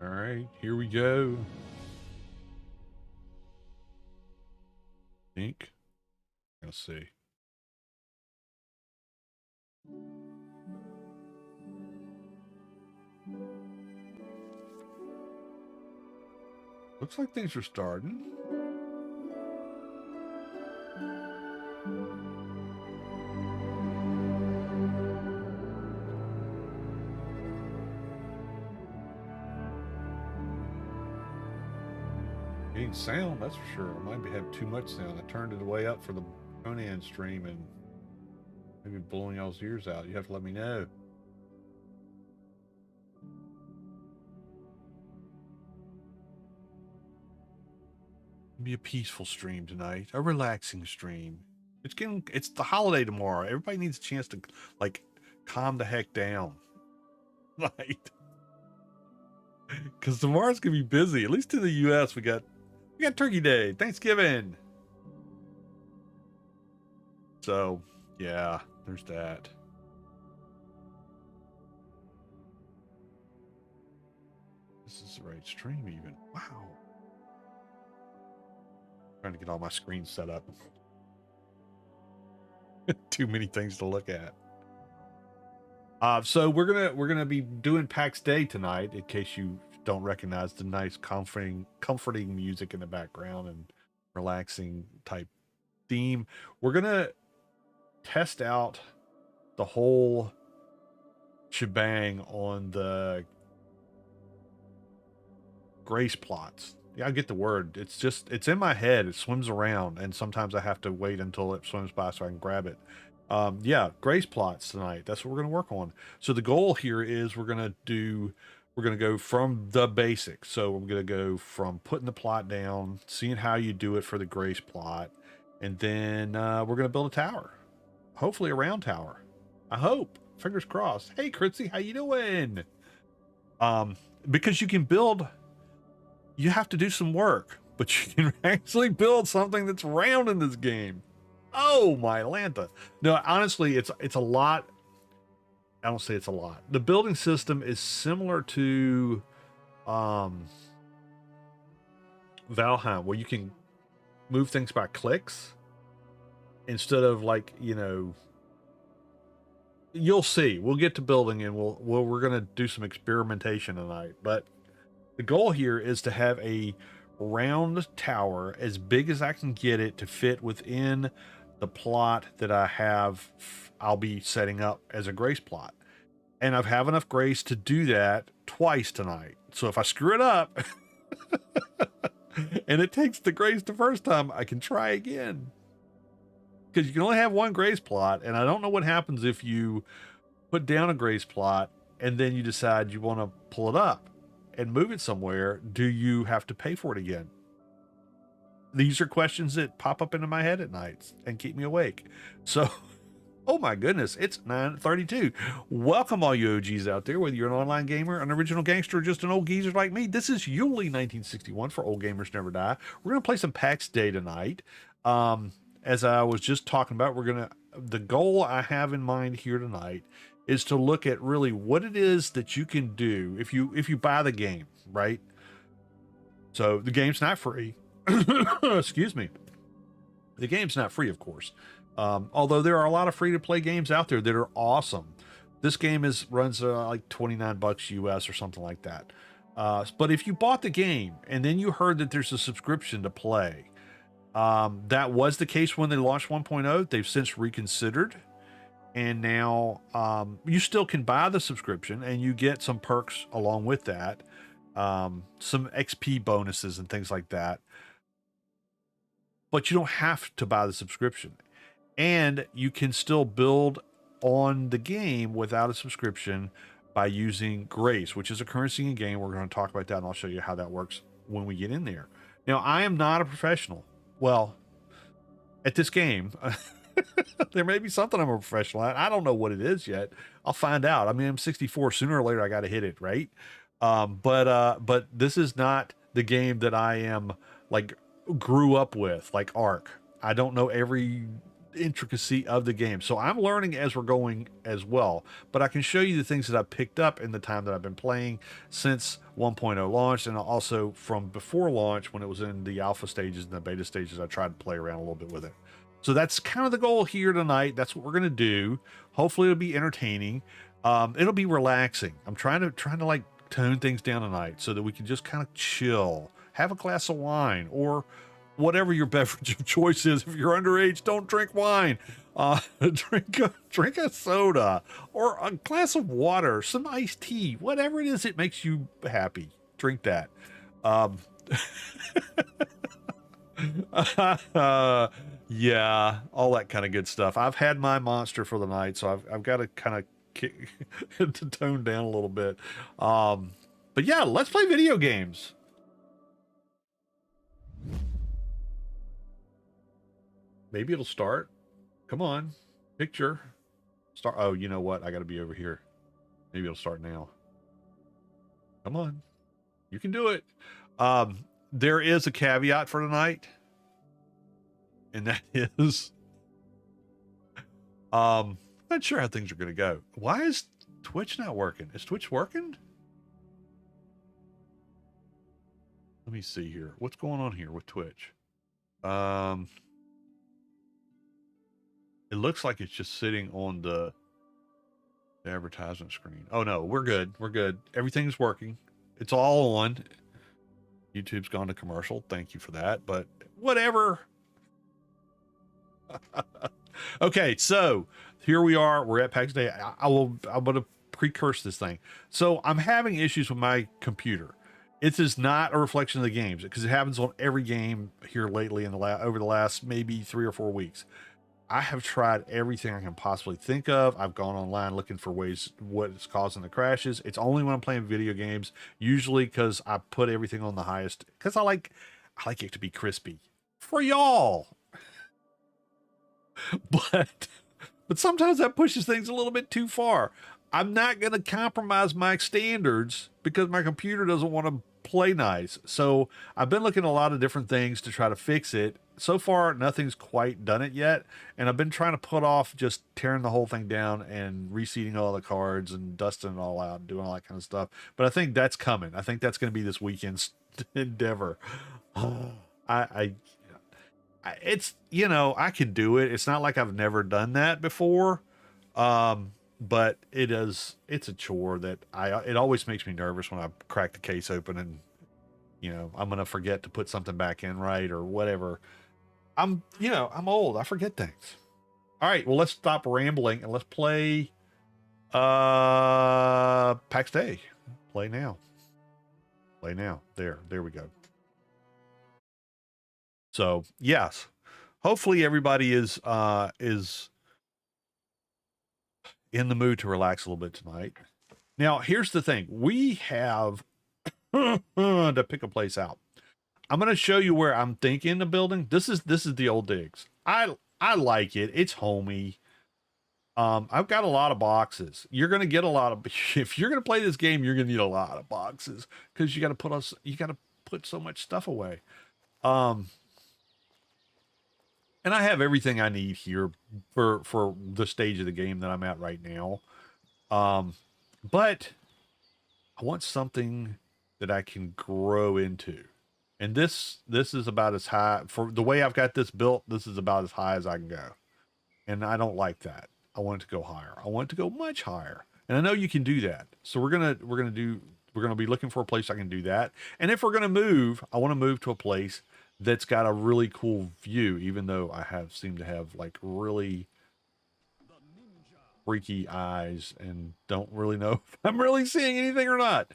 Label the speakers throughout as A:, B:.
A: All right, here we go. Think. Let's see. Looks like things are starting. Ain't sound, that's for sure. I might have too much sound. I turned it way up for the Conan stream and maybe blowing y'all's ears out. You have to let me know. Be a peaceful stream tonight, a relaxing stream. It's the holiday tomorrow. Everybody needs a chance to like calm the heck down. Right. Because tomorrow's gonna be busy. At least in the US, we got Turkey Day, Thanksgiving. So yeah, there's that. This is the right stream even. Wow. Trying to get all my screens set up. Too many things to look at. So we're gonna be doing Pax Day tonight, in case you don't recognize the nice comforting music in the background and relaxing type theme. We're gonna test out the whole shebang on the grace plots. Yeah, I get the word. It's in my head. It swims around, and sometimes I have to wait until it swims by so I can grab it. Yeah, grace plots tonight. That's what we're going to work on. So the goal here is we're going to go from the basics. So we're going to go from putting the plot down, seeing how you do it for the grace plot, and then we're going to build a tower. Hopefully a round tower. I hope. Fingers crossed. Hey, Critzy, how you doing? Because you can build... You have to do some work, but you can actually build something that's round in this game. Oh, my Lanta. No, honestly, it's a lot. I don't say it's a lot. The building system is similar to Valheim, where you can move things by clicks instead of like, you'll see. We'll get to building and we're going to do some experimentation tonight, but the goal here is to have a round tower as big as I can get it to fit within the plot that I'll be setting up as a grace plot. And I have enough grace to do that twice tonight. So if I screw it up and it takes the grace the first time, I can try again. Because you can only have one grace plot, and I don't know what happens if you put down a grace plot and then you decide you want to pull it up and move it somewhere. Do you have to pay for it again? These are questions that pop up into my head at night and keep me awake. So, oh my goodness, it's 9:32. Welcome all you OGs out there, whether you're an online gamer, an original gangster, or just an old geezer like me. This is Yuli 1961 for Old Gamers Never Die. We're going to play some Pax Day tonight. As I was just talking about, the goal I have in mind here tonight is to look at really what it is that you can do if you buy the game, right? So the game's not free. Excuse me. The game's not free, of course. Although there are a lot of free-to-play games out there that are awesome. This game runs like $29 US or something like that. But if you bought the game and then you heard that there's a subscription to play, that was the case when they launched 1.0. They've since reconsidered. And now you still can buy the subscription and you get some perks along with that. Some XP bonuses and things like that. But you don't have to buy the subscription. And you can still build on the game without a subscription by using Grace, which is a currency in game. We're going to talk about that and I'll show you how that works when we get in there. Now, I am not a professional. Well, at this game... there may be something I'm a professional at. I don't know what it is yet. I'll find out. I mean, I'm 64. Sooner or later, I got to hit it, right? But this is not the game that I am like grew up with, like Ark. I don't know every intricacy of the game. So I'm learning as we're going as well, but I can show you the things that I've picked up in the time that I've been playing since 1.0 launched, and also from before launch when it was in the alpha stages and the beta stages. I tried to play around a little bit with it. So that's kind of the goal here tonight. That's what we're going to do. Hopefully it'll be entertaining. It'll be relaxing. I'm trying to like tone things down tonight so that we can just kind of chill, have a glass of wine or whatever your beverage of choice is. If you're underage, don't drink wine. Drink a soda or a glass of water, some iced tea, whatever it is that makes you happy. Drink that. Yeah, all that kind of good stuff. I've had my monster for the night, so I've got to kind of kick to tone down a little bit. But yeah, let's play video games. Maybe it'll start. Come on. Picture. Start. Oh, you know what? I got to be over here. Maybe it'll start now. Come on. You can do it. There is a caveat for tonight. And that is, not sure how things are going to go. Why is Twitch not working? Is Twitch working? Let me see here. What's going on here with Twitch? It looks like it's just sitting on the advertisement screen. Oh no, we're good. We're good. Everything's working. It's all on. YouTube's gone to commercial. Thank you for that. But whatever. Okay, so here we are. We're at Pax Dei. I'm going to precurse this thing. So I'm having issues with my computer. It is not a reflection of the games because it happens on every game here lately in the over the last maybe 3 or 4 weeks. I have tried everything I can possibly think of. I've gone online looking for ways what is causing the crashes. It's only when I'm playing video games, usually because I put everything on the highest because I like it to be crispy for y'all. But sometimes that pushes things a little bit too far. I'm not going to compromise my standards because my computer doesn't want to play nice. So I've been looking at a lot of different things to try to fix it. So far, nothing's quite done it yet. And I've been trying to put off just tearing the whole thing down and reseating all the cards and dusting it all out and doing all that kind of stuff. But I think that's coming. I think that's going to be this weekend's endeavor. It's, you know, I can do it. It's not like I've never done that before. But it's a chore that it always makes me nervous when I crack the case open and, you know, I'm going to forget to put something back in right or whatever. I'm old. I forget things. All right. Well, let's stop rambling and let's play, Pax Dei. Play now. Play now. There we go. So yes, hopefully everybody is in the mood to relax a little bit tonight. Now, here's the thing. We have to pick a place out. I'm going to show you where I'm thinking of building. This is the old digs. I like it. It's homey. I've got a lot of boxes. You're going to get a lot of, if you're going to play this game, you're going to need a lot of boxes because you got to put so much stuff away. And I have everything I need here for the stage of the game that I'm at right now. But I want something that I can grow into. And this is about as high, for the way I've got this built, this is about as high as I can go. And I don't like that. I want it to go higher. I want it to go much higher. And I know you can do that. So we're going to be looking for a place I can do that. And if we're going to move, I want to move to a place that's got a really cool view, even though I seem to have like really freaky eyes and don't really know if I'm really seeing anything or not.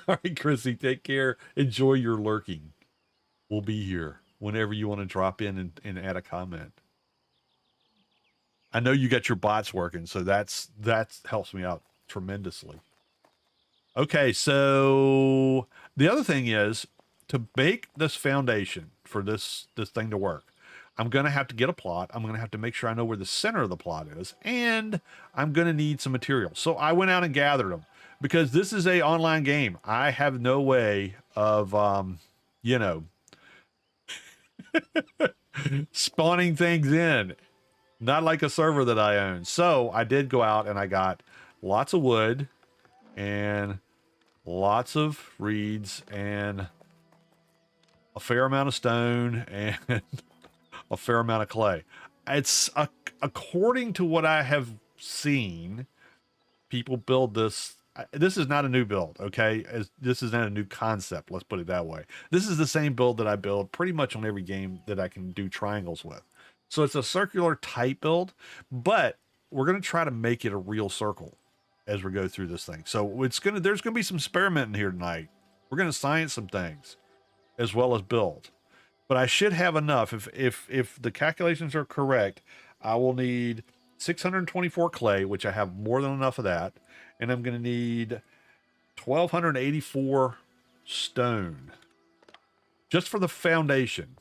A: All right, Chrissy, take care. Enjoy your lurking. We'll be here whenever you want to drop in and add a comment. I know you got your bots working, so that helps me out tremendously. Okay, so the other thing is, to make this foundation for this thing to work, I'm going to have to get a plot. I'm going to have to make sure I know where the center of the plot is, and I'm going to need some materials. So I went out and gathered them because this is a online game. I have no way of, spawning things in Not like a server that I own. So I did go out and I got lots of wood and lots of reeds and a fair amount of stone and a fair amount of clay. It's according to what I have seen, people build this. This is not a new build, okay? This is not a new concept. Let's put it that way. This is the same build that I build pretty much on every game that I can do triangles with. So it's a circular type build, but we're gonna try to make it a real circle as we go through this thing. So there's gonna be some experimenting here tonight. We're gonna science some things as well as build. But I should have enough. If the calculations are correct, I will need 624 clay, which I have more than enough of that, and I'm going to need 1284 stone just for the foundation.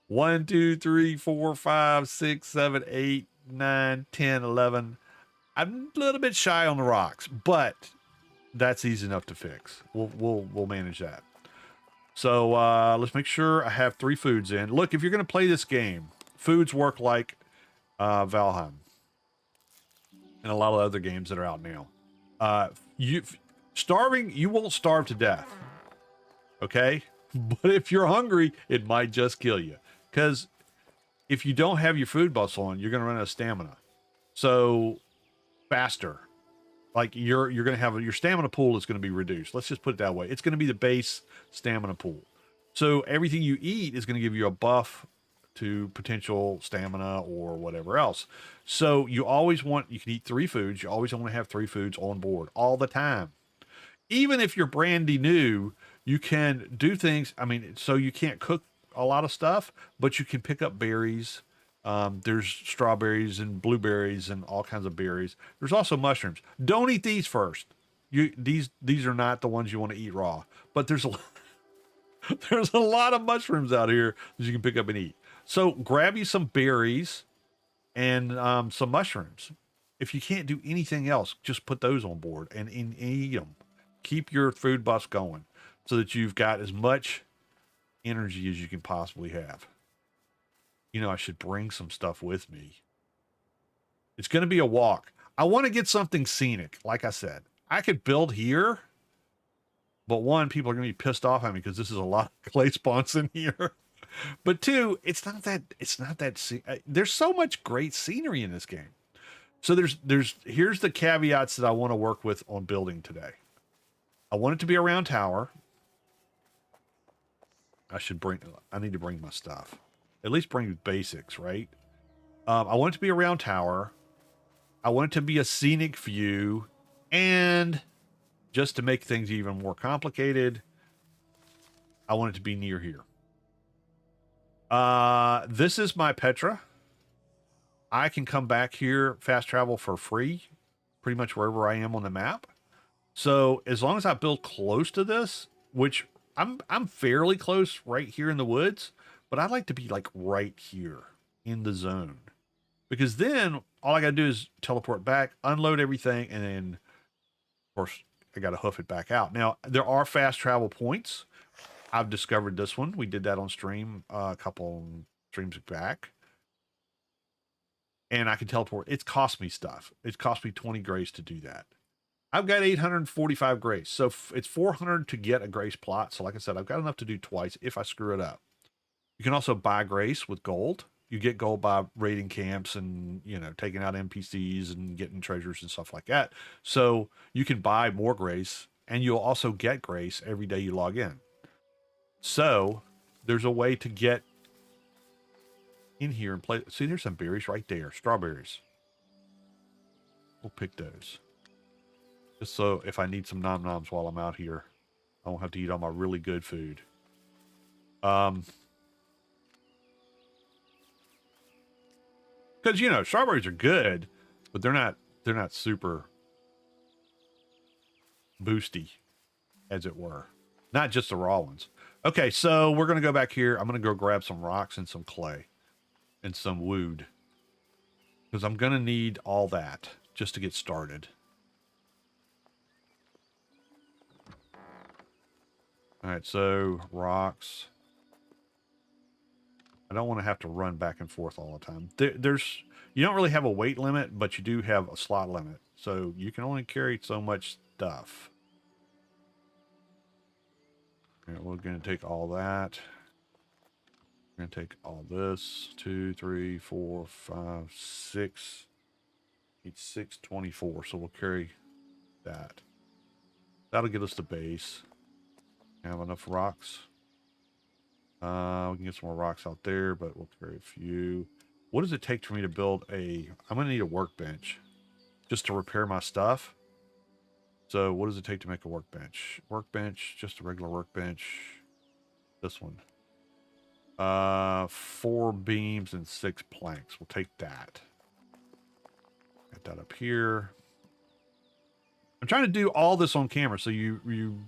A: 1, 2, 3, 4, 5, 6, 7, 8, 9, 10, 11. I'm a little bit shy on the rocks, but that's easy enough to fix. We'll manage that. So let's make sure I have 3 foods in. Look, if you're going to play this game, foods work like Valheim and a lot of other games that are out now. You won't starve to death, okay? But if you're hungry, it might just kill you. Because if you don't have your food bustle on, you're going to run out of stamina. So faster. Like you're going to have your stamina pool is going to be reduced. Let's just put it that way. It's going to be the base stamina pool. So everything you eat is going to give you a buff to potential stamina or whatever else. So you can eat 3 foods. You always want to have 3 foods on board all the time. Even if you're brandy new, you can do things. I mean, so you can't cook a lot of stuff, but you can pick up berries. There's strawberries and blueberries and all kinds of berries. There's also mushrooms. Don't eat these first. These are not the ones you want to eat raw. But there's a lot of mushrooms out here that you can pick up and eat. So grab you some berries and some mushrooms. If you can't do anything else, just put those on board and eat them. Keep your food buffs going so that you've got as much energy as you can possibly have. You know, I should bring some stuff with me. It's going to be a walk. I want to get something scenic. Like I said, I could build here, but 1, people are going to be pissed off at me because this is a lot of clay spawns in here. But 2, it's not that there's so much great scenery in this game. So here's the caveats that I want to work with on building today. I want it to be a round tower. I need to bring my stuff. At least bring basics, right? I want it to be a round tower. I want it to be a scenic view. And just to make things even more complicated, I want it to be near here. This is my Petra. I can come back here, fast travel for free, pretty much wherever I am on the map. So as long as I build close to this, which I'm fairly close right here in the woods, but I'd like to be like right here in the zone, because then all I got to do is teleport back, unload everything, and then of course I got to hoof it back out. Now there are fast travel points. I've discovered this one. We did that on stream a couple streams back. And I can teleport. It's cost me stuff. It's cost me 20 grace to do that. I've got 845 grace. So it's 400 to get a grace plot. So like I said, I've got enough to do twice if I screw it up. You can also buy grace with gold. You get gold by raiding camps and, you know, taking out NPCs and getting treasures and stuff like that. So you can buy more grace, and you'll also get grace every day you log in. So there's a way to get in here and play. See, there's some berries right there. Strawberries. We'll pick those. Just so if I need some nom-noms while I'm out here, I won't have to eat all my really good food. Because, you know, strawberries are good, but they're not super boosty, as it were. Not just the raw ones. Okay, so we're going to go back here. I'm going to go grab some rocks and some clay and some wood, because I'm going to need all that just to get started. All right, so rocks. I don't want to have to run back and forth all the time. You don't really have a weight limit, but you do have a slot limit. So you can only carry so much stuff. And we're going to take all that. We're going to take all this. 2, 3, 4, 5, 6. Need 6, 24. So we'll carry that. That'll get us the base. Have enough rocks. We can get some more rocks out there, but we'll carry a few. What does it take for me to build a... I'm going to need a workbench just to repair my stuff. So what does it take to make a workbench? Workbench, just a regular workbench. This one. 4 beams and 6 planks. We'll take that. Get that up here. I'm trying to do all this on camera so you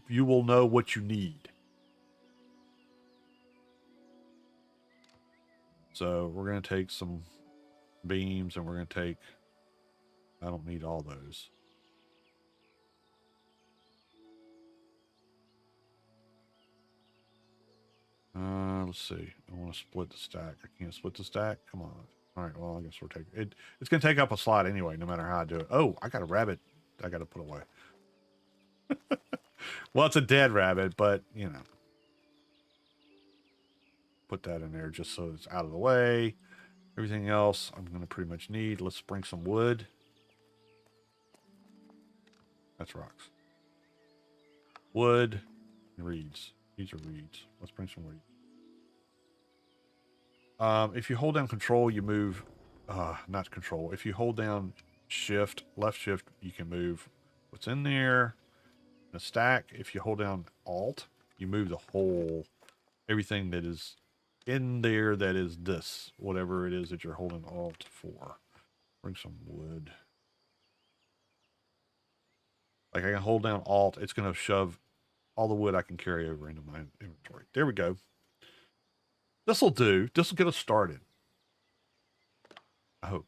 A: will know what you need. So we're going to take some beams and we're going to take... I don't need all those. Let's see. I want to split the stack. I can't split the stack. Come on. All right. Well, I guess we're taking it. It's going to take up a slot anyway, no matter how I do it. Oh, I got a rabbit. I got to put away. Well, it's a dead rabbit, but you know, put that in there just so it's out of the way. Everything else I'm going to pretty much need. Let's bring some wood. That's rocks. Wood and reeds. These are reeds. Let's bring some reeds. If you hold down control, you move, not control. If you hold down shift, left shift, you can move what's in there. In a stack, if you hold down alt, you move the whole, everything that is in there that is this, whatever it is that you're holding alt for. Bring some wood. Like I can hold down alt, it's going to shove all the wood I can carry over into my inventory. There we go. This will do. This will get us started. I hope.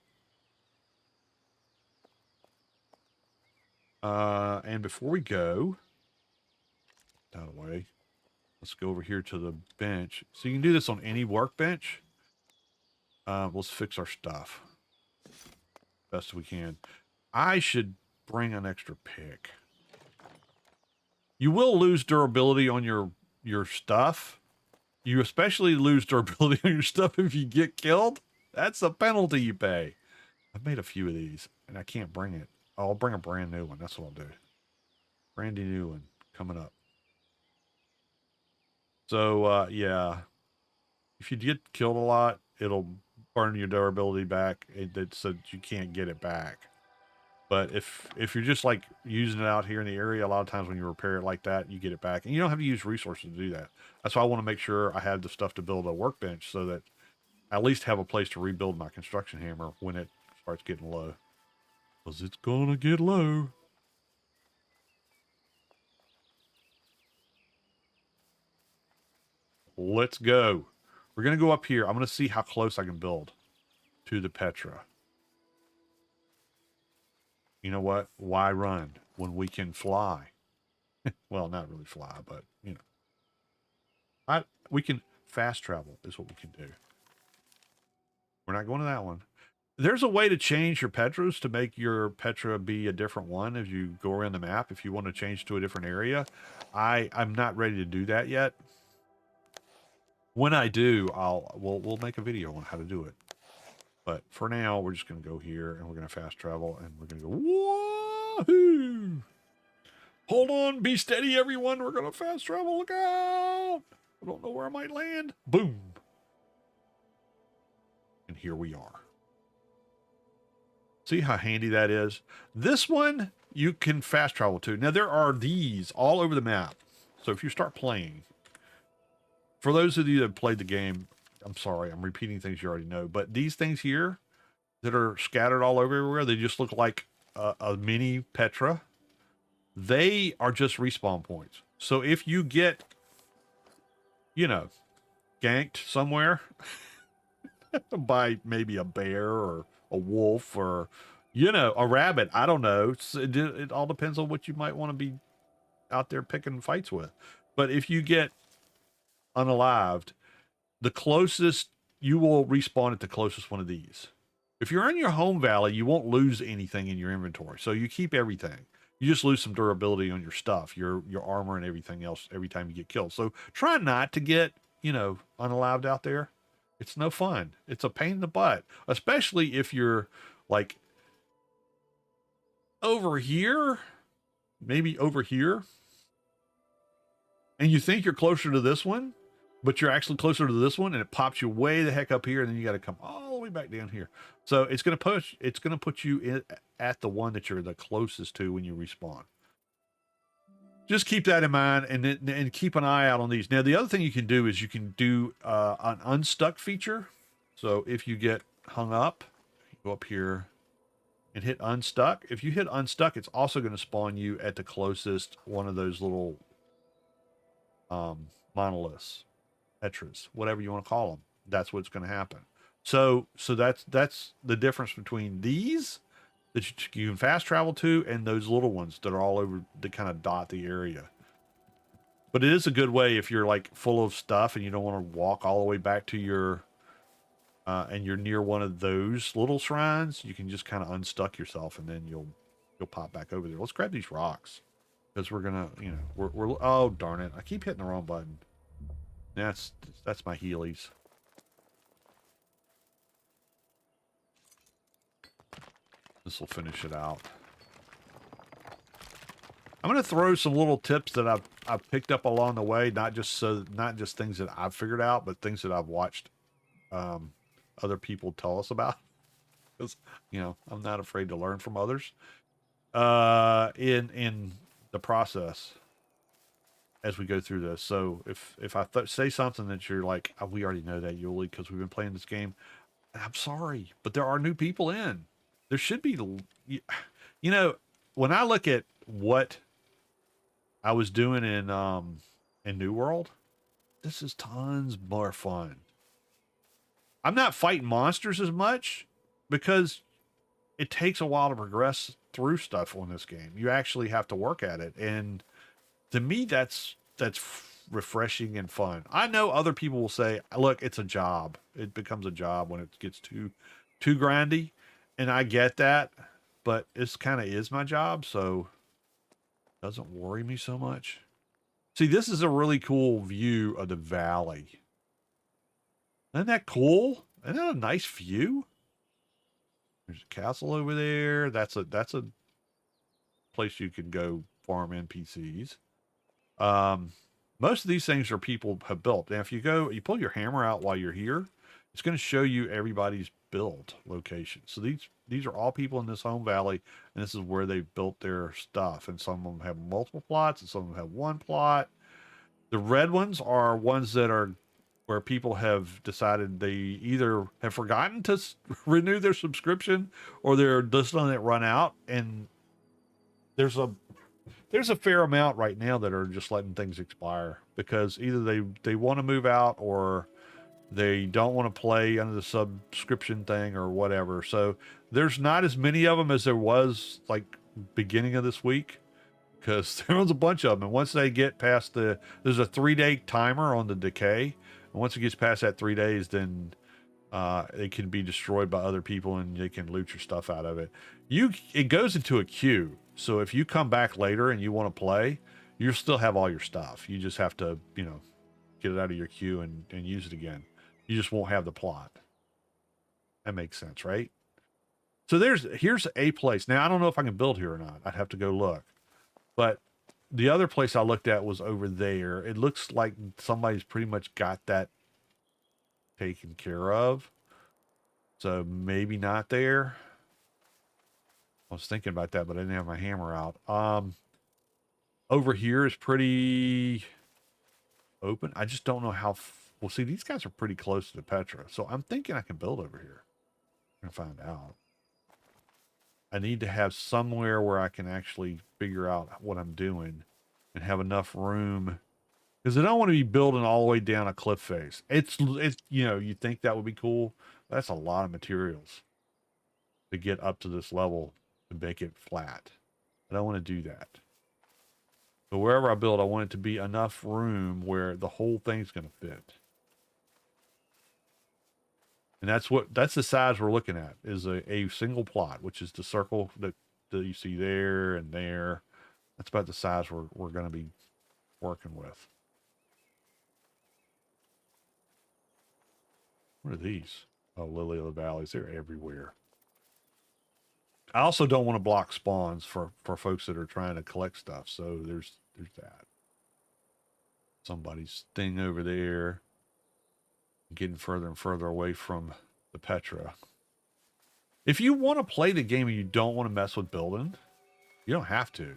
A: And before we go, out of the way, let's go over here to the bench. So you can do this on any workbench. Let's fix our stuff best we can. I should bring an extra pick. You will lose durability on your stuff. You especially lose durability on your stuff if you get killed. That's a penalty you pay. I've made a few of these, and I can't bring it. I'll bring a brand new one. That's what I'll do. Brand new one coming up. So, yeah. If you get killed a lot, it'll burn your durability back. So you can't get it back. But if you're just like using it out here in the area, a lot of times when you repair it like that, you get it back. And you don't have to use resources to do that. That's why I want to make sure I have the stuff to build a workbench so that I at least have a place to rebuild my construction hammer when it starts getting low. Because it's going to get low. Let's go. We're going to go up here. I'm going to see how close I can build to the Petra. You know what? Why run when we can fly? Well, not really fly, but, you know. We can fast travel is what we can do. We're not going to that one. There's a way to change your Petras to make your Petra be a different one as you go around the map. If you want to change to a different area, I'm not ready to do that yet. When I do, we'll make a video on how to do it. But for now, we're just going to go here and we're going to fast travel and we're going to go, woohoo! Hold on, be steady, everyone. We're going to fast travel. Look out! I don't know where I might land. Boom! And here we are. See how handy that is? This one, you can fast travel to. Now, there are these all over the map. So if you start playing, for those of you that have played the game, I'm sorry, I'm repeating things you already know, but these things here that are scattered all over everywhere, they just look like a mini Petra. They are just respawn points. So if you get, you know, ganked somewhere by maybe a bear or a wolf or, you know, a rabbit, I don't know. It all depends on what you might want to be out there picking fights with. But if you get unalived, the closest you will respawn at the closest one of these. If you're in your home valley, you won't lose anything in your inventory. So you keep everything. You just lose some durability on your stuff, your armor and everything else every time you get killed. So try not to get, unalived out there. It's no fun. It's a pain in the butt, especially if you're like over here, maybe over here, and you think you're closer to this one, but you're actually closer to this one, and it pops you way the heck up here, and then you got to come all the way back down here. So it's going to put you in at the one that you're the closest to when you respawn. Just keep that in mind, and keep an eye out on these. Now, the other thing you can do is you can do an unstuck feature. So if you get hung up, you go up here and hit unstuck. If you hit unstuck, it's also going to spawn you at the closest one of those little monoliths, petras, whatever you want to call them. That's what's going to happen. So that's the difference between these that you can fast travel to and those little ones that are all over that kind of dot the area. But it is a good way if you're like full of stuff and you don't want to walk all the way back to your and you're near one of those little shrines, you can just kind of unstuck yourself and then you'll pop back over there. Let's grab these rocks because we're gonna, we're oh darn it, I keep hitting the wrong button. That's my Heelys. This will finish it out. I'm going to throw some little tips that I've picked up along the way, not just things that I've figured out, but things that I've watched other people tell us about. Because I'm not afraid to learn from others in the process as we go through this. So if I say something that you're like, oh, we already know that, Yuli, because we've been playing this game, I'm sorry, but there are new people in. There should be, when I look at what I was doing in New World, this is tons more fun. I'm not fighting monsters as much because it takes a while to progress through stuff on this game. You actually have to work at it, and to me, that's refreshing and fun. I know other people will say, "Look, it's a job. It becomes a job when it gets too grindy." And I get that, but it's kind of is my job, so it doesn't worry me so much. See, this is a really cool view of the valley. Isn't that cool? Isn't that a nice view? There's a castle over there. That's a place you can go farm NPCs. Most of these things are people have built. Now, if you pull your hammer out while you're here, it's going to show you everybody's build location. So these are all people in this home valley, and this is where they built their stuff. And some of them have multiple plots, and some of them have one plot. The red ones are ones that are where people have decided they either have forgotten to renew their subscription or they're just letting it run out. And there's a fair amount right now that are just letting things expire because either they want to move out or they don't want to play under the subscription thing or whatever. So there's not as many of them as there was like beginning of this week because there was a bunch of them. And once they get past there's a 3-day timer on the decay. And once it gets past that 3 days, then it can be destroyed by other people and they can loot your stuff out of it. It goes into a queue. So if you come back later and you want to play, you still have all your stuff. You just have to, get it out of your queue and use it again. You just won't have the plot. That makes sense, right? So here's a place. Now, I don't know if I can build here or not. I'd have to go look. But the other place I looked at was over there. It looks like somebody's pretty much got that taken care of. So maybe not there. I was thinking about that, but I didn't have my hammer out. Over here is pretty open. I just don't know how... Well, see, these guys are pretty close to the Petra, so I'm thinking I can build over here. I'm going to find out. I need to have somewhere where I can actually figure out what I'm doing and have enough room, because I don't want to be building all the way down a cliff face. It's you think that would be cool. That's a lot of materials to get up to this level to make it flat. I don't want to do that. So wherever I build, I want it to be enough room where the whole thing's going to fit. And that's the size we're looking at, is a single plot, which is the circle that you see there and there. That's about the size we're going to be working with. What are these? Oh, Lily of the Valleys. They're everywhere. I also don't want to block spawns for folks that are trying to collect stuff. So there's that. Somebody's thing over there. Getting further and further away from the Petra. If you want to play the game and you don't want to mess with building, you don't have to.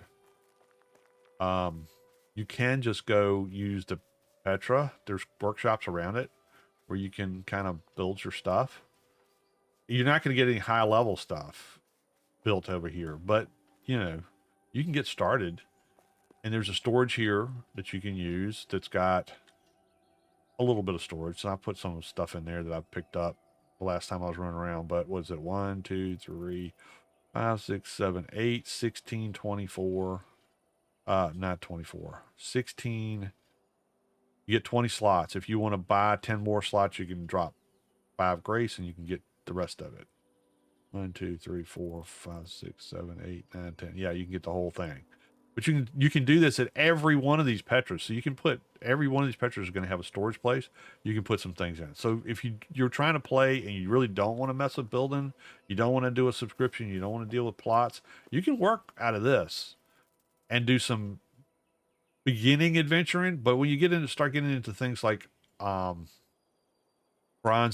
A: You can just go use the Petra. There's workshops around it where you can kind of build your stuff. You're not going to get any high level stuff built over here, but you know, you can get started. And there's a storage here that you can use that's got a little bit of storage. So I put some stuff in there that I picked up the last time I was running around. But was it 1, 2, 3, 5, 6, 7, 8, 16, 24? Not 24. 16. You get 20 slots. If you want to buy 10 more slots, you can drop 5 grace and you can get the rest of it. 1, 2, 3, 4, 5, 6, 7, 8, 9, 10. Yeah, you can get the whole thing. But you can do this at every one of these Petras. So you can put, every one of these Petras is going to have a storage place. You can put some things in it. So if you're trying to play and you really don't want to mess with building, you don't want to do a subscription, you don't want to deal with plots, you can work out of this and do some beginning adventuring. But when you start getting into things like bronze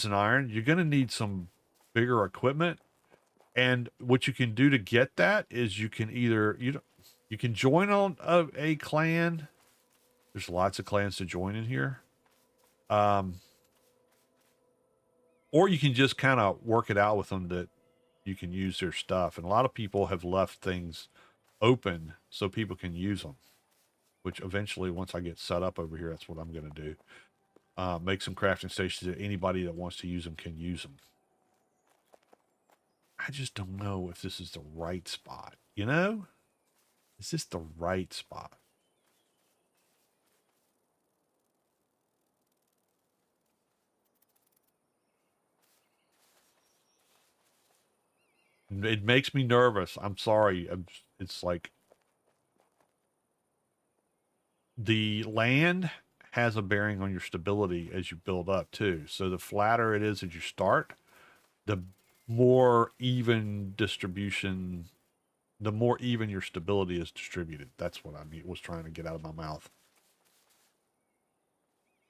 A: and iron, you're going to need some bigger equipment. And what you can do to get that is you can either, you can join on a clan. There's lots of clans to join in here. Or you can just kind of work it out with them that you can use their stuff. And a lot of people have left things open so people can use them. Which eventually, once I get set up over here, that's what I'm going to do. Make some crafting stations that anybody that wants to use them can use them. I just don't know if this is the right spot, you know? Is this the right spot? It makes me nervous. I'm sorry. It's like the land has a bearing on your stability as you build up too. So the flatter it is as you start, the more even distribution, the more even your stability is distributed. That's what I was trying to get out of my mouth.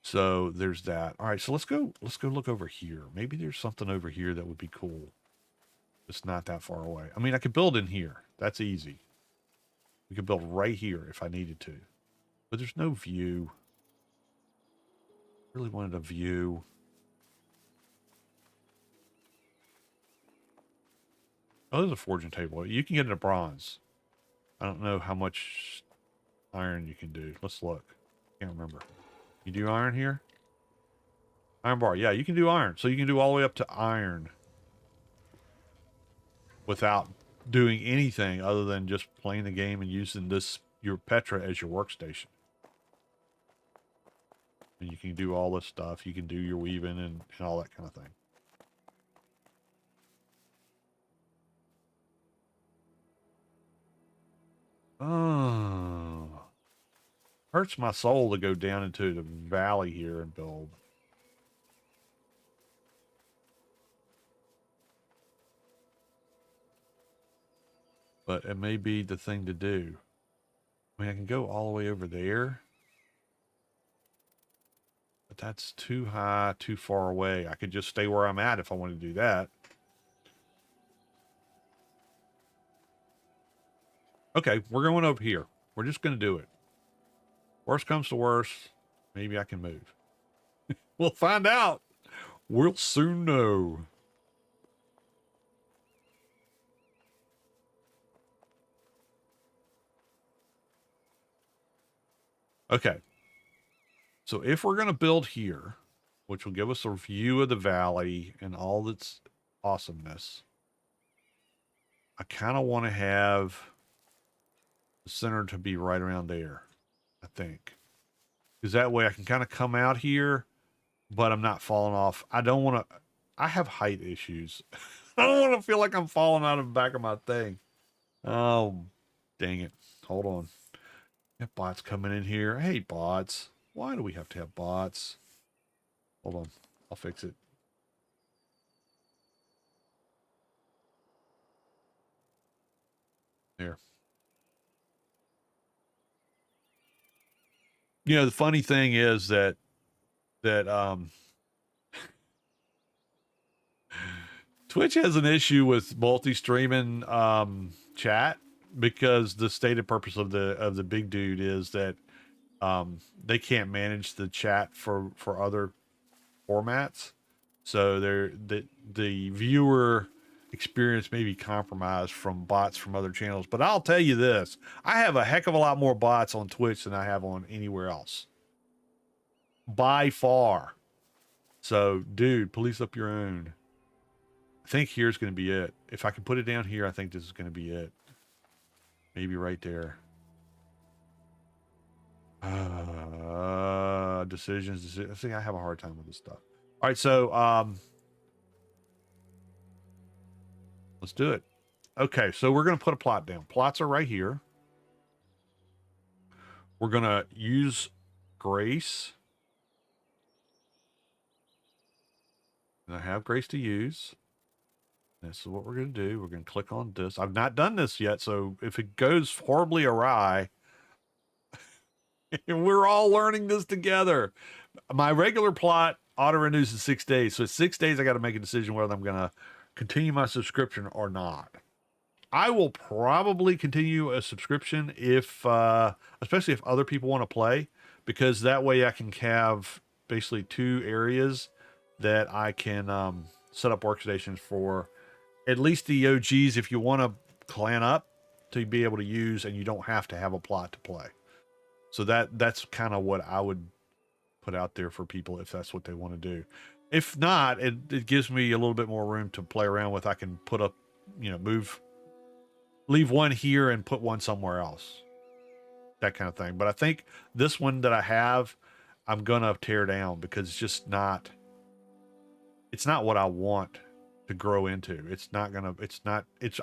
A: So there's that. All right, so let's go look over here. Maybe there's something over here that would be cool. It's not that far away. I mean, I could build in here. That's easy. We could build right here if I needed to. But there's no view. Really wanted a view. Oh, there's a forging table. You can get it a bronze. I don't know how much iron you can do. Let's look. Can't remember. You do iron here? Iron bar. Yeah, you can do iron. So you can do all the way up to iron without doing anything other than just playing the game and using your Petra as your workstation. And you can do all this stuff. You can do your weaving and all that kind of thing. Oh, hurts my soul to go down into the valley here and build. But it may be the thing to do. I mean, I can go all the way over there. But that's too high, too far away. I could just stay where I'm at if I want to do that. Okay, we're going over here. We're just going to do it. Worst comes to worst, maybe I can move. We'll find out. We'll soon know. Okay. So if we're going to build here, which will give us a view of the valley and all its awesomeness, I kind of want to have the center to be right around there, I think. Because that way I can kind of come out here, but I'm not falling off. I don't want to, I have height issues. I don't want to feel like I'm falling out of the back of my thing. Oh, dang it. Hold on. We have bots coming in here. I hate bots. Why do we have to have bots? Hold on. I'll fix it. There. You know, the funny thing is that Twitch has an issue with multi-streaming chat because the stated purpose of the big dude is that they can't manage the chat for other formats, so the viewer experience may be compromised from bots from other channels. But I'll tell you this: I have a heck of a lot more bots on Twitch than I have on anywhere else, by far. So, dude, police up your own. I think here's going to be it. If I can put it down here, I think this is going to be it. Maybe right there. Decisions. I think I have a hard time with this stuff. All right, so let's do it. Okay, so we're going to put a plot down. Plots are right here. We're going to use Grace. And I have Grace to use. This is what we're going to do. We're going to click on this. I've not done this yet, so if it goes horribly awry, we're all learning this together. My regular plot auto-renews in 6 days. So 6 days, I got to make a decision whether I'm going to continue my subscription or not. I will probably continue a subscription if, especially if other people want to play, because that way I can have basically 2 areas that I can set up workstations for. At least the OGs, if you want to clan up, to be able to use, and you don't have to have a plot to play. So that's kind of what I would put out there for people if that's what they want to do. If not, it gives me a little bit more room to play around with. I can put up, leave one here and put one somewhere else. That kind of thing. But I think this one that I have, I'm going to tear down because it's not what I want to grow into.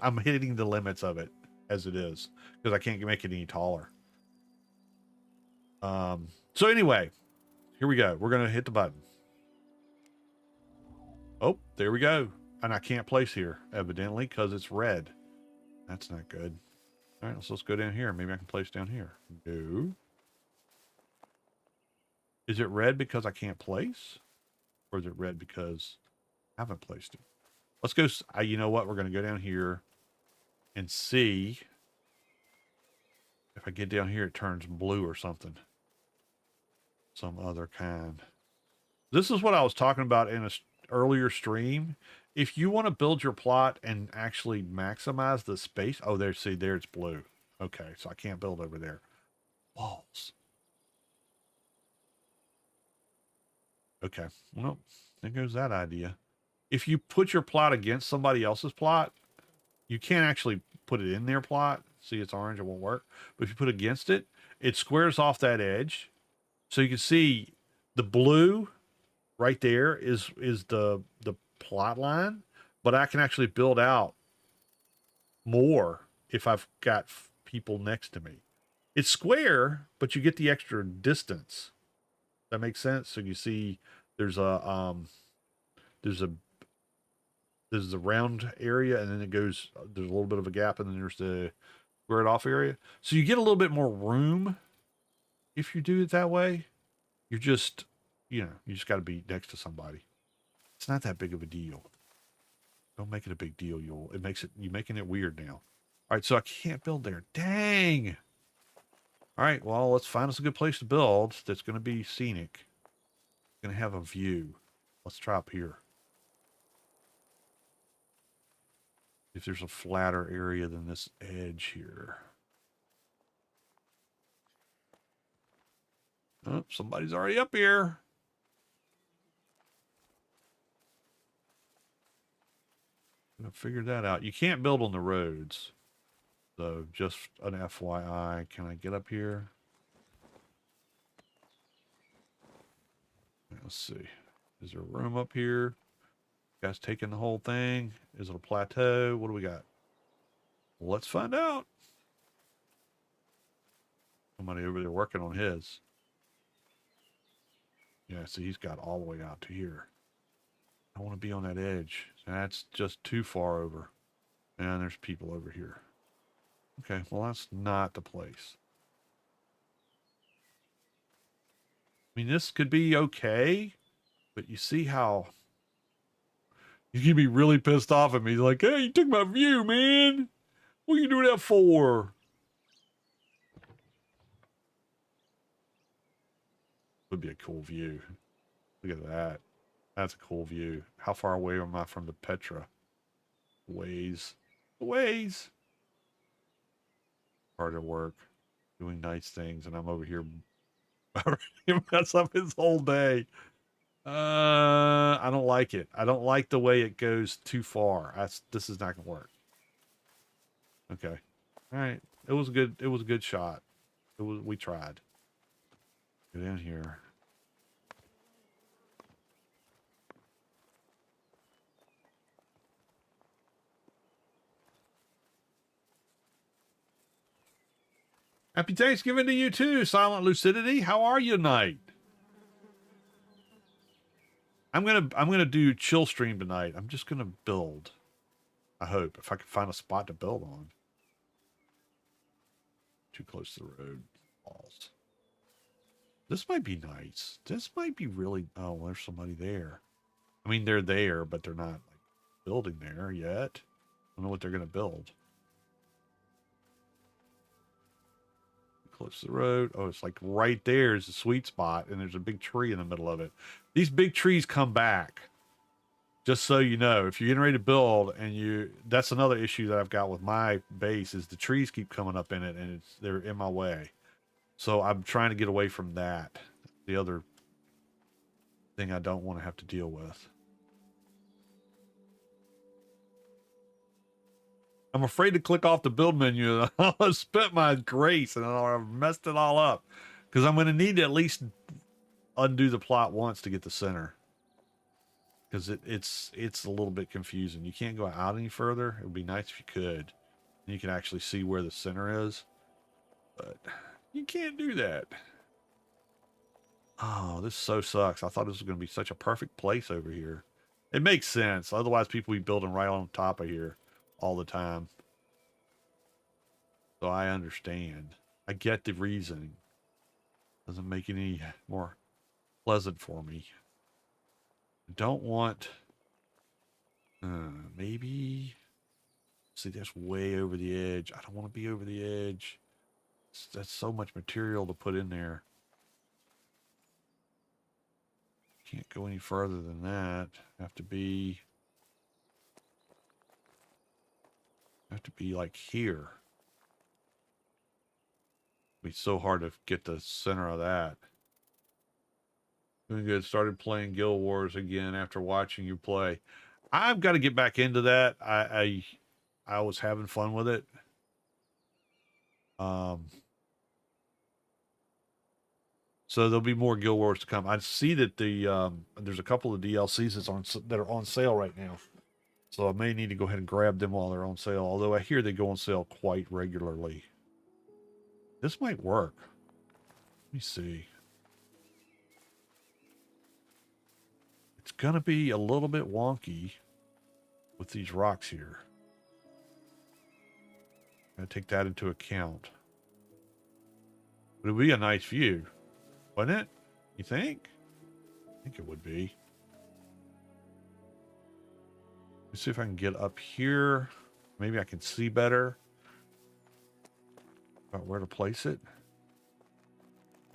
A: I'm hitting the limits of it as it is because I can't make it any taller. So anyway, here we go. We're going to hit the button. Oh, there we go. And I can't place here, evidently, because it's red. That's not good. All right, let's go down here. Maybe I can place down here. No. Is it red because I can't place? Or is it red because I haven't placed it? Let's go. You know what? We're going to go down here and see if I get down here, it turns blue or something. Some other kind. This is what I was talking about in an earlier stream. If you want to build your plot and actually maximize the space. Oh, there, see, there it's blue. Okay, so I can't build over there. Walls. Okay, well, there goes that idea. If you put your plot against somebody else's plot, you can't actually put it in their plot. See, it's orange, it won't work. But if you put against it, it squares off that edge. So you can see the blue right there is the plot line, but I can actually build out more if I've got people next to me. It's square, but you get the extra distance. That makes sense. So you see there's a round area, and then it goes, there's a little bit of a gap, and then there's the squared off area. So you get a little bit more room if you do it that way. You're just, you just got to be next to somebody. It's not that big of a deal. Don't make it a big deal. You're making it weird now. All right, so I can't build there. Dang. All right, well, let's find us a good place to build that's going to be scenic. Going to have a view. Let's try up here. If there's a flatter area than this edge here. Oh, somebody's already up here. I figured that out. You can't build on the roads. So just an FYI. Can I get up here? Let's see. Is there room up here? Guys taking the whole thing. Is it a plateau? What do we got? Let's find out. Somebody over there working on his. Yeah, see, he's got all the way out to here. I want to be on that edge. That's just too far over. And there's people over here. Okay, well, that's not the place. I mean, this could be okay, but you see how you can be really pissed off at me. He's like, hey, you took my view, man. What are you doing that for? Would be a cool view. Look at that. That's a cool view. How far away am I from the Petra? Ways. Ways. Hard at work. Doing nice things, and I'm over here mess up his whole day. I don't like it. I don't like the way it goes too far. This is not gonna work. Okay. All right. It was good. It was a good shot. We tried. Get in here. Happy Thanksgiving to you too, Silent Lucidity. How are you tonight? I'm gonna do chill stream tonight. I'm just gonna build. I hope if I can find a spot to build on. Too close to the road. Balls. This might be nice. This might be really. Oh, there's somebody there. I mean, they're there, but they're not like building there yet. I don't know what they're gonna build. Close to the road. Oh, it's like right there is the sweet spot, and there's a big tree in the middle of it. These big trees come back. Just so you know, if you're getting ready to build and that's another issue that I've got with my base is the trees keep coming up in it and they're in my way. So I'm trying to get away from that. The other thing I don't want to have to deal with. I'm afraid to click off the build menu. I'll spent my grace and I've messed it all up. Because I'm going to need to at least undo the plot once to get the center. Because it's a little bit confusing. You can't go out any further. It would be nice if you could. And you can actually see where the center is. But you can't do that. Oh, this so sucks. I thought this was going to be such a perfect place over here. It makes sense. Otherwise, people would be building right on top of here all the time. So I understand. I get the reasoning. Doesn't make it any more pleasant for me. I don't want... maybe... See, that's way over the edge. I don't want to be over the edge. That's so much material to put in there. Can't go any further than that. Have to be like here. It'd be so hard to get the center of that. Doing good. Started playing Guild Wars again after watching you play. I've got to get back into that. I was having fun with it. So there'll be more Guild Wars to come. I see that there's a couple of DLCs that are on sale right now. So I may need to go ahead and grab them while they're on sale. Although I hear they go on sale quite regularly. This might work. Let me see. It's going to be a little bit wonky with these rocks here. Gotta take that into account. But it would be a nice view, wouldn't it? You think? I think it would be. Let's see if I can get up here. Maybe I can see better about where to place it.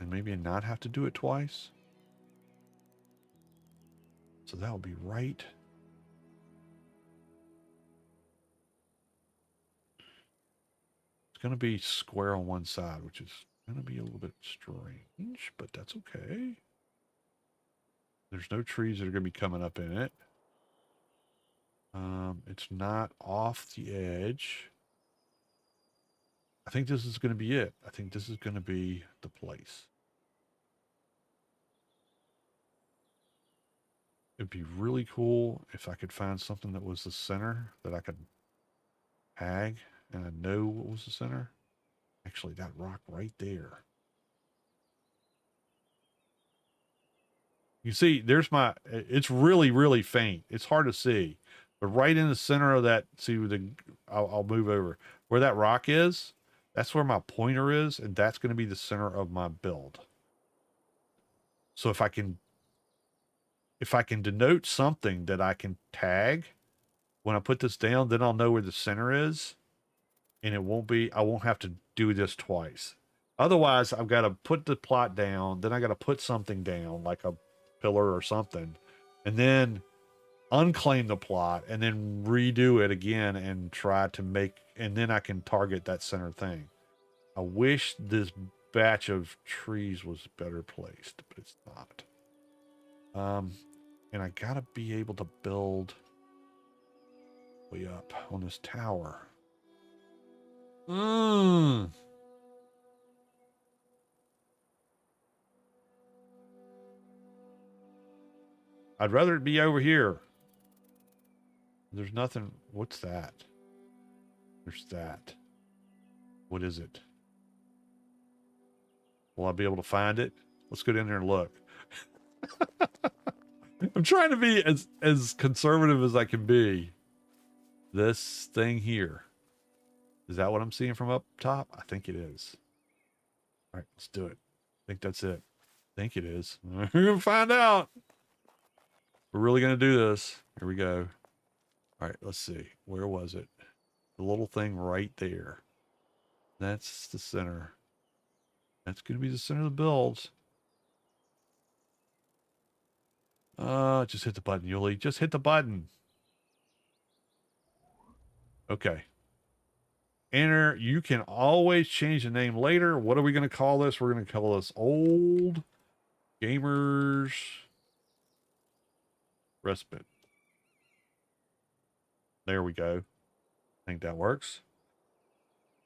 A: And maybe not have to do it twice. So that would be right. It's going to be square on one side, which is going to be a little bit strange, but that's okay. There's no trees that are going to be coming up in it. It's not off the edge. I think this is going to be it. I think this is going to be the place. It'd be really cool if I could find something that was the center that I could tag and I know what was the center. Actually, that rock right there. You see, there's my, it's really, really faint. It's hard to see. But right in the center of that, see, I'll move over. Where that rock is, that's where my pointer is, and that's going to be the center of my build. So if I can denote something that I can tag, when I put this down, then I'll know where the center is, and it won't be, I won't have to do this twice. Otherwise, I've got to put the plot down, then I got to put something down, like a pillar or something, and then unclaim the plot and then redo it again and try to make, and then I can target that center thing. I wish this batch of trees was better placed, but it's not. And I gotta be able to build way up on this tower. I'd rather it be over here. There's nothing. What's that? There's that. What is it? Will I be able to find it? Let's go down there and look. I'm trying to be as conservative as I can be. This thing here. Is that what I'm seeing from up top? I think it is. All right, let's do it. I think that's it. I think it is. We're going to find out. We're really going to do this. Here we go. All right, let's see. Where was it? The little thing right there. That's the center. That's going to be the center of the build. Just hit the button, Yuli. Just hit the button. Okay. Enter. You can always change the name later. What are we going to call this? We're going to call this Old Gamers Respite. There we go. I think that works.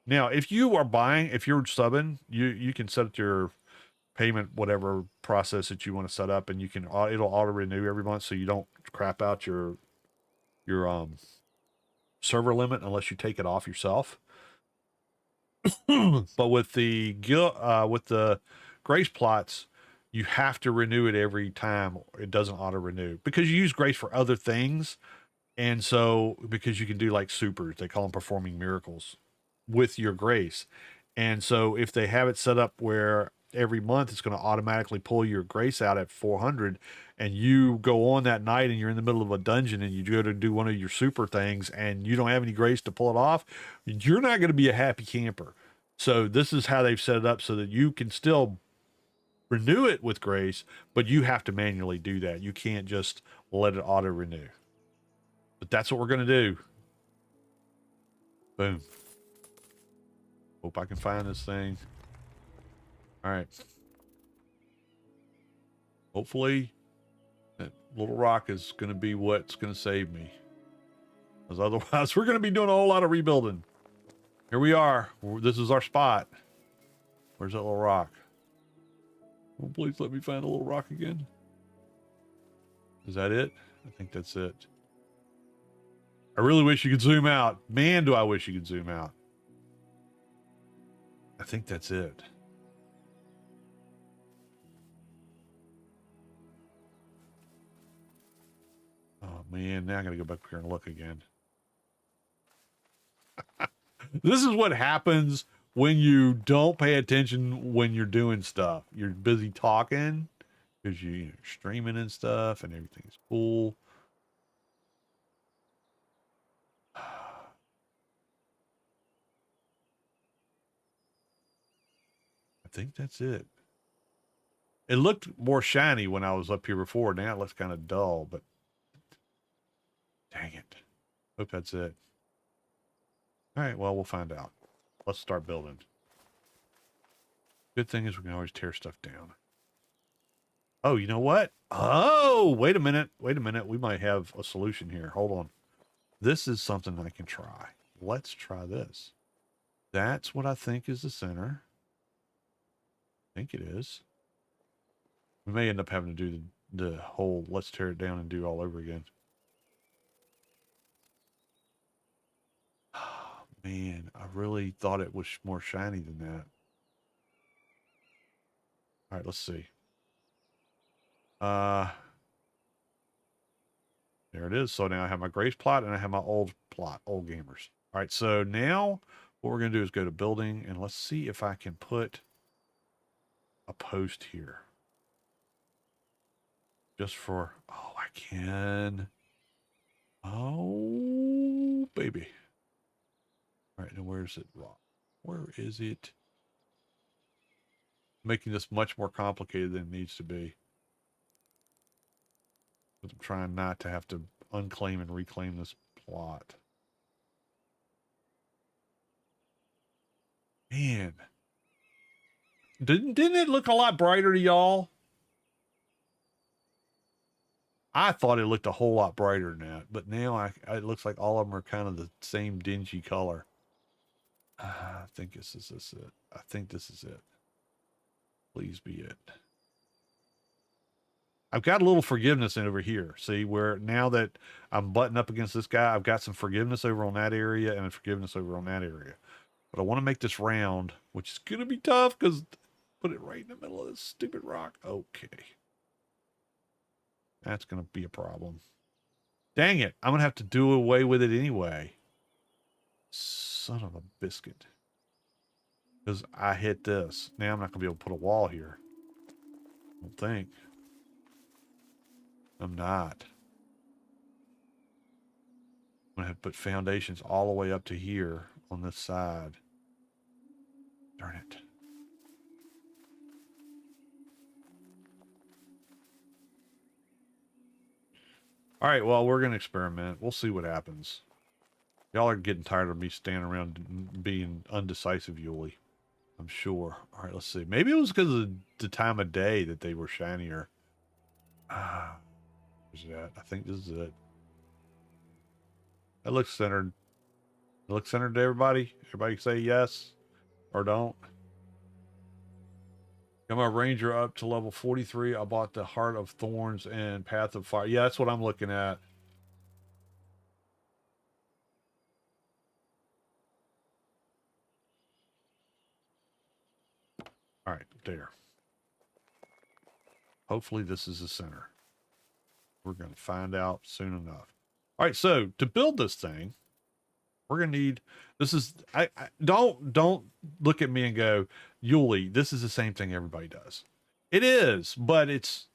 A: Now, if you are buying, if you're subbing, you can set your payment, whatever process that you want to set up, and you can, it'll auto renew every month, so you don't crap out your server limit unless you take it off yourself. But with the grace plots, you have to renew it every time. It doesn't auto renew because you use grace for other things. And so, because you can do like supers, they call them performing miracles with your grace. And so if they have it set up where every month it's going to automatically pull your grace out at 400, and you go on that night and you're in the middle of a dungeon and you go to do one of your super things and you don't have any grace to pull it off, you're not going to be a happy camper. So this is how they've set it up so that you can still renew it with grace, but you have to manually do that. You can't just let it auto renew. But that's what we're going to do. Boom. Hope I can find this thing. All right. Hopefully that little rock is going to be what's going to save me. Because otherwise we're going to be doing a whole lot of rebuilding. Here we are. This is our spot. Where's that little rock? Oh, please let me find a little rock again. Is that it? I think that's it. I really wish you could zoom out. Man, do I wish you could zoom out. I think that's it. Oh, man. Now I got to go back here and look again. This is what happens when you don't pay attention when you're doing stuff. You're busy talking because you're streaming and stuff and everything's cool. I think that's it. It looked more shiny when I was up here before. Now it looks kind of dull, but dang it. Hope that's it. All right, well, we'll find out. Let's start building. Good thing is we can always tear stuff down. Oh, you know what? Oh, wait a minute. Wait a minute. We might have a solution here. Hold on. This is something I can try. Let's try this. That's what I think is the center. I think it is. We may end up having to do the whole let's tear it down and do all over again. Oh, man, I really thought it was more shiny than that. All right, let's see. There it is. So now I have my Grace plot and I have my old plot, old gamers. All right, so now what we're going to do is go to building and let's see if I can put a post here. Just for, oh, I can. Oh, baby. All right, now where's it? Where is it? Making this much more complicated than it needs to be. But I'm trying not to have to unclaim and reclaim this plot. Man. Didn't it look a lot brighter to y'all? I thought it looked a whole lot brighter than that, but now it looks like all of them are kind of the same dingy color. I think this is it. I think this is it. Please be it. I've got a little forgiveness in over here. See, where now that I'm butting up against this guy, I've got some forgiveness over on that area and a forgiveness over on that area. But I want to make this round, which is going to be tough because put it right in the middle of this stupid rock. Okay. That's going to be a problem. Dang it. I'm going to have to do away with it anyway. Son of a biscuit. Because I hit this. Now I'm not going to be able to put a wall here. I don't think. I'm not. I'm going to have to put foundations all the way up to here on this side. Darn it. All right, well, we're going to experiment. We'll see what happens. Y'all are getting tired of me standing around being undecisive, Yuli. I'm sure. All right, let's see. Maybe it was because of the time of day that they were shinier. Where's that? I think this is it. That looks centered. It looks centered to everybody? Everybody say yes or don't. Got my ranger up to level 43. I bought the Heart of Thorns and Path of Fire. Yeah, that's what I'm looking at. All right, there. Hopefully this is the center. We're going to find out soon enough. All right, so to build this thing, we're going to need, this is, don't look at me and go, Yuli, this is the same thing everybody does. It is, but it's,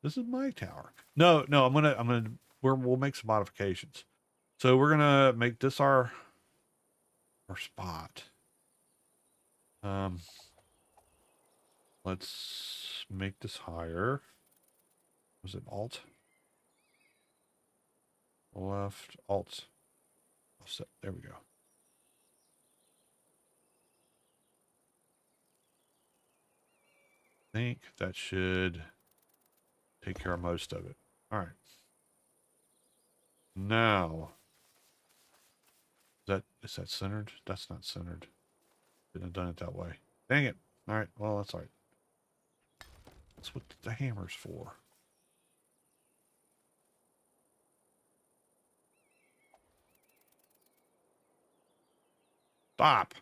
A: this is my tower. No, we'll make some modifications. So we're going to make this our spot. Let's make this higher. Was it Alt? Left, Alt. Offset. There we go. I think that should take care of most of it. All right. Now, is that centered? That's not centered. Shouldn't have done it that way. Dang it. All right. Well, that's all right. That's what the hammer's for. Stop.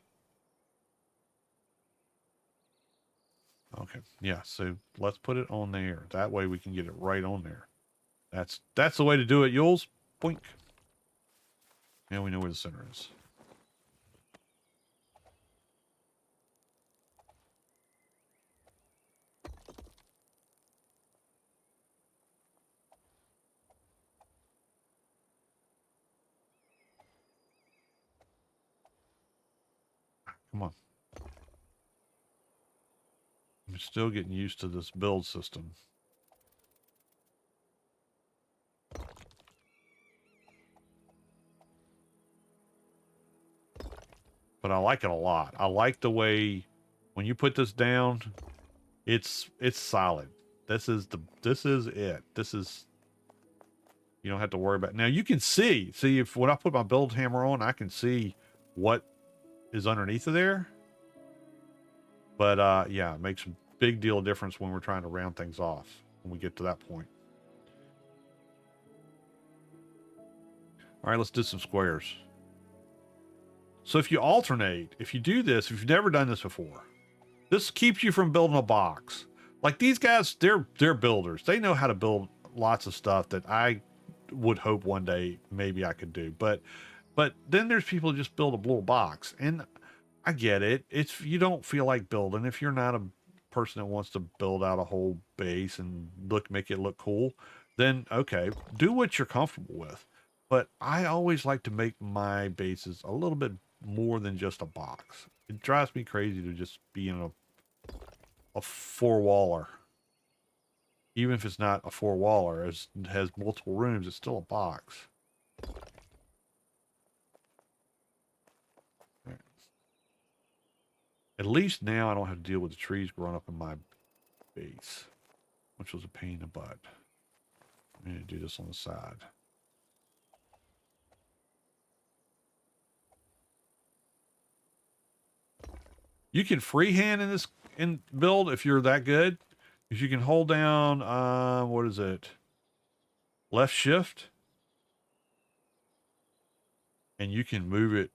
A: Okay. Yeah. So let's put it on there. That way we can get it right on there. That's the way to do it, Yules. Boink. Now we know where the center is. Come on. I'm still getting used to this build system. But I like it a lot. I like the way when you put this down, it's solid. This is it. This is, you don't have to worry about. Now you can see if when I put my build hammer on, I can see what is underneath of there. But yeah, it makes big deal difference when we're trying to round things off when we get to that point. All right, let's do some squares. So if you alternate, if you do this, if you've never done this before, this keeps you from building a box. Like these guys, they're builders. They know how to build lots of stuff that I would hope one day maybe I could do. But then there's people who just build a little box, and I get it. It's you don't feel like building if you're not a person that wants to build out a whole base and make it look cool. Then okay, do what you're comfortable with. But I always like to make my bases a little bit more than just a box. It drives me crazy to just be in a four-waller. Even if it's not a four-waller, it has multiple rooms, it's still a box. Right. At least now I don't have to deal with the trees growing up in my base, which was a pain in the butt. I'm going to do this on the side. You can freehand in this build if you're that good. Because you can hold down, what is it? Left shift. And you can move it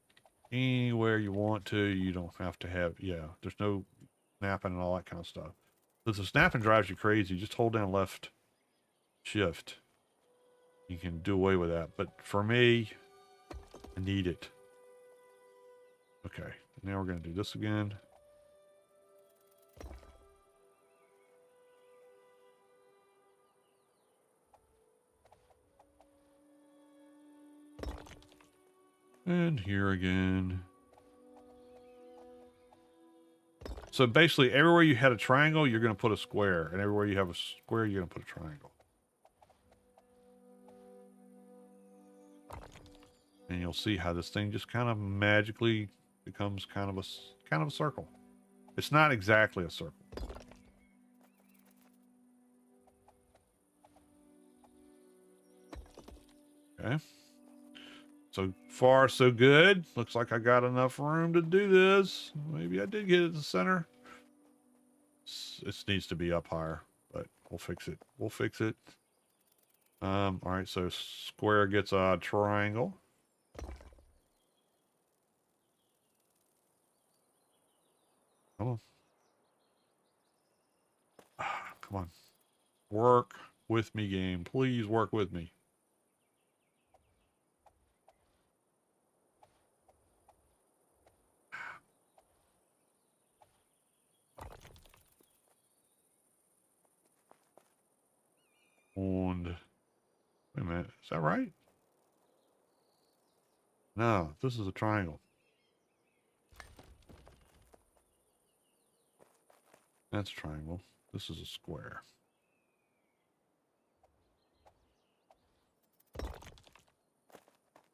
A: anywhere you want to. You don't have to have, there's no snapping and all that kind of stuff. So if the snapping drives you crazy, just hold down left shift. You can do away with that. But for me, I need it. Okay, now we're going to do this again. And here again. So basically, everywhere you had a triangle, you're going to put a square. And everywhere you have a square, you're going to put a triangle. And you'll see how this thing just kind of magically becomes kind of a circle. It's not exactly a circle. Okay. So far, so good. Looks like I got enough room to do this. Maybe I did get it to the center. It needs to be up higher, but we'll fix it. We'll fix it. All right, so square gets a triangle. Come on. Come on. Work with me, game. Please work with me. And wait a minute, is that right? No, this is a triangle. That's a triangle. This is a square.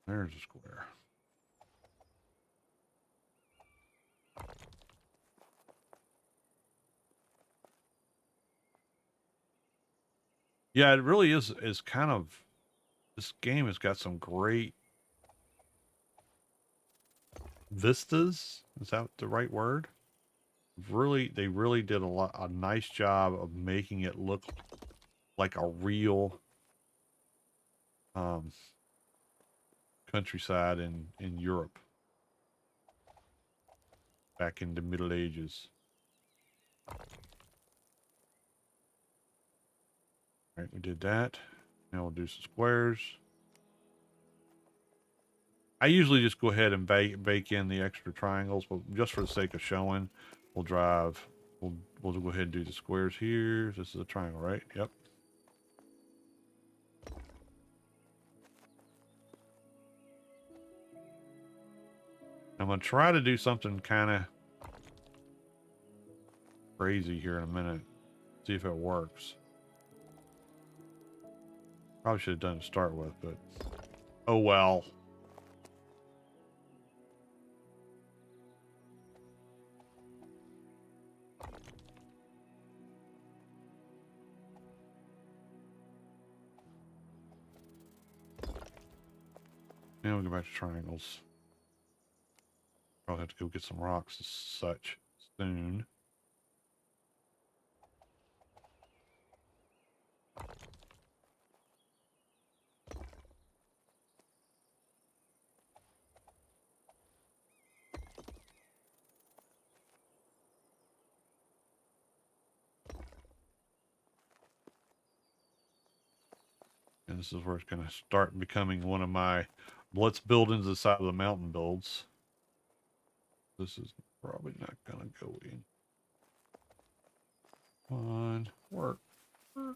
A: There's a square. Yeah, it really is kind of, this game has got some great vistas. Is that the right word? They really did a nice job of making it look like a real countryside in Europe back in the Middle Ages. All right, we did that. Now we'll do some squares. I usually just go ahead and bake in the extra triangles, but just for the sake of showing, we'll go ahead and do the squares here. This is a triangle, right? Yep. I'm going to try to do something kind of crazy here in a minute. See if it works. Probably should have done it to start with, but oh well. Now we'll go back to triangles. Probably have to go get some rocks as such soon. And this is where it's going to start becoming one of my let's build into the side of the mountain builds. This is probably not going to go in. Come on, work. Right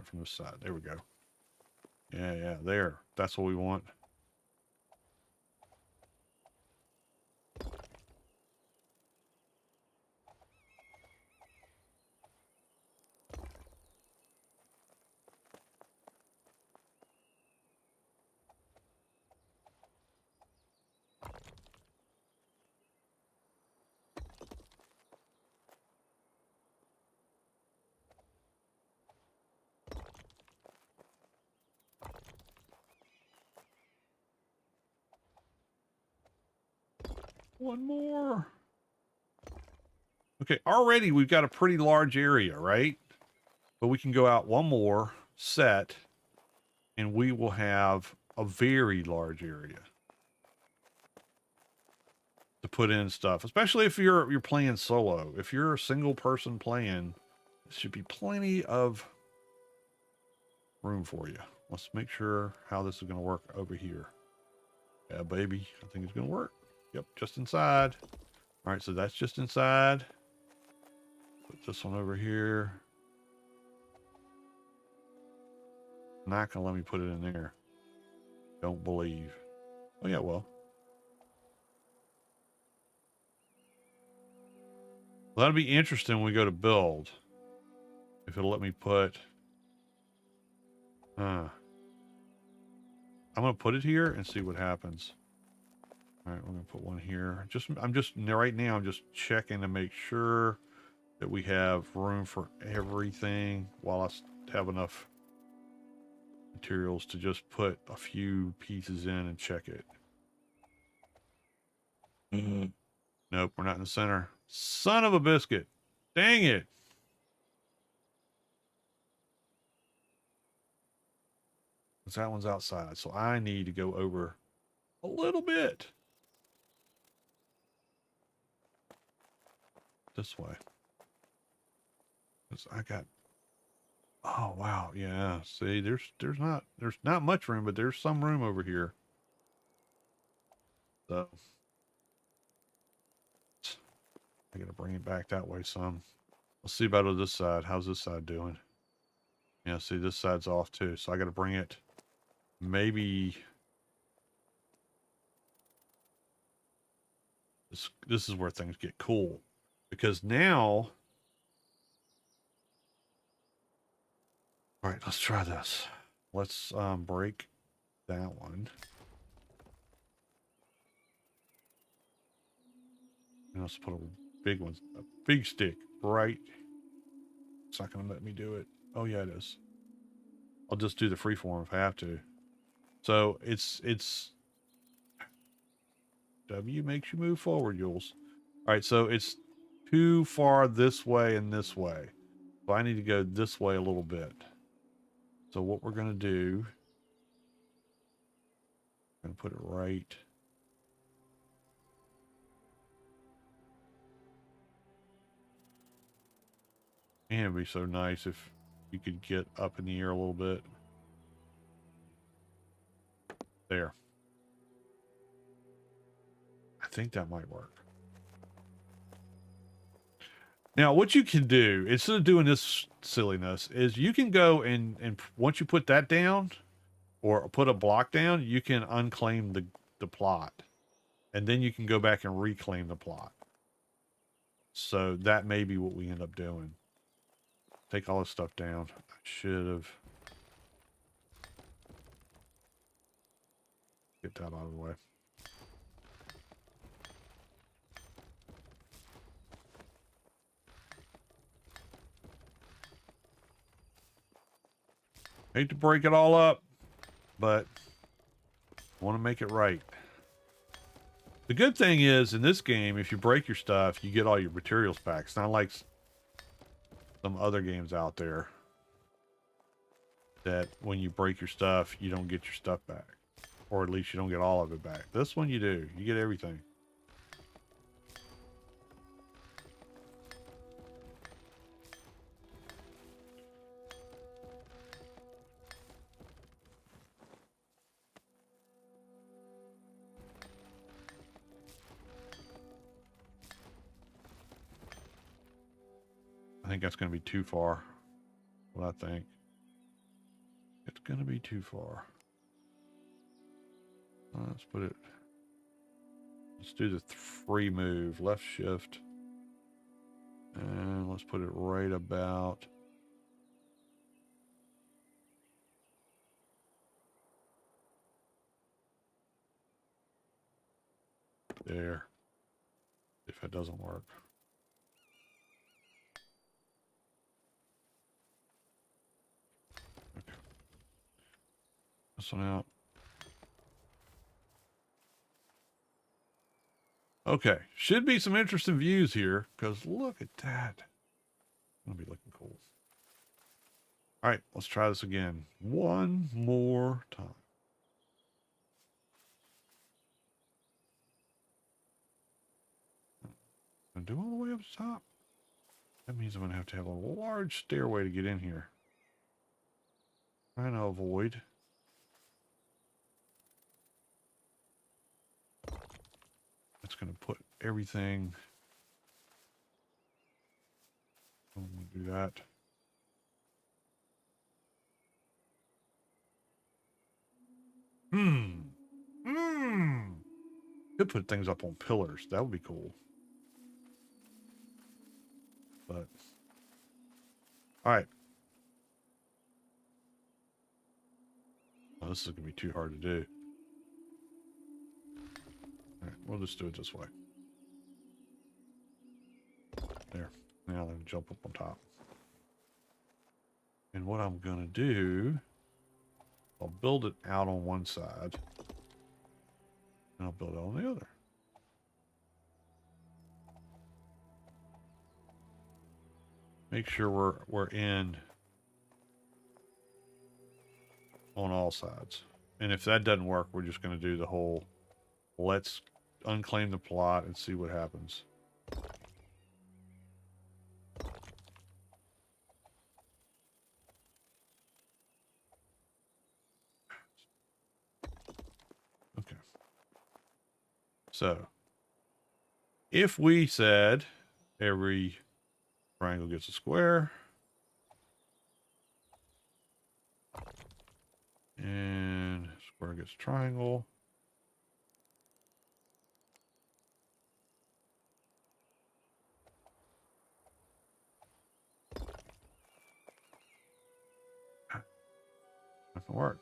A: from this side. There we go. Yeah, there. That's what we want. One more. Okay, already we've got a pretty large area, right? But we can go out one more set, and we will have a very large area to put in stuff. Especially if you're playing solo. If you're a single person playing, there should be plenty of room for you. Let's make sure how this is going to work over here. Yeah, baby, I think it's going to work. Yep, just inside. All right, so that's just inside. Put this one over here. Not gonna let me put it in there. Don't believe. Oh yeah, well. That'll be interesting when we go to build. If it'll let me put. I'm gonna put it here and see what happens. All right, we're gonna put one here. Right now I'm just checking to make sure that we have room for everything while I have enough materials to just put a few pieces in and check it. Nope, we're not in the center. Son of a biscuit. Dang it. Because that one's outside, so I need to go over a little bit. This way. Because I got... Oh, wow. Yeah. See, there's not much room, but there's some room over here. So I got to bring it back that way some. Let's see about this side. How's this side doing? Yeah, see, this side's off too. So I got to bring it maybe... This is where things get cool. Because now... All right, let's try this. Let's break that one. And let's put a big one, a big stick, right? It's not going to let me do it. Oh, yeah, it is. I'll just do the freeform if I have to. So it's W makes you move forward, Jules. All right, so it's too far this way and this way. So I need to go this way a little bit. So what we're going to do, I'm going to put it right. And it'd be so nice if you could get up in the air a little bit. There. I think that might work. Now, what you can do, instead of doing this silliness, is you can go and once you put that down, or put a block down, you can unclaim the plot. And then you can go back and reclaim the plot. So that may be what we end up doing. Take all this stuff down. I should have... Get that out of the way. Hate to break it all up, but I want to make it right. The good thing is, in this game, if you break your stuff, you get all your materials back. It's not like some other games out there that when you break your stuff, you don't get your stuff back. Or at least you don't get all of it back. This one you do. You get everything. think that's going to be too far. What I think. It's going to be too far. Let's put it. Let's do the free move. Left shift. And let's put it right about. There. If it doesn't work. Okay. This one out. Okay. Should be some interesting views here, because look at that. It'll be looking cool. All right, let's try this again. One more time. And do all the way up the top. That means I'm going to have a large stairway to get in here. Trying to avoid. That's going to put everything. I'm going to do that. Could put things up on pillars. That would be cool. But all right. Oh, this is gonna be too hard to do. All right, we'll just do it this way. There. Now then jump up on top. And what I'm gonna do, I'll build it out on one side. And I'll build it on the other. Make sure we're in on all sides. And if that doesn't work, we're just going to do the whole let's unclaim the plot and see what happens. Okay. So if we said every triangle gets a square. And square gets a triangle. That can work.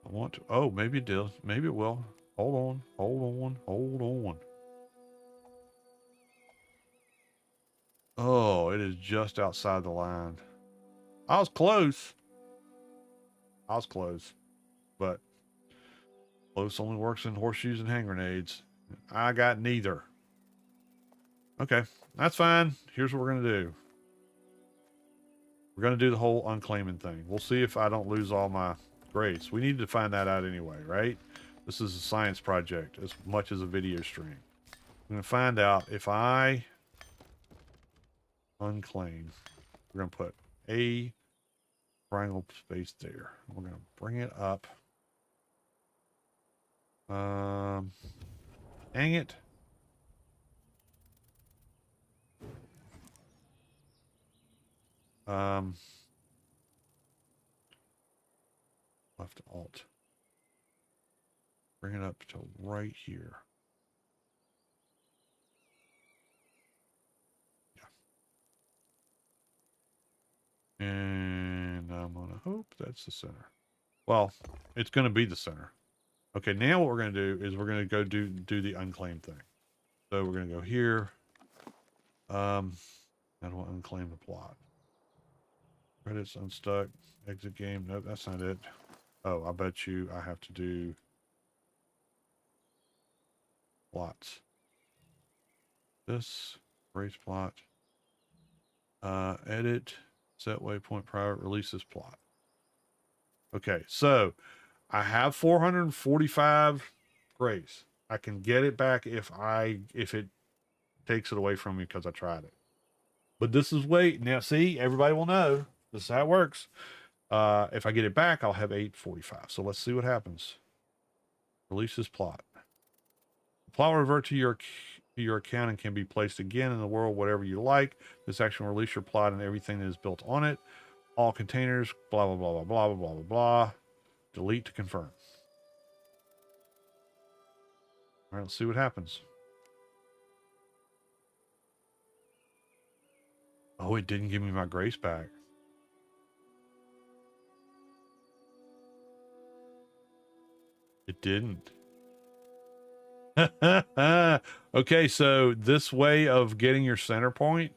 A: I want to. Oh, maybe it does. Maybe it will. Hold on. Hold on. Hold on. Oh, it is just outside the line. I was close. I was close. But close only works in horseshoes and hand grenades. I got neither. Okay, that's fine. Here's what we're going to do. We're going to do the whole unclaiming thing. We'll see if I don't lose all my grades. We need to find that out anyway, right? This is a science project as much as a video stream. I'm going to find out if I unclaim. We're going to put a triangle space there. We're going to bring it up. Dang it. Left alt. Bring it up to right here. Yeah. And I'm going to hope that's the center. Well, it's going to be the center. Okay, now what we're going to do is we're going to go do the unclaimed thing. So we're going to go here. And we'll unclaim the plot. Credits unstuck. Exit game. Nope, that's not it. Oh, I bet you I have to do plots. This race plot. Edit. Set waypoint private. Release this plot. Okay, so I have 445 grace. I can get it back if it takes it away from me because I tried it. But this is now see, everybody will know this is how it works. If I get it back, I'll have 845. So let's see what happens. Release this plot. The plot will revert to your account and can be placed again in the world, whatever you like. This action will release your plot and everything that is built on it. All containers, blah, blah, blah, blah, blah, blah, blah, blah, blah. Delete to confirm. All right, let's see what happens. Oh, it didn't give me my grace back. It didn't. Okay, so this way of getting your center point,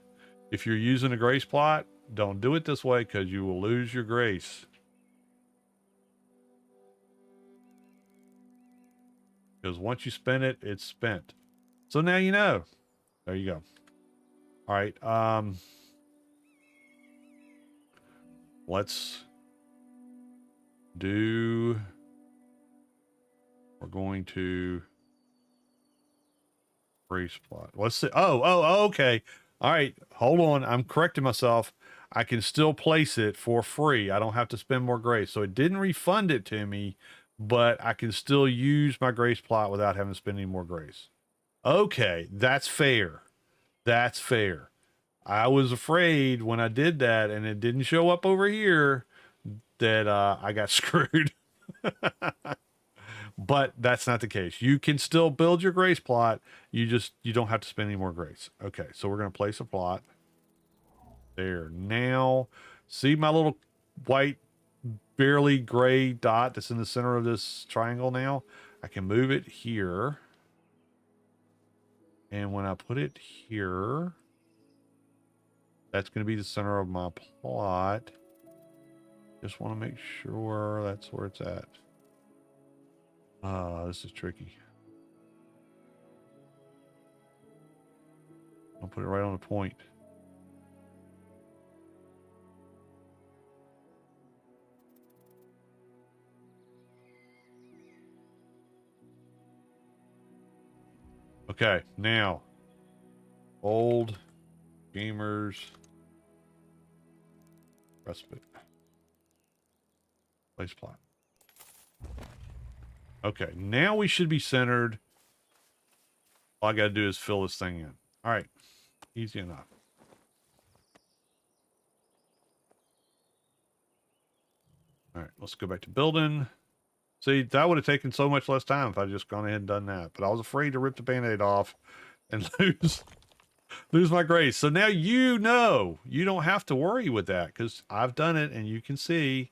A: if you're using a grace plot, don't do it this way because you will lose your grace. Because once you spend it, it's spent. So now you know. There you go. All right. Let's do... We're going to grace plot. Let's see. Oh, okay. All right. Hold on. I'm correcting myself. I can still place it for free. I don't have to spend more grace. So it didn't refund it to me, but I can still use my grace plot without having to spend any more grace. Okay. That's fair. That's fair. I was afraid when I did that and it didn't show up over here that I got screwed. But that's not the case. You can still build your grace plot. You don't have to spend any more grace. Okay, so we're going to place a plot. There. Now, see my little white, barely gray dot that's in the center of this triangle now? I can move it here. And when I put it here, that's going to be the center of my plot. Just want to make sure that's where it's at. This is tricky. I'll put it right on the point. Okay, now, old gamers respite. Place plot. Okay, now we should be centered. All I got to do is fill this thing in. All right, easy enough. All right, let's go back to building. See, that would have taken so much less time if I'd just gone ahead and done that. But I was afraid to rip the Band-Aid off and lose my grace. So now you know. You don't have to worry with that because I've done it and you can see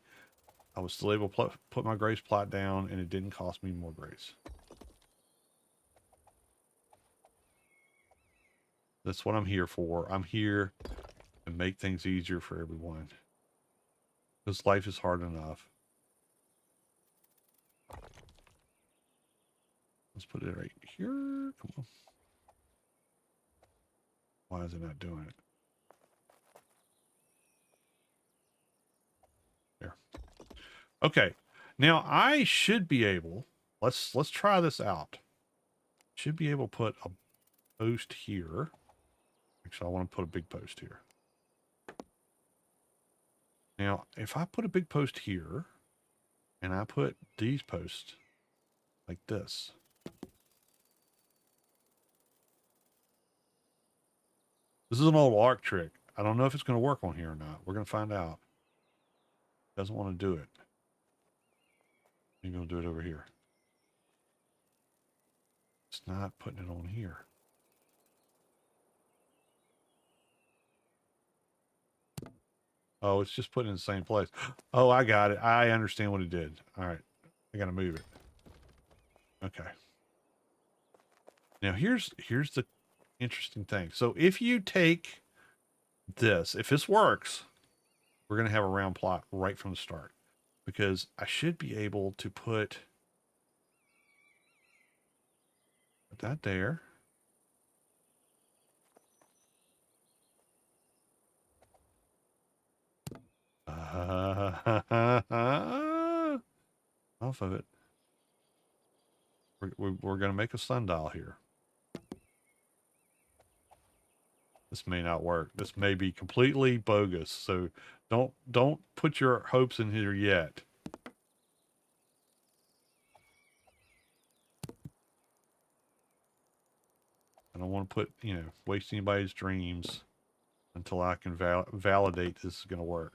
A: I was still able to put my grace plot down and it didn't cost me more grace. That's what I'm here for. I'm here to make things easier for everyone. Because life is hard enough. Let's put it right here. Come on. Why is it not doing it? There. Okay. Now I should be able, let's try this out. Should be able to put a post here. Actually, I want to put a big post here. Now, if I put a big post here and I put these posts like this. This is an old ARC trick. I don't know if it's going to work on here or not. We're going to find out. Doesn't want to do it. Maybe we'll do it over here. It's not putting it on here. Oh, it's just putting it in the same place. Oh, I got it. I understand what it did. All right. I got to move it. Okay. Now here's the interesting thing. So if you take this, if this works, we're going to have a round plot right from the start because I should be able to put that there. Off of it. We're going to make a sundial here. This may not work. This may be completely bogus. So don't put your hopes in here yet. I don't want to put, you know, waste anybody's dreams until I can validate this is going to work.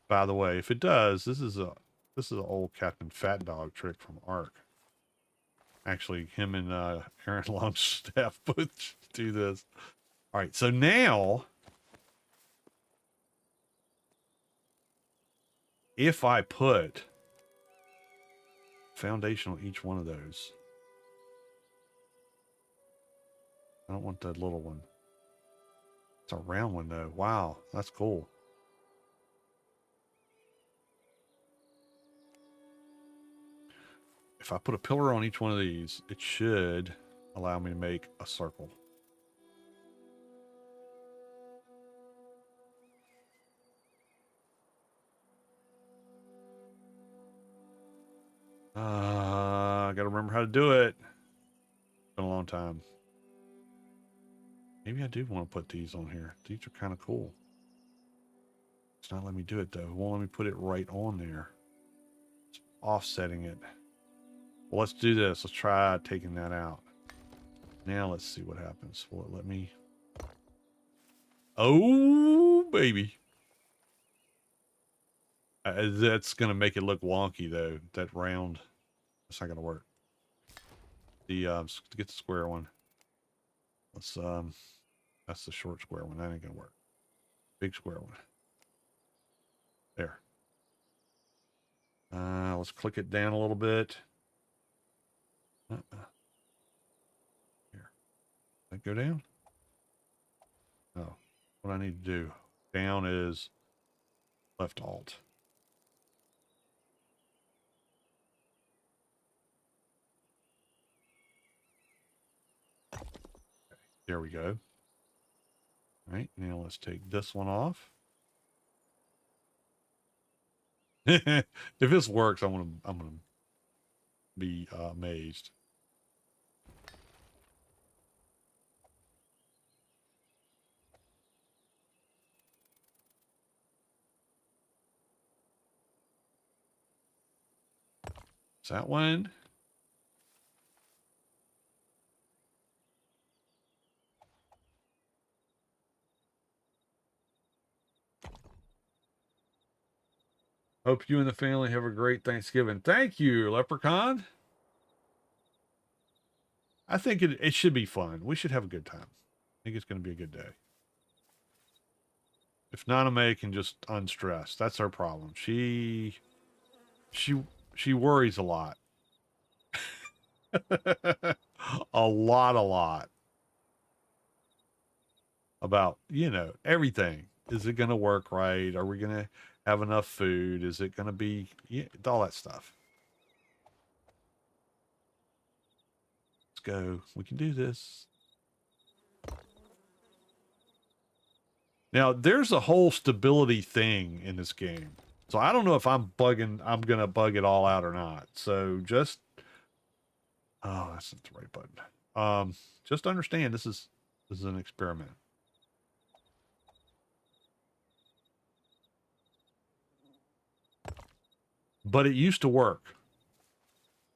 A: By the way, if it does, this is an old Captain Fat Dog trick from Ark. Actually, him and Aaron Longstaff both do this. All right, so now if I put foundation on each one of those, I don't want that little one. It's a round one though. Wow, that's cool. If I put a pillar on each one of these, it should allow me to make a circle. I gotta remember how to do it. It's been a long time. Maybe I do want to put these on here. These are kind of cool. It's not letting me do it though. It won't let me put it right on there. It's offsetting it. Well, let's do this. Let's try taking that out. Now let's see what happens. Will it let me? Oh, baby. That's going to make it look wonky though. That round. That's not going to work. To get the square one. Let's, that's the short square one. That ain't going to work. Big square one. There. Let's click it down a little bit. Here. That go down? Oh, what I need to do. Down is left alt. Okay, there we go. All right, now let's take this one off. If this works, I'm gonna be amazed. Is that one? Hope you and the family have a great Thanksgiving. Thank you, Leprechaun. I think it should be fun. We should have a good time. I think it's going to be a good day. If Naname can just unstress, that's our problem. She worries a lot. a lot about, you know, everything. Is it going to work right? Are we going to have enough food? Is it going to be, yeah, all that stuff. Let's go. We can do this. Now, there's a whole stability thing in this game. So I don't know if I'm going to bug it all out or not. So just, oh, that's not the right button. Just understand this is an experiment. But it used to work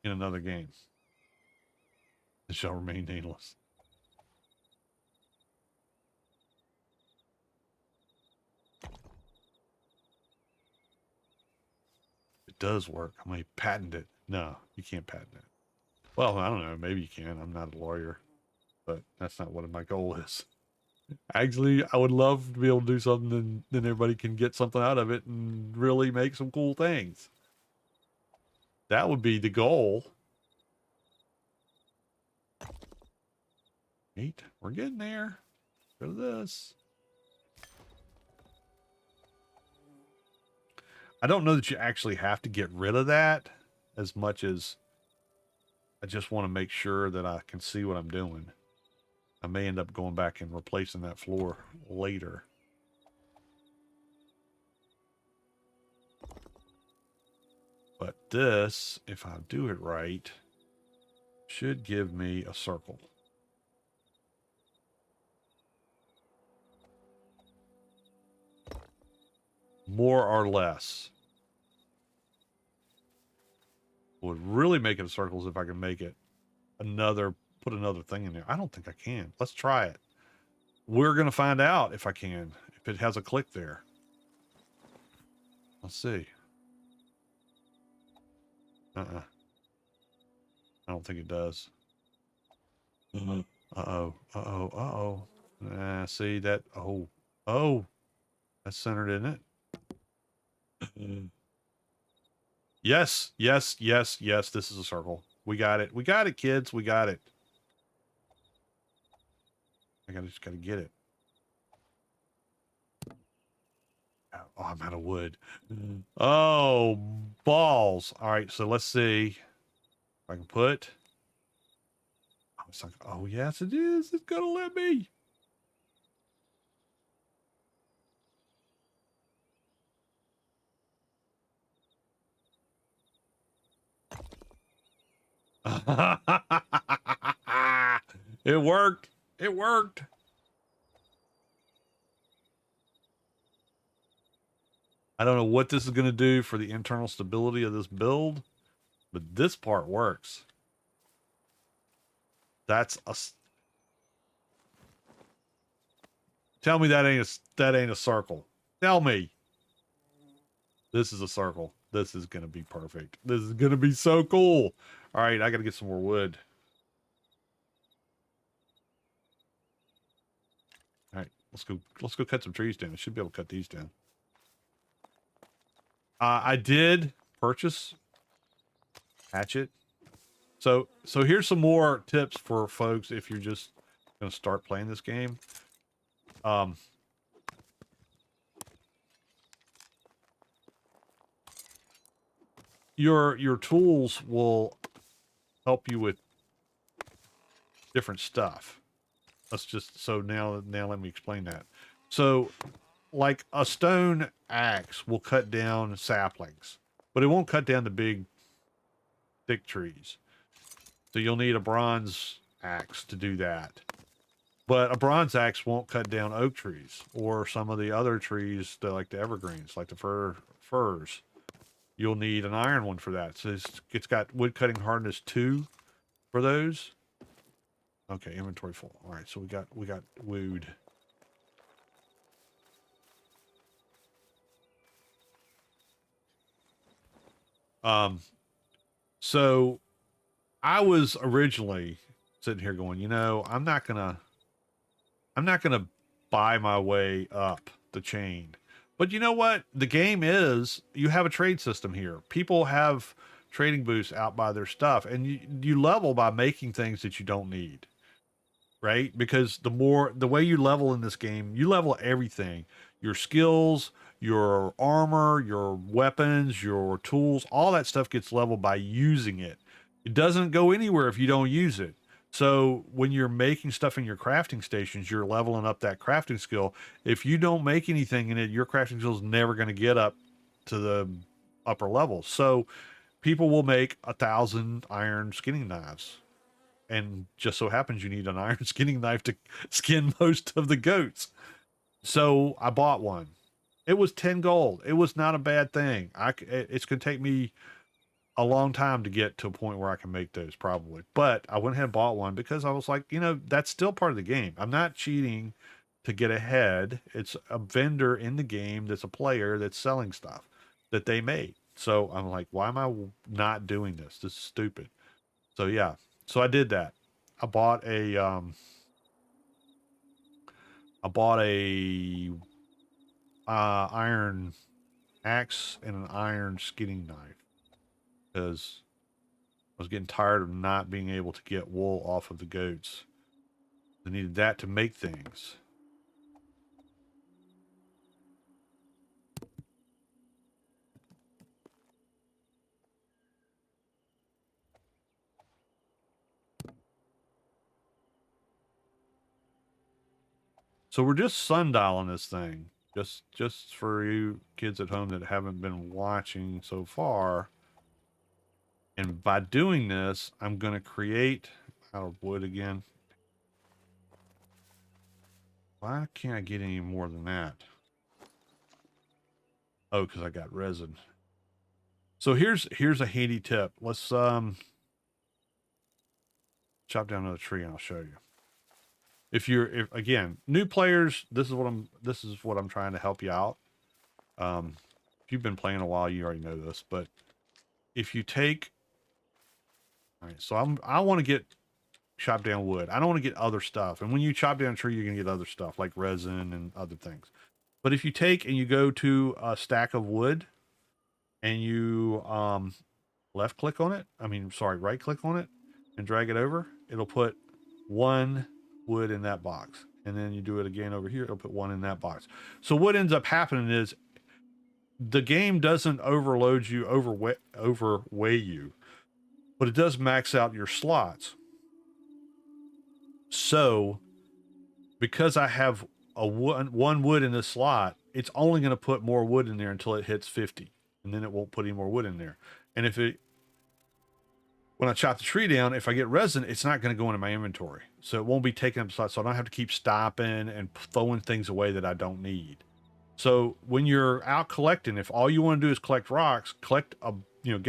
A: in another game. It shall remain nameless. It does work. I might patent it. No, you can't patent it. Well, I don't know. Maybe you can. I'm not a lawyer, but that's not what my goal is. Actually, I would love to be able to do something and then everybody can get something out of it and really make some cool things. That would be the goal. Neat. We're getting there. Go to this. I don't know that you actually have to get rid of that as much as I just want to make sure that I can see what I'm doing. I may end up going back and replacing that floor later. But this, if I do it right, should give me a circle. More or less. Would really make it a circle if I can make it put another thing in there. I don't think I can. Let's try it. We're going to find out if I can, if it has a click there. Let's see. I don't think it does. Uh-oh. See that? Oh. That's centered, isn't it? Yes. This is a circle. We got it. We got it, kids. We got it. I just gotta get it. Oh, I'm out of wood. Oh, balls. All right, so let's see if I can put. Oh, it's like, oh, yes, it is. It's gonna let me. It worked. It worked. I don't know what this is going to do for the internal stability of this build, but this part works. That's a. Tell me that ain't a circle. Tell me. This is a circle. This is going to be perfect. This is going to be so cool. All right, I got to get some more wood. All right, let's go cut some trees down. I should be able to cut these down. I did purchase hatchet. So here's some more tips for folks if you're just going to start playing this game. Your tools will help you with different stuff. Let's just now let me explain that. So like a stone axe will cut down saplings, but it won't cut down the big thick trees. So you'll need a bronze axe to do that. But a bronze axe won't cut down oak trees or some of the other trees that like the evergreens, like the firs. You'll need an iron one for that. So it's got wood cutting hardness 2 for those. Okay, inventory full. All right, so we got wood. So I was originally sitting here going, you know, I'm not gonna buy my way up the chain. But you know what? The game is, you have a trade system here. People have trading booths out by their stuff, and you level by making things that you don't need, right? Because the way you level in this game, you level everything. Your skills, your armor, your weapons, your tools, all that stuff gets leveled by using it. It doesn't go anywhere if you don't use it. So when you're making stuff in your crafting stations, you're leveling up that crafting skill. If you don't make anything in it, your crafting skill is never going to get up to the upper levels. So people will make 1,000 iron skinning knives. And just so happens you need an iron skinning knife to skin most of the goats. So I bought one. It was 10 gold. It was not a bad thing. It's going to take me a long time to get to a point where I can make those probably. But I went ahead and bought one because I was like, you know, that's still part of the game. I'm not cheating to get ahead. It's a vendor in the game that's a player that's selling stuff that they made. So I'm like, why am I not doing this? This is stupid. So yeah. So I did that. I bought a iron axe and an iron skinning knife because I was getting tired of not being able to get wool off of the goats. I needed that to make things. So we're just sundialing this thing. Just for you kids at home that haven't been watching so far. And by doing this, I'm going to create out of wood again. Why can't I get any more than that? Oh, because I got resin. So here's a handy tip. Let's chop down another tree and I'll show you. If again, new players, this is what I'm trying to help you out. If you've been playing a while, you already know this, but if you take, all right, so I want to get chop down wood. I don't want to get other stuff. And when you chop down a tree, you're going to get other stuff like resin and other things. But if you take and you go to a stack of wood and you right click on it and drag it over, it'll put one wood in that box. And then you do it again over here, it'll put one in that box. So what ends up happening is the game doesn't overload you, overweigh you, but it does max out your slots. So because I have one wood in this slot, it's only going to put more wood in there until it hits 50, and then it won't put any more wood in there. And when I chop the tree down, if I get resin, it's not going to go into my inventory, so it won't be taking up slots. So I don't have to keep stopping and throwing things away that I don't need. So when you're out collecting, if all you want to do is collect rocks, get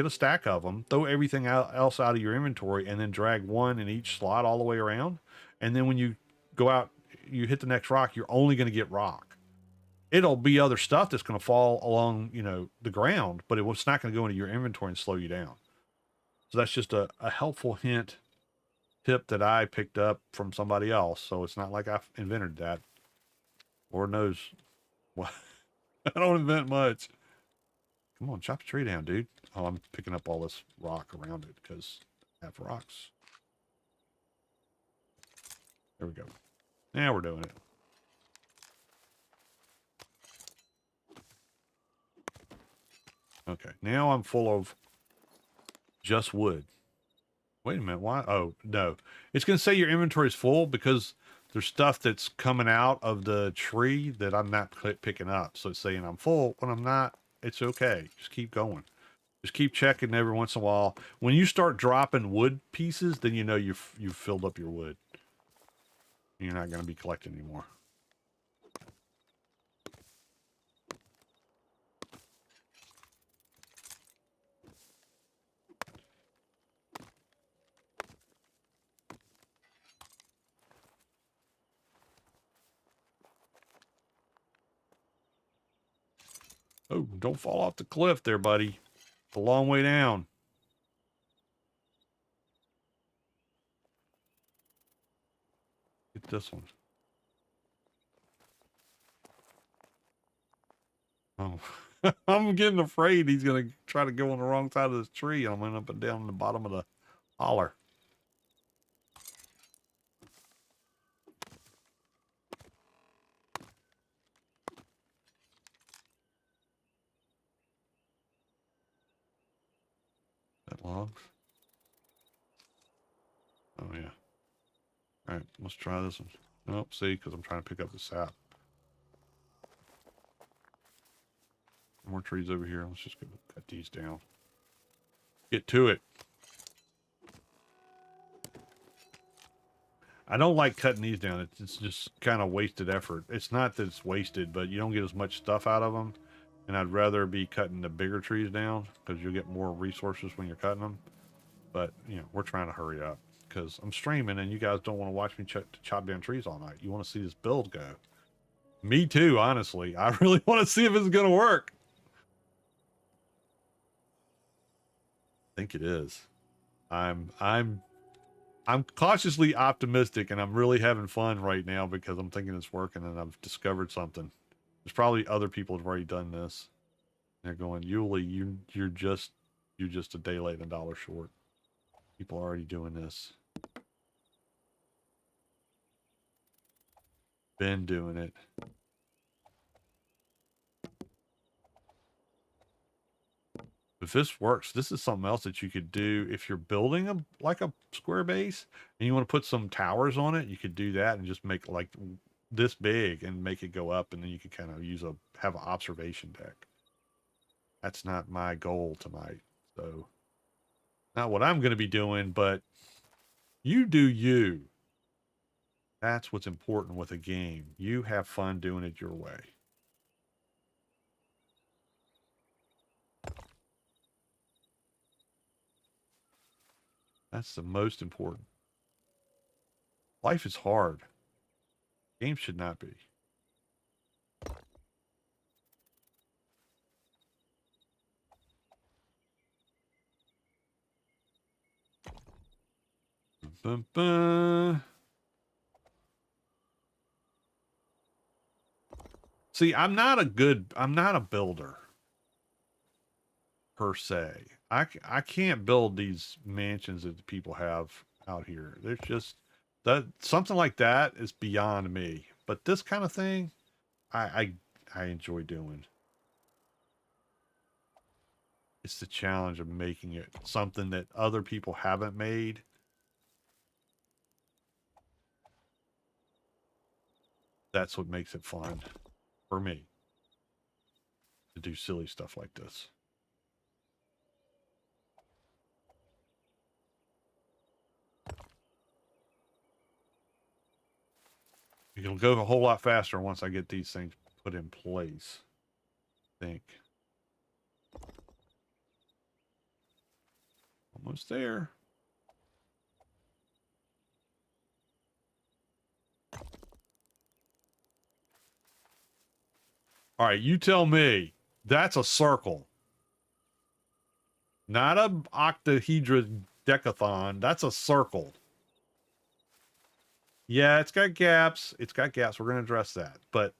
A: a stack of them, throw everything else out of your inventory, and then drag one in each slot all the way around. And then when you go out, you hit the next rock, you're only going to get rock. It'll be other stuff that's going to fall along, the ground, but it's not going to go into your inventory and slow you down. So that's just a helpful tip that I picked up from somebody else. So it's not like I invented that. Lord knows. What? I don't invent much. Come on, chop a tree down, dude. Oh, I'm picking up all this rock around it because I have rocks. There we go. Now we're doing it. Okay, now I'm full of just wood. Wait a minute, why? Oh, no. It's going to say your inventory is full because there's stuff that's coming out of the tree that I'm not picking up. So it's saying I'm full. When I'm not, it's okay. Just keep going. Just keep checking every once in a while. When you start dropping wood pieces, then you know you've filled up your wood. You're not going to be collecting anymore. Oh, don't fall off the cliff there, buddy. It's a long way down. Get this one. Oh, I'm getting afraid he's going to try to go on the wrong side of this tree. I'm going up and down in the bottom of the holler. That logs. Oh, yeah. All right, let's try this one. Nope, see, because I'm trying to pick up the sap. More trees over here. Let's just go cut these down. Get to it. I don't like cutting these down. It's just kind of wasted effort. It's not that it's wasted, but you don't get as much stuff out of them. And I'd rather be cutting the bigger trees down because you'll get more resources when you're cutting them. But, we're trying to hurry up because I'm streaming and you guys don't want to watch me chop down trees all night. You want to see this build go. Me too, honestly. I really want to see if it's going to work. I think it is. I'm cautiously optimistic and I'm really having fun right now because I'm thinking it's working and I've discovered something. There's probably other people who've already done this. They're going, Yuli, you're just a day late and $1 short. People are already doing this. Been doing it. If this works, this is something else that you could do if you're building a square base and you want to put some towers on it. You could do that and just make like this big and make it go up, and then you could kind of have an observation deck. That's not my goal tonight, so Not what I'm going to be doing, but you do you. That's what's important with a game. You have fun doing it your way. That's the most important. Life is hard. Games should not be. Bum, bum. See, I'm not a builder per se. I can't build these mansions that people have out here. There's just that something like that is beyond me. But this kind of thing, I enjoy doing. It's the challenge of making it something that other people haven't made. That's what makes it fun for me to do silly stuff like this. It'll go a whole lot faster once I get these things put in place, I think. Almost there. All right, you tell me. That's a circle. Not a octahedra decathon. That's a circle. Yeah, it's got gaps. It's got gaps. We're going to address that. But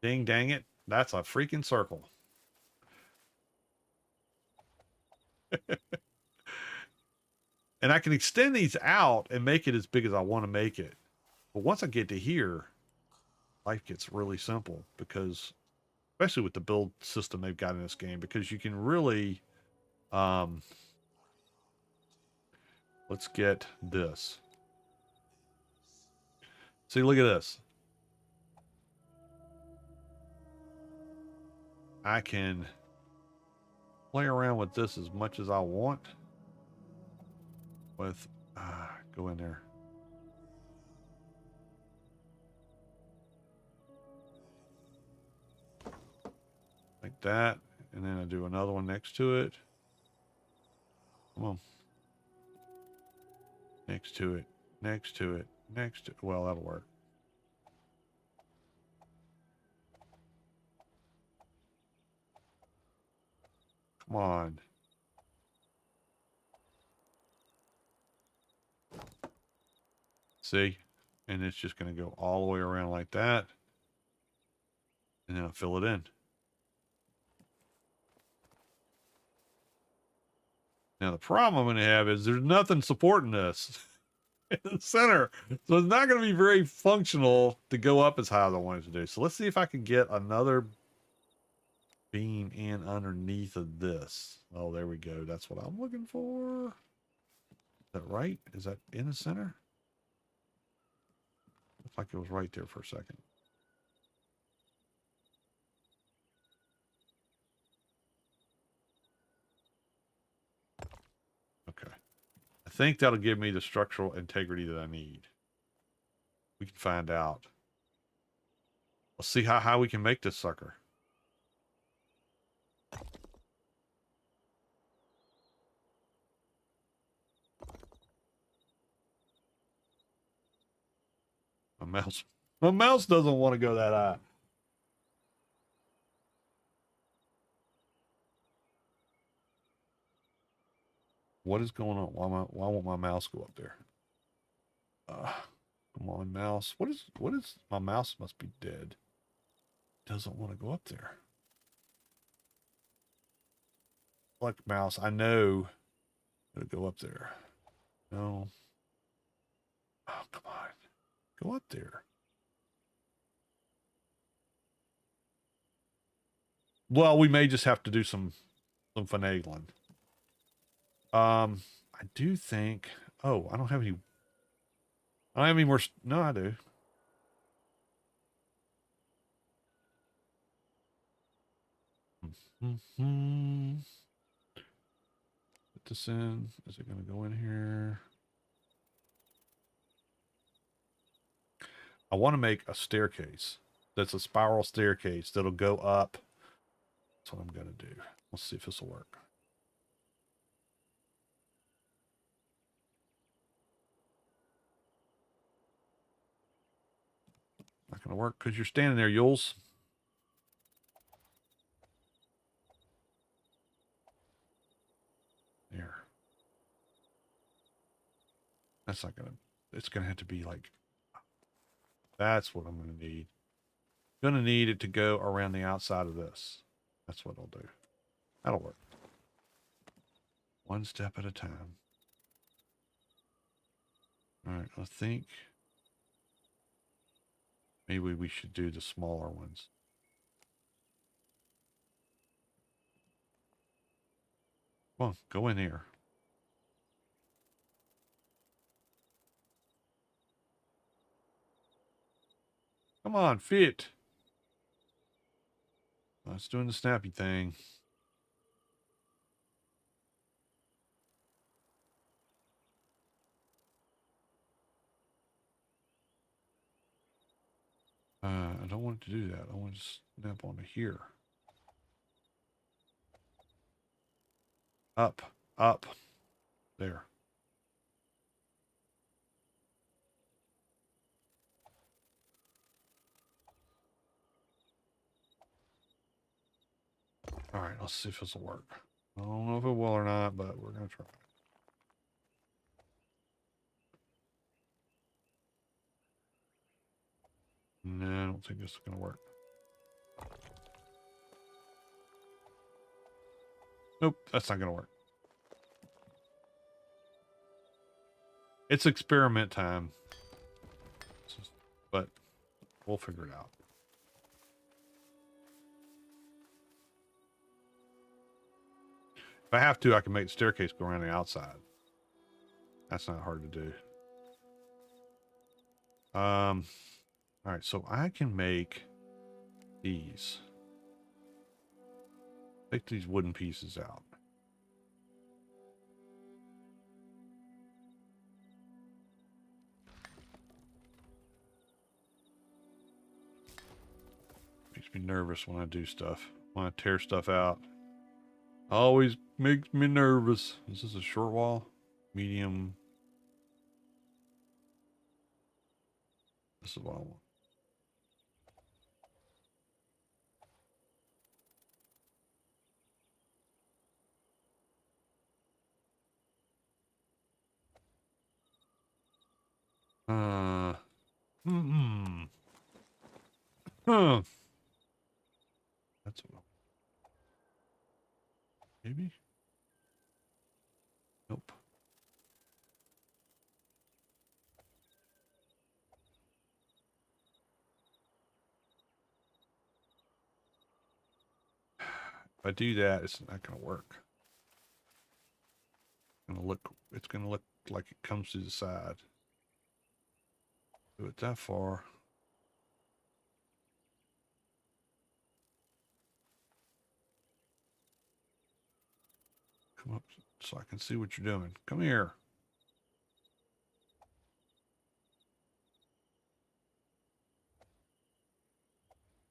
A: ding dang it, that's a freaking circle. And I can extend these out and make it as big as I want to make it. But once I get to here, life gets really simple because, especially with the build system they've got in this game, because you can really, let's get this. See, look at this. I can play around with this as much as I want. With, go in there. Like that. And then I do another one next to it. Come on. Next to it. Next to it. Next to it. Well, that'll work. Come on. See? And it's just going to go all the way around like that. And then I'll fill it in. Now, the problem I'm going to have is there's nothing supporting this in the center. So it's not going to be very functional to go up as high as I want it to do. So let's see if I can get another beam in underneath of this. Oh, there we go. That's what I'm looking for. Is that right? Is that in the center? Looks like it was right there for a second. Okay. I think that'll give me the structural integrity that I need. We can find out. Let's see how high we can make this sucker. My mouse doesn't want to go that high. What is going on? Why won't my mouse go up there? Come on, mouse. What is my mouse must be dead. Doesn't want to go up there. Like mouse, I know it'll go up there. No. Oh, come on. Go up there. Well, we may just have to do some finagling. I do think. Oh, I don't have any. I don't have any more. No, I do. put this in? Is it going to go in here? I want to make a staircase. That's a spiral staircase that'll go up. That's what I'm going to do. Let's see if this will work. Not going to work because you're standing there, Yules. There. That's not going to, it's going to have to be like, that's what I'm going to need. Going to need it to go around the outside of this. That's what I'll do. That'll work. One step at a time. All right, I think maybe we should do the smaller ones. Come on, go in here. Come on, fit. It's doing the snappy thing. I don't want it to do that. I want to snap onto here. Up, up, there. All right, let's see if this will work. I don't know if it will or not, but we're going to try. No, I don't think this is going to work. Nope, that's not going to work. It's experiment time. But we'll figure it out. If I have to, I can make the staircase go around the outside. That's not hard to do. All right, so I can make these. Take these wooden pieces out. Makes me nervous when I do stuff. When I tear stuff out. Always makes me nervous. Is this a short wall? Medium. This is what I want. Huh. That's what. Maybe. Nope. If I do that, it's not going to work. It's going to look like it comes to the side. Do it that far. Come up so I can see what you're doing. Come here.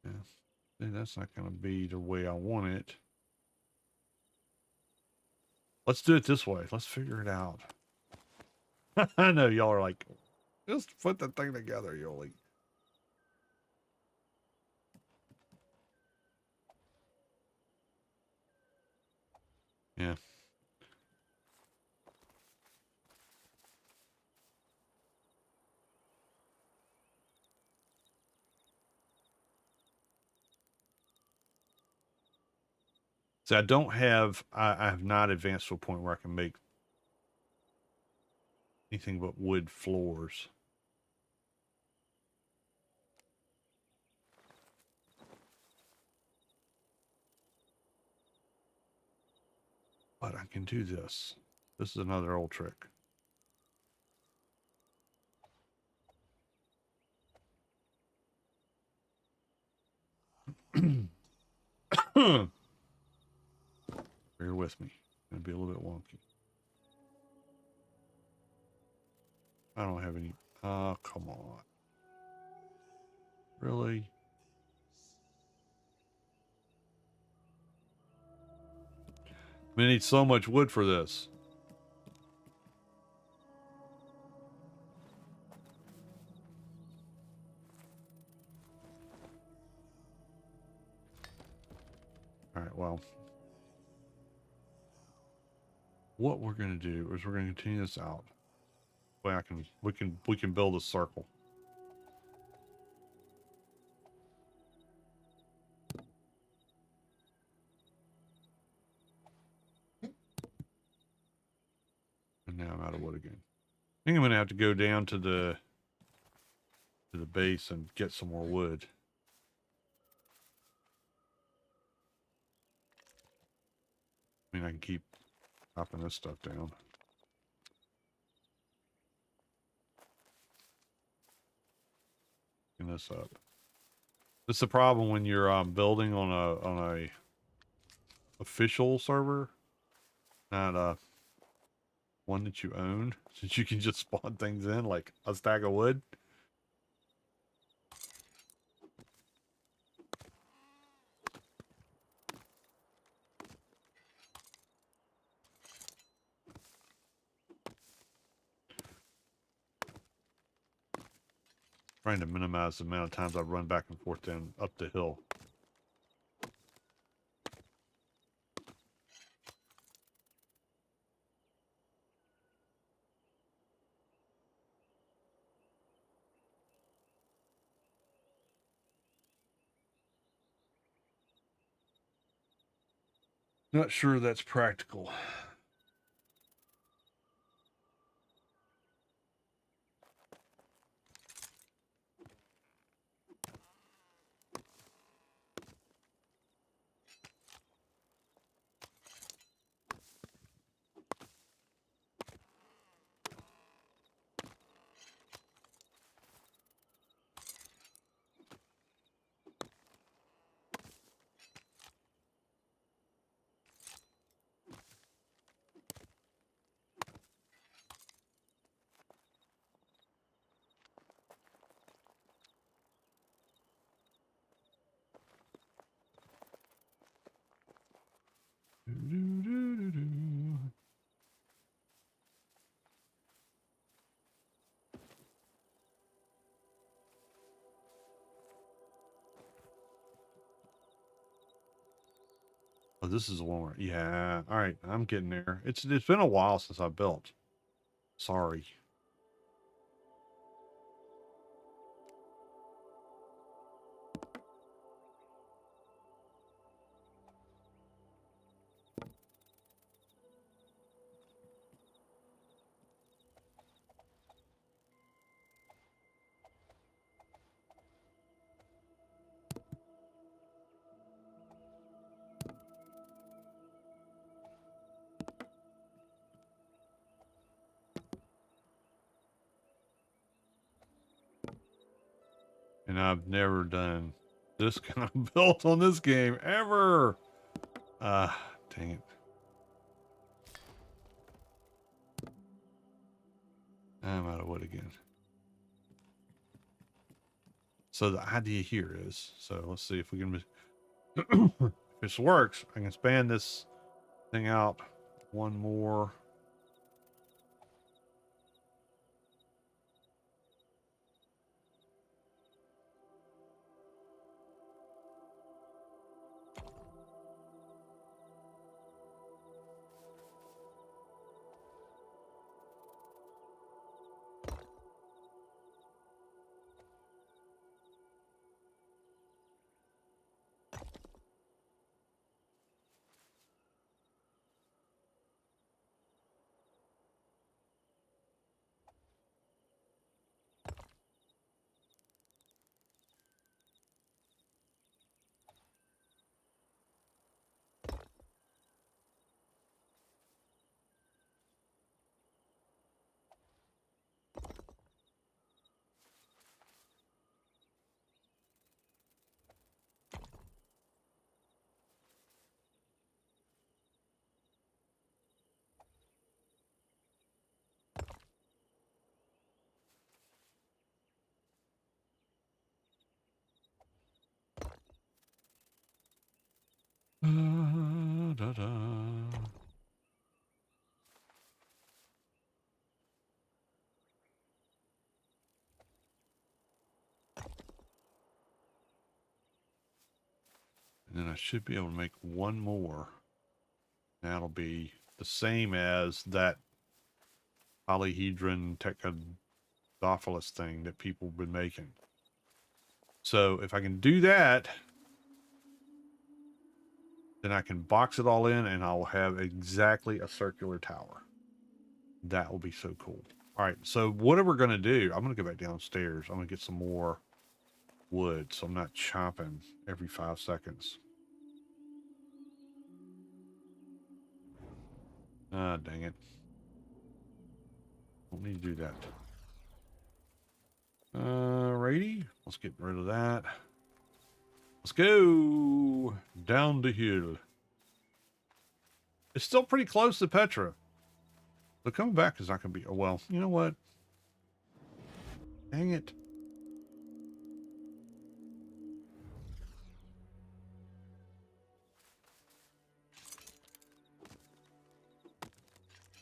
A: Yeah. That's not going to be the way I want it. Let's do it this way. Let's figure it out. I know y'all are like, just put the thing together, Yoli. Yeah. So I have not advanced to a point where I can make anything but wood floors. But I can do this. This is another old trick. Bear with me. It's going to be a little bit wonky. I don't have any. Come on. Really? We need so much wood for this. All right, well. What we're going to do is we're going to continue this out. Way we can build a circle. And now I'm out of wood again. I think I'm going to have to go down to the base and get some more wood. I mean, I can keep chopping this stuff down. Picking this up. This is the problem when you're building on a official server, not one that you own, since you can just spawn things in like a stack of wood. Trying to minimize the amount of times I run back and forth down up the hill. Not sure that's practical. Oh, this is a one where, yeah. All right, I'm getting there. It's been a while since I built. Sorry. And I've never done this kind of build on this game ever. Dang it. I'm out of wood again. So the idea here is, so let's see if we can, if this works, I can span this thing out one more. And then I should be able to make one more. That'll be the same as that polyhedron tetradophilus thing that people have been making. So if I can do that, then I can box it all in and I'll have exactly a circular tower. That will be so cool. All right, so what are we going to do? I'm going to go back downstairs. I'm going to get some more wood so I'm not chopping every 5 seconds. Ah, dang it. Don't need to do that. Righty. Let's get rid of that. Let's go down the hill. It's still pretty close to Petra. But coming back is not going to be... Oh, well, you know what? Dang it.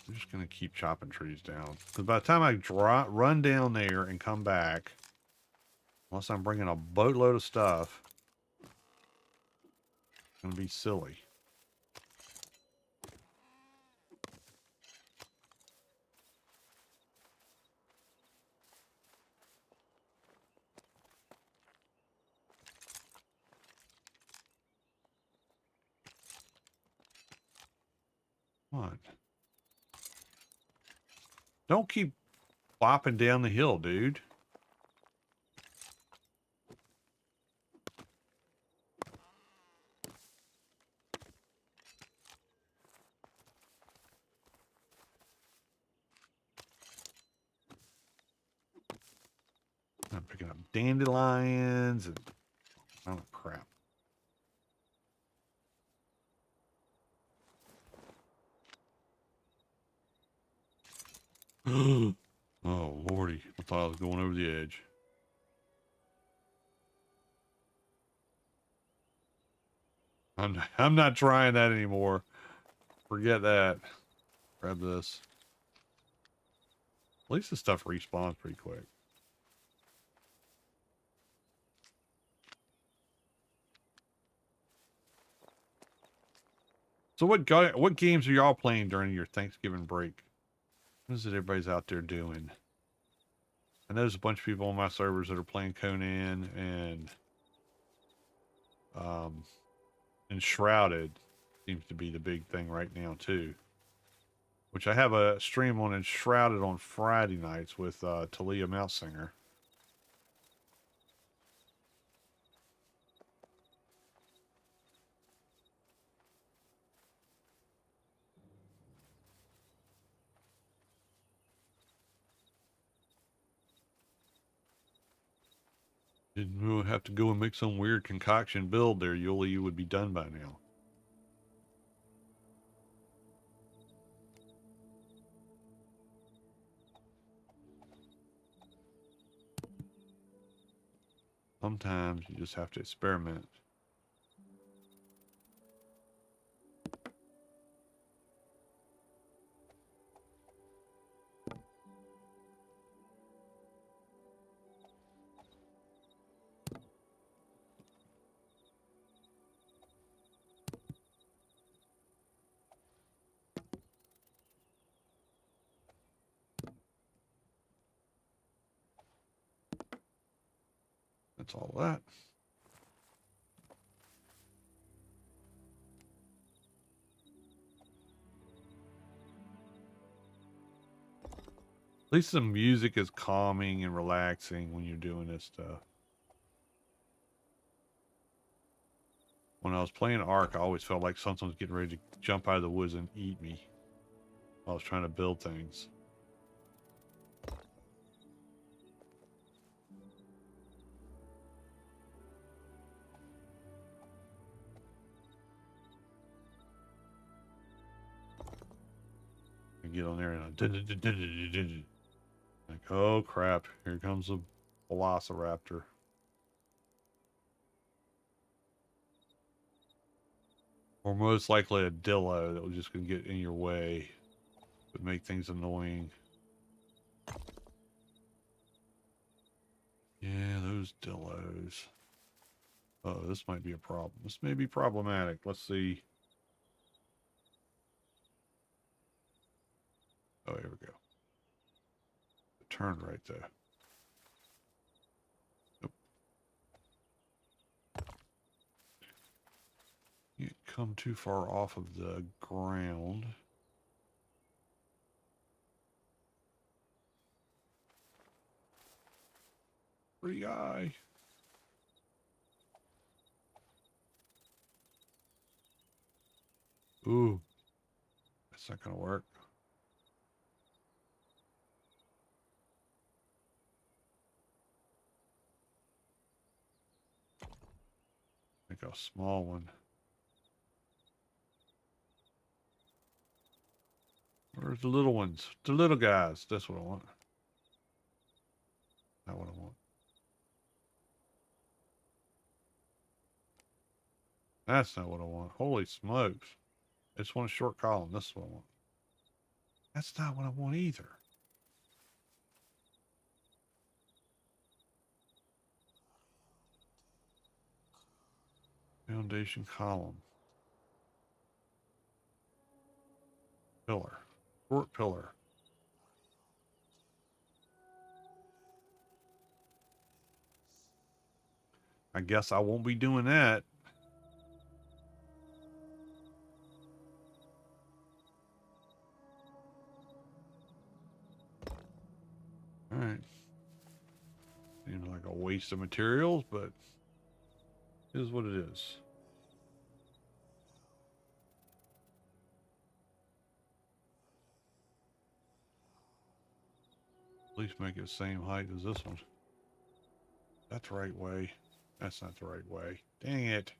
A: I'm just going to keep chopping trees down. Because by the time I run down there and come back, unless I'm bringing a boatload of stuff, it's going to be silly. Come on. Don't keep bopping down the hill, dude. I'm picking up dandelions and... Oh, crap. Oh, lordy. I thought I was going over the edge. I'm not trying that anymore. Forget that. Grab this. At least the stuff respawns pretty quick. So what games are y'all playing during your Thanksgiving break? What is it everybody's out there doing? I know there's a bunch of people on my servers that are playing Conan and Enshrouded seems to be the big thing right now too. Which I have a stream on Enshrouded on Friday nights with Talia Mousesinger. Didn't really have to go and make some weird concoction build there, Yuli. You would be done by now. Sometimes you just have to experiment. That's all that. At least the music is calming and relaxing when you're doing this stuff. When I was playing Ark, I always felt like something was getting ready to jump out of the woods and eat me. I was trying to build things. Get on there and like, oh crap, here comes a velociraptor. Or most likely a dillo that was just gonna get in your way, but make things annoying. Yeah, those dillos. Oh, this might be a problem. This may be problematic. Let's see. Oh, here we go. It turned right there. Nope. You come too far off of the ground. Pretty guy. Ooh. That's not going to work. Make a small one. Where's the little ones? The little guys. That's what I want. Not what I want. That's not what I want. Holy smokes. I just want a short column. This is what I want. That's not what I want either. Foundation column. Pillar. Short pillar. I guess I won't be doing that. All right. Seems like a waste of materials, but it is what it is. At least make it the same height as this one. That's the right way. That's not the right way. Dang it.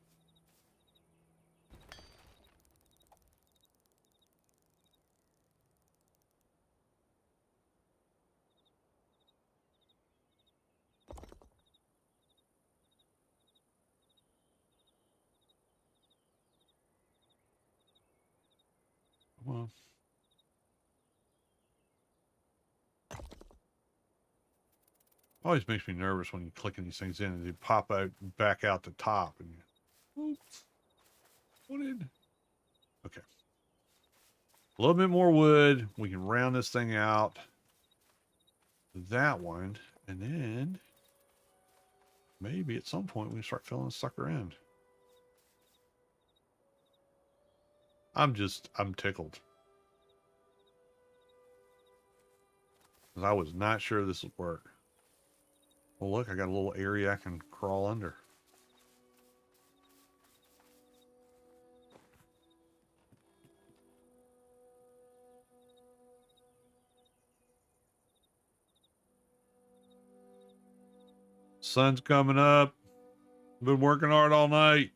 A: Come on. Always makes me nervous when you're clicking these things in and they pop out back out the top and you, oops, what did? Okay. A little bit more wood. We can round this thing out. That one, and then maybe at some point we can start filling the sucker in. I'm tickled. Because I was not sure this would work. Well, look, I got a little area I can crawl under. Sun's coming up. Been working hard all night.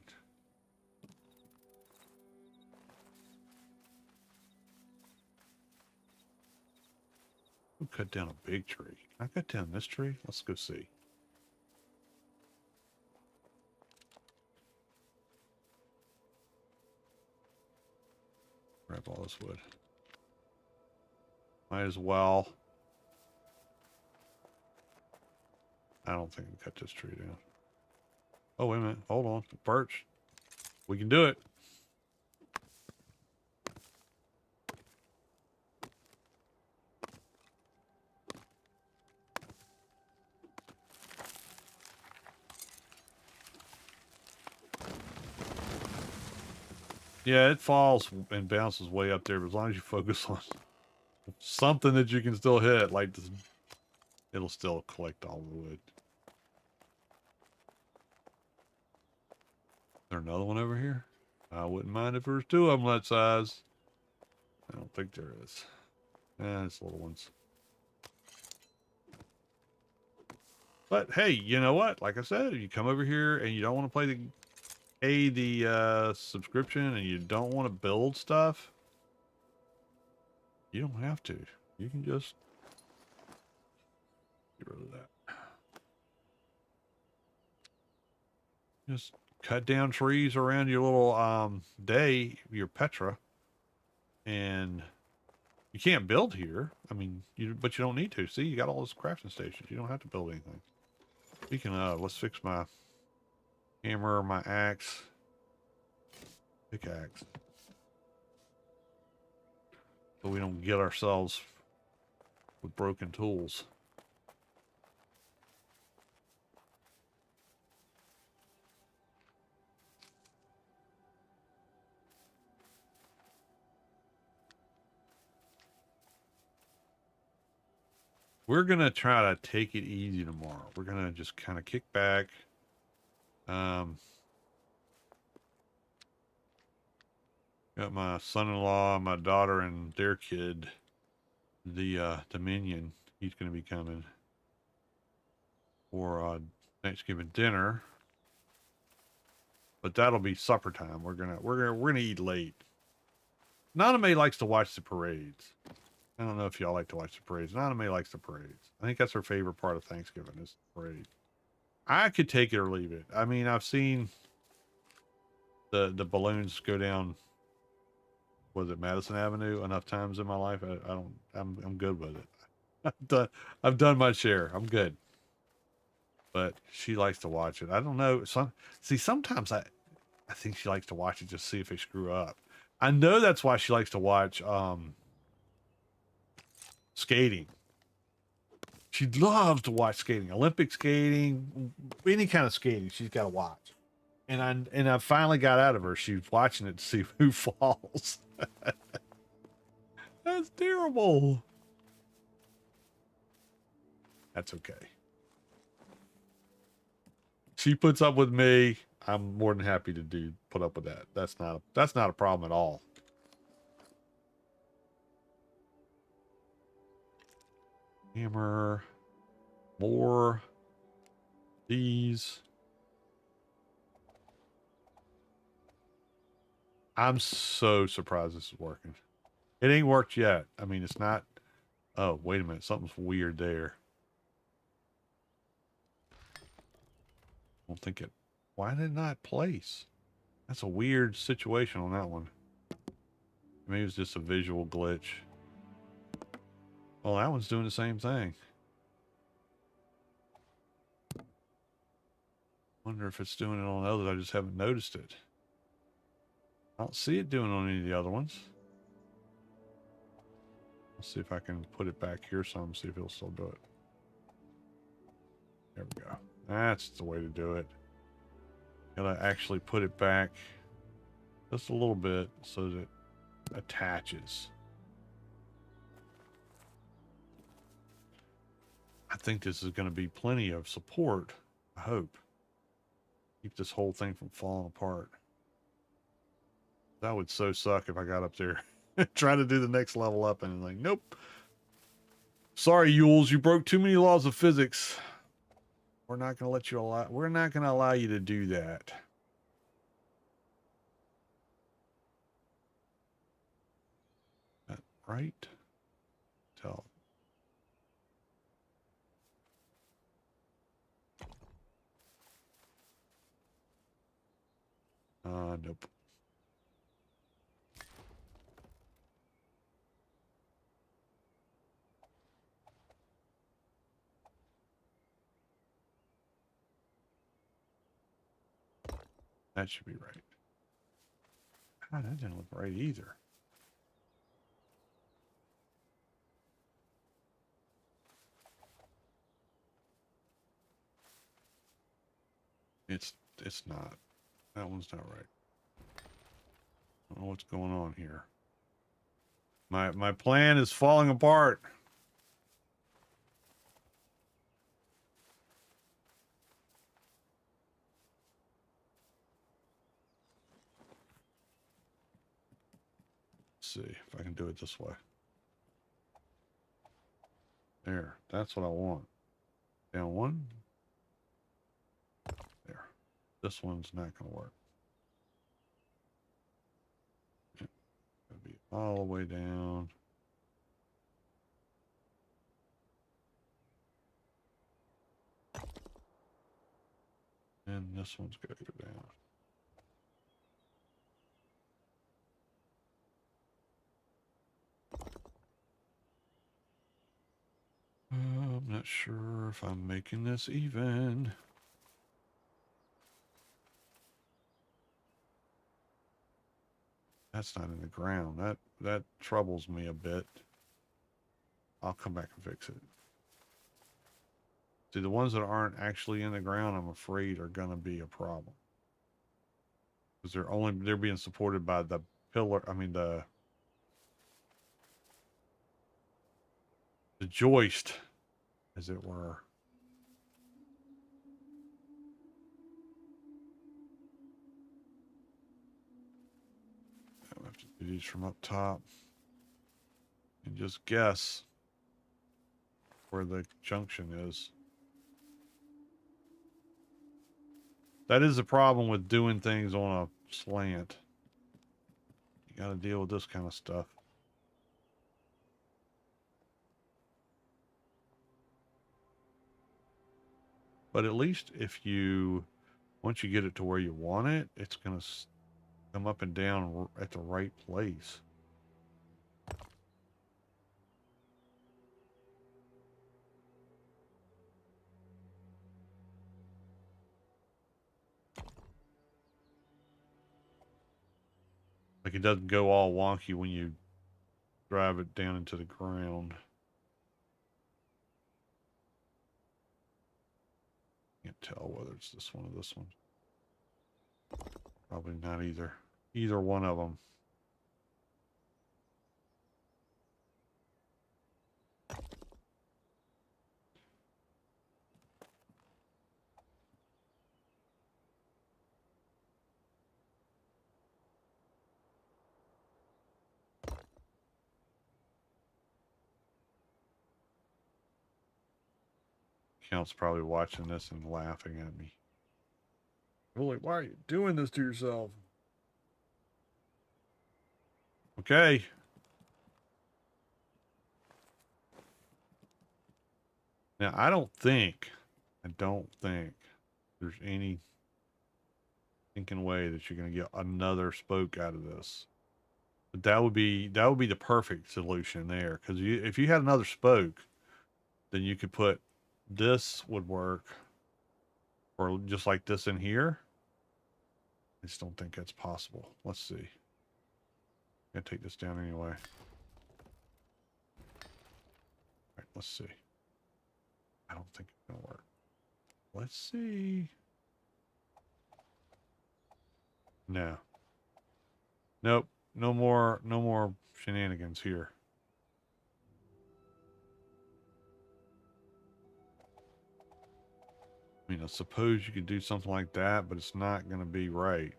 A: Who cut down a big tree? Can I cut down this tree? Let's go see. Grab all this wood. Might as well. I don't think I can cut this tree down. Oh, wait a minute. Hold on. Birch. We can do it. Yeah, it falls and bounces way up there, but as long as you focus on something that you can still hit, like this, it'll still collect all the wood. Is there another one over here? I wouldn't mind if there was two of them that size. I don't think there is. It's little ones. But hey, you know what? Like I said, if you come over here and you don't want to play the subscription and you don't want to build stuff, you don't have to. You can just get rid of that. Just cut down trees around your little day, your Petra, and you can't build here. I mean, but you don't need to. See, you got all those crafting stations. You don't have to build anything. Speaking of, let's fix my Hammer, my axe, pickaxe, so we don't get ourselves with broken tools. We're gonna try to take it easy tomorrow. We're gonna just kind of kick back. Got my son-in-law, my daughter, and their kid, the Dominion. He's gonna be coming for Thanksgiving dinner, but that'll be supper time. We're gonna eat late. Naname likes to watch the parades. I don't know if y'all like to watch the parades. Naname likes the parades. I think that's her favorite part of Thanksgiving is the parade. I could take it or leave it. I mean, I've seen the balloons go down. Was it Madison Avenue enough times in my life? I'm good with it. I've done my share. I'm good. But she likes to watch it. I don't know. Sometimes I think she likes to watch it just to see if they screw up. I know that's why she likes to watch skating. She loves to watch skating, Olympic skating, any kind of skating. She's got to watch. And I finally got out of her. She's watching it to see who falls. That's terrible. That's okay. She puts up with me. I'm more than happy to put up with that. That's not a problem at all. Hammer. More. These. I'm so surprised this is working. It ain't worked yet. I mean, it's not. Oh, wait a minute. Something's weird there. I don't think it. Why did it not place? That's a weird situation on that one. Maybe it's just a visual glitch. Well, that one's doing the same thing. Wonder if it's doing it on others. I just haven't noticed it. I don't see it doing it on any of the other ones. Let's see if I can put it back here some, see if it'll still do it. There we go. That's the way to do it. Gotta actually put it back just a little bit so that it attaches. I think this is going to be plenty of support. I hope. Keep this whole thing from falling apart. That would so suck if I got up there trying to do the next level up and like, nope. Sorry, Yules, you broke too many laws of physics. We're not going to let you we're not going to allow you to do that. That right? Tell. Nope. That should be right. God, that didn't look right either. It's not. That one's not right. I don't know what's going on here. My plan is falling apart. Let's see if I can do it this way. There, that's what I want. Down one. There. This one's not going to work. It'll be all the way down. And this one's going to go down. I'm not sure if I'm making this even. That's not in the ground. That troubles me a bit. I'll come back and fix it. See, the ones that aren't actually in the ground, I'm afraid, are gonna be a problem. Because they're being supported by the pillar, I mean the joist, as it were. I have to do these from up top. And just guess where the junction is. That is the problem with doing things on a slant. You got to deal with this kind of stuff. But at least once you get it to where you want it, it's going to come up and down at the right place. Like it doesn't go all wonky when you drive it down into the ground. Can't tell whether it's this one or this one. Probably not either. Either one of them. Count's probably watching this and laughing at me. Really, why are you doing this to yourself? Okay. Now, I don't think there's any thinking way that you're going to get another spoke out of this. But that would be the perfect solution there. Because if you had another spoke, then you could put this would work, or just like this in here. I just don't think that's possible. Let's see. Gonna take this down anyway. All right, let's see. I don't think it's gonna work. Let's see. No. Nope. No more shenanigans here. I mean, I suppose you could do something like that, but it's not going to be right.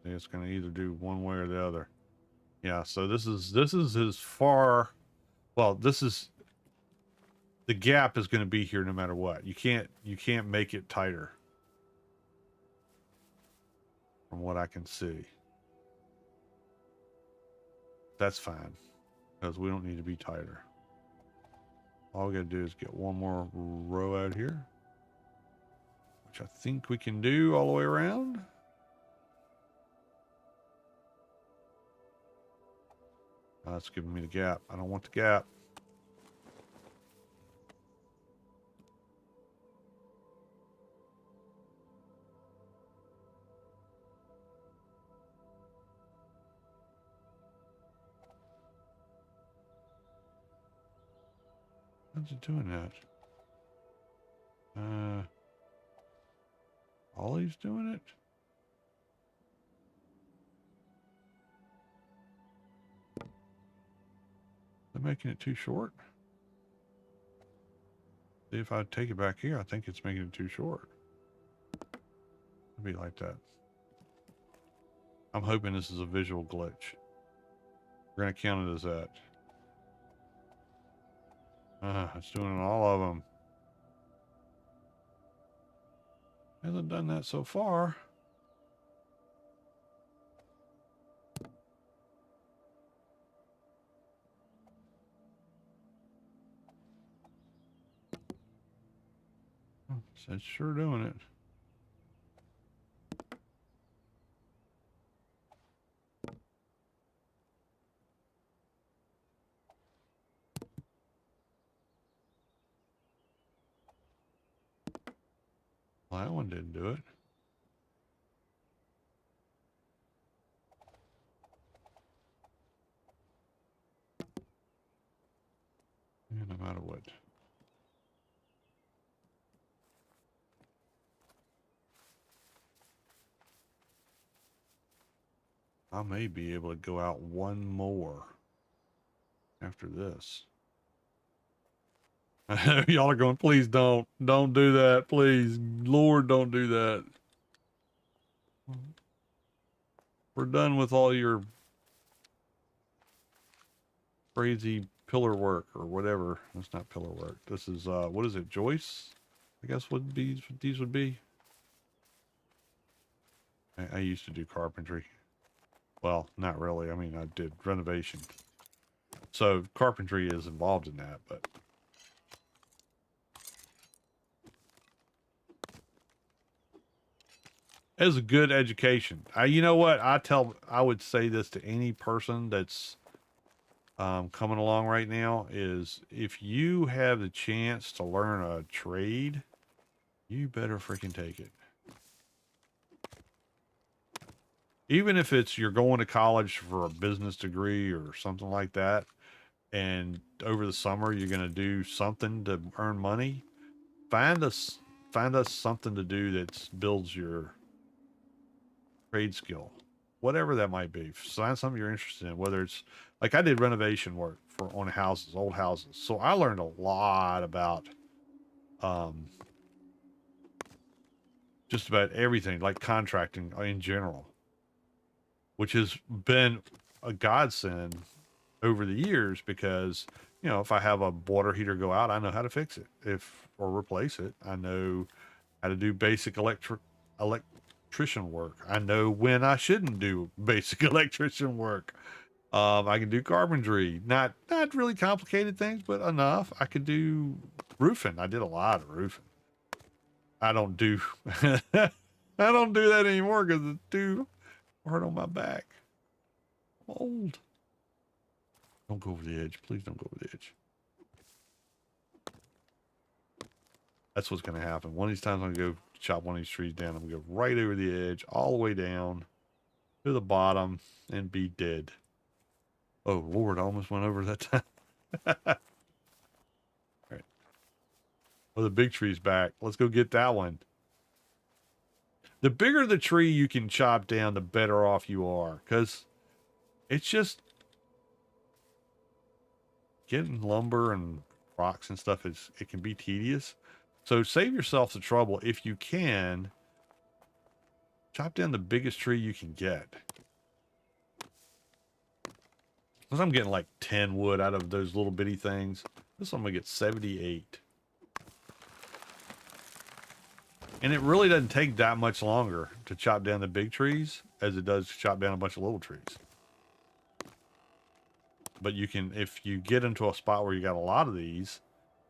A: It's going to either do one way or the other. Yeah, so this is as far, well, the gap is going to be here no matter what. You can't make it tighter from what I can see. That's fine, because we don't need to be tighter. All we got to do is get one more row out here, which I think we can do all the way around. That's giving me the gap. I don't want the gap. How's it doing that? Ollie's doing it? They're making it too short. See, if I take it back here, I think it's making it too short. It'll be like that. I'm hoping this is a visual glitch. We're going to count it as that. It's doing all of them. Hasn't done that so far. It's sure doing it. Well, that one didn't do it. I may be able to go out one more after this. Y'all are going, please don't do that, please, Lord, don't do that. We're done with all your crazy pillar work or whatever. That's not pillar work. This is what is it, Joyce? I guess what these would be. I used to do carpentry. Well, not really. I mean, I did renovation. So carpentry is involved in that, but it was a good education. You know what? I would say this to any person that's coming along right now is if you have the chance to learn a trade, you better freaking take it. Even if it's you're going to college for a business degree or something like that, and over the summer you're going to do something to earn money, find us something to do that builds your trade skill, whatever that might be. Find something you're interested in, whether it's like I did renovation work for on houses, old houses, so I learned a lot about just about everything, like contracting in general, which has been a godsend over the years because, you know, if I have a water heater go out, I know how to fix it or replace it. I know how to do basic electrician work. I know when I shouldn't do basic electrician work. I can do carpentry, not really complicated things, but enough. I could do roofing. I did a lot of roofing. I don't do I don't do that anymore because it's too hard on my back. I'm old. Don't go over the edge. Please don't go over the edge. That's what's going to happen. One of these times I'm going to go chop one of these trees down. I'm going to go right over the edge, all the way down to the bottom, and be dead. Oh, Lord, I almost went over that time. All right. Well, the big tree's back. Let's go get that one. The bigger the tree you can chop down, the better off you are. Because it's just getting lumber and rocks and stuff, it can be tedious. So save yourself the trouble if you can. Chop down the biggest tree you can get. Because I'm getting like 10 wood out of those little bitty things. This one I'm going to get 78. And it really doesn't take that much longer to chop down the big trees as it does to chop down a bunch of little trees. But you can, if you get into a spot where you got a lot of these,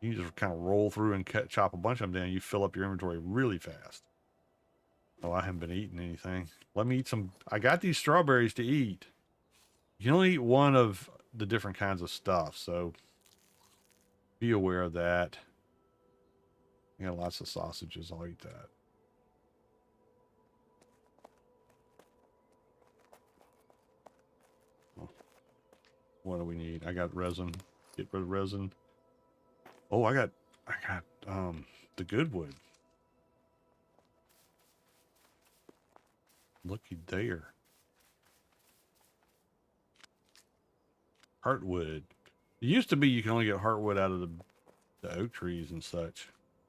A: you can just kind of roll through and chop a bunch of them down. You fill up your inventory really fast. Oh, I haven't been eating anything. Let me eat some. I got these strawberries to eat. You can only eat one of the different kinds of stuff, so be aware of that. I got lots of sausages. I'll eat that. What do we need? I got resin. Get rid of resin. Oh, I got the good wood. Looky there. Heartwood. It used to be you can only get heartwood out of the oak trees and such.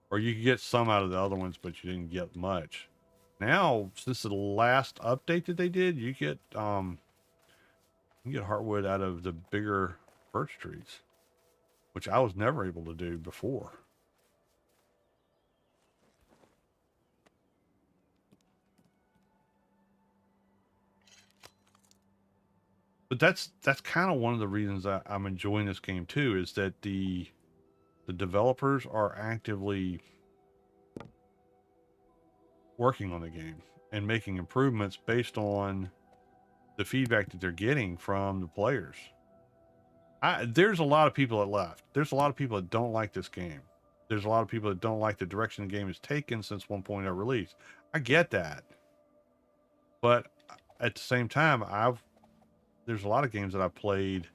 A: Or you could get some out of the other ones, but you didn't get much. Now, since the last update that they did, you get heartwood out of the bigger birch trees, which I was never able to do before. But that's kind of one of the reasons I'm enjoying this game too, is that the developers are actively working on the game and making improvements based on the feedback that they're getting from the players. There's a lot of people that left. There's a lot of people that don't like this game. There's a lot of people that don't like the direction the game has taken since 1.0 release. I get that. But at the same time, there's a lot of games that I've played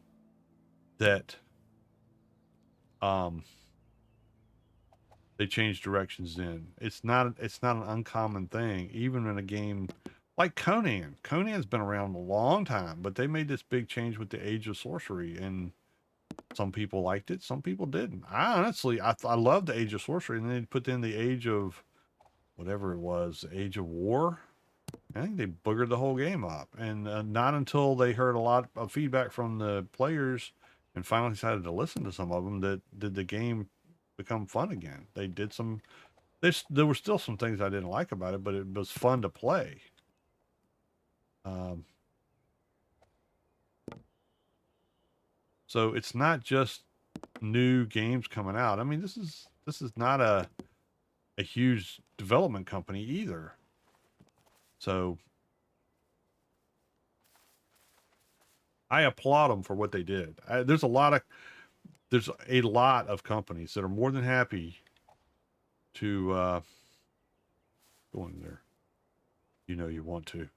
A: that they change directions in. It's not an uncommon thing, even in a game Like Conan. Conan's been around a long time, but they made this big change with the Age of Sorcery, and some people liked it, some people didn't. I honestly, I love the Age of Sorcery, and then they put in the Age of whatever it was, Age of War. I think they boogered the whole game up, and not until they heard a lot of feedback from the players and finally decided to listen to some of them that did the game become fun again. They did some. There were still some things I didn't like about it, but it was fun to play. Um, so it's not just new games coming out. I mean, this is not a huge development company either. So I applaud them for what they did. There's a lot of companies that are more than happy to go in there. You know you want to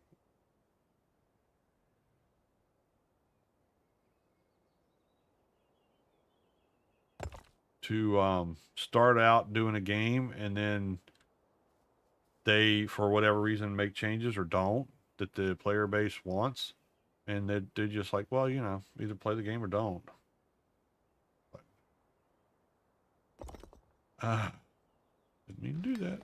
A: start out doing a game, and then they, for whatever reason, make changes or don't that the player base wants, and they're just like, well, either play the game or don't. But, didn't mean to do that.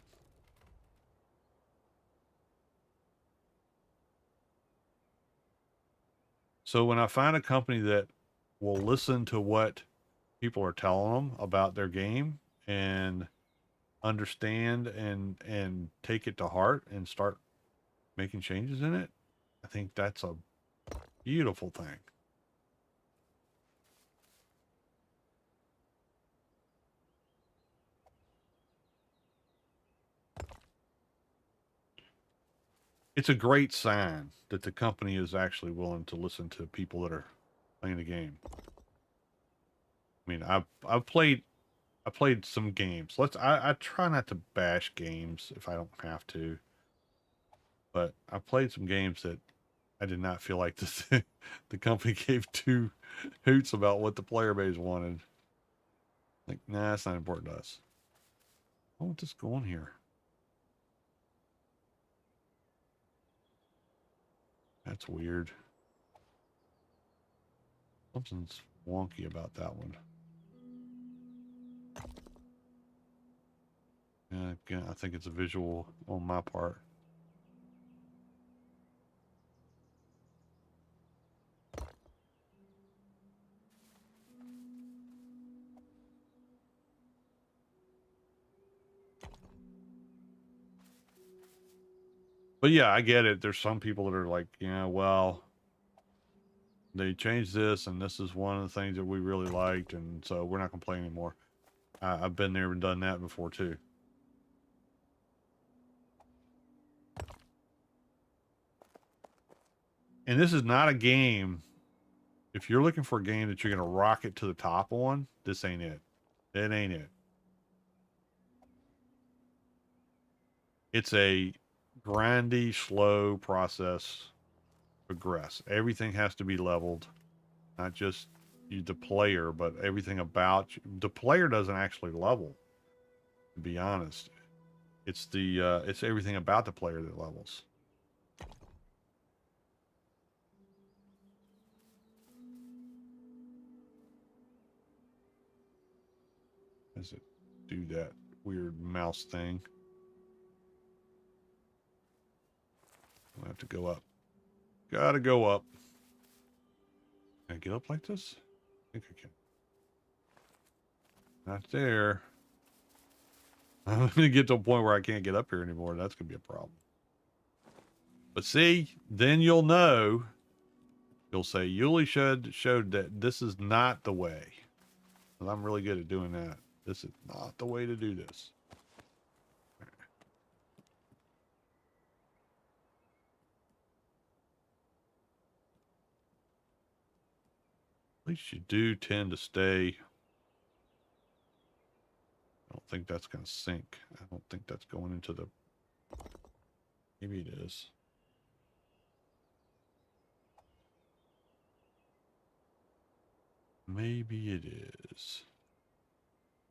A: So when I find a company that will listen to what people are telling them about their game and understand and take it to heart and start making changes in it, I think that's a beautiful thing. It's a great sign that the company is actually willing to listen to people that are playing the game. I mean, I've played some games. I try not to bash games if I don't have to, but I played some games that I did not feel like the company gave two hoots about what the player base wanted. Like, nah, that's not important to us. Why won't this go on here? That's weird. Something's wonky about that one. Yeah, again, I think it's a visual on my part. But yeah, I get it. There's some people that are like, yeah, well, they changed this, and this is one of the things that we really liked, and so we're not going to play anymore. I've been there and done that before too. And this is not a game. If you're looking for a game that you're going to rocket to the top on, this ain't it. It ain't it. It's a grindy, slow process. Progress. Everything has to be leveled, not just the player, but everything about you. The player doesn't actually level, to be honest. It's it's everything about the player that levels. Does it do that weird mouse thing? I have to go up. Gotta go up. Can I get up like this? I think I can. Not there. I'm gonna get to a point where I can't get up here anymore. That's gonna be a problem. But see, then you'll know. You'll say, Yuli showed that this is not the way. And I'm really good at doing that. This is not the way to do this. At least you do tend to stay. I don't think that's going to sink. I don't think that's going into the... Maybe it is. Maybe it is.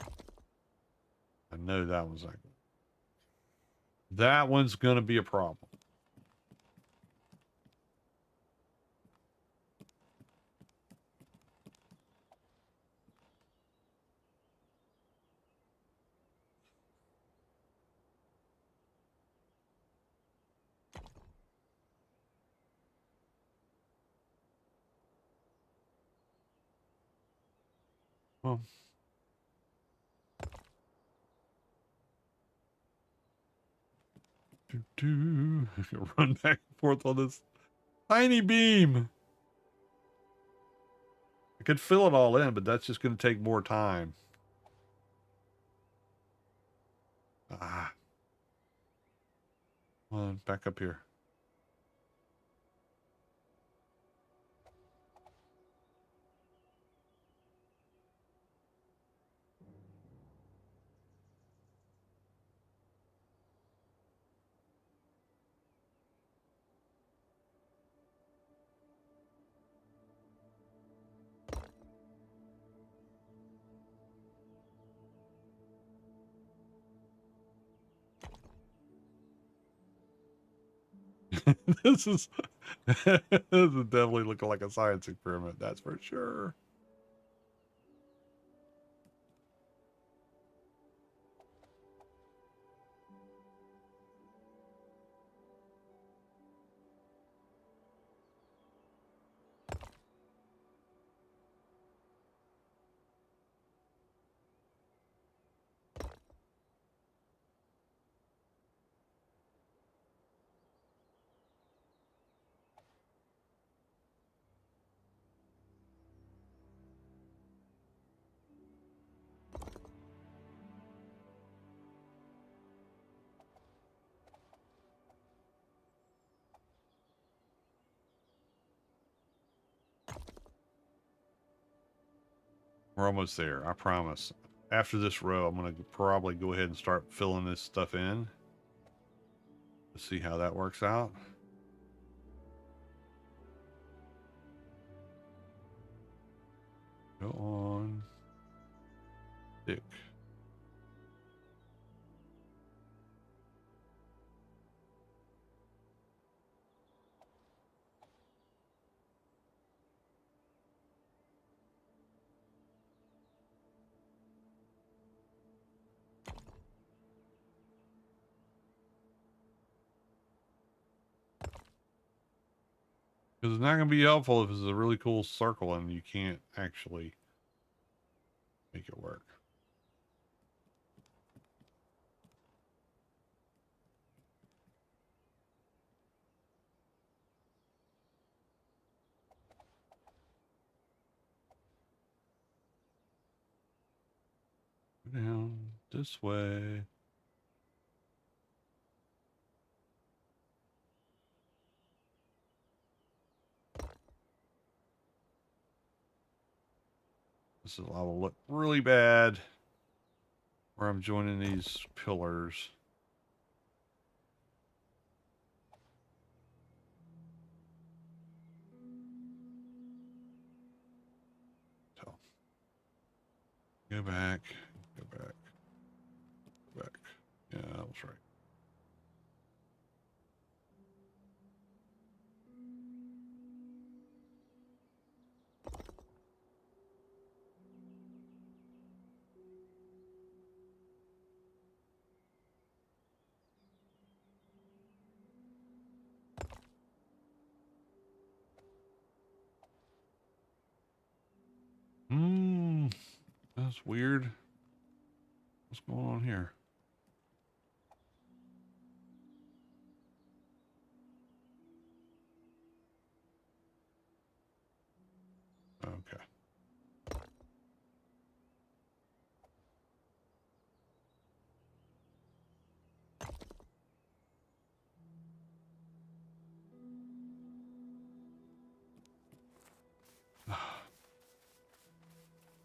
A: I know that one's like... That one's going to be a problem. Well, run back and forth on this tiny beam. I could fill it all in, but that's just going to take more time. Ah. Come on, back up here. This is this is definitely looking like a science experiment, that's for sure. We're almost there, I promise. After this row, I'm going to probably go ahead and start filling this stuff in. Let's see how that works out. Go on. Stick. Because it's not going to be helpful if it's a really cool circle and you can't actually make it work. Go down this way. This is, I will look really bad where I'm joining these pillars. So, go back, go back, go back. Yeah, that was right. That's weird. What's going on here? Okay.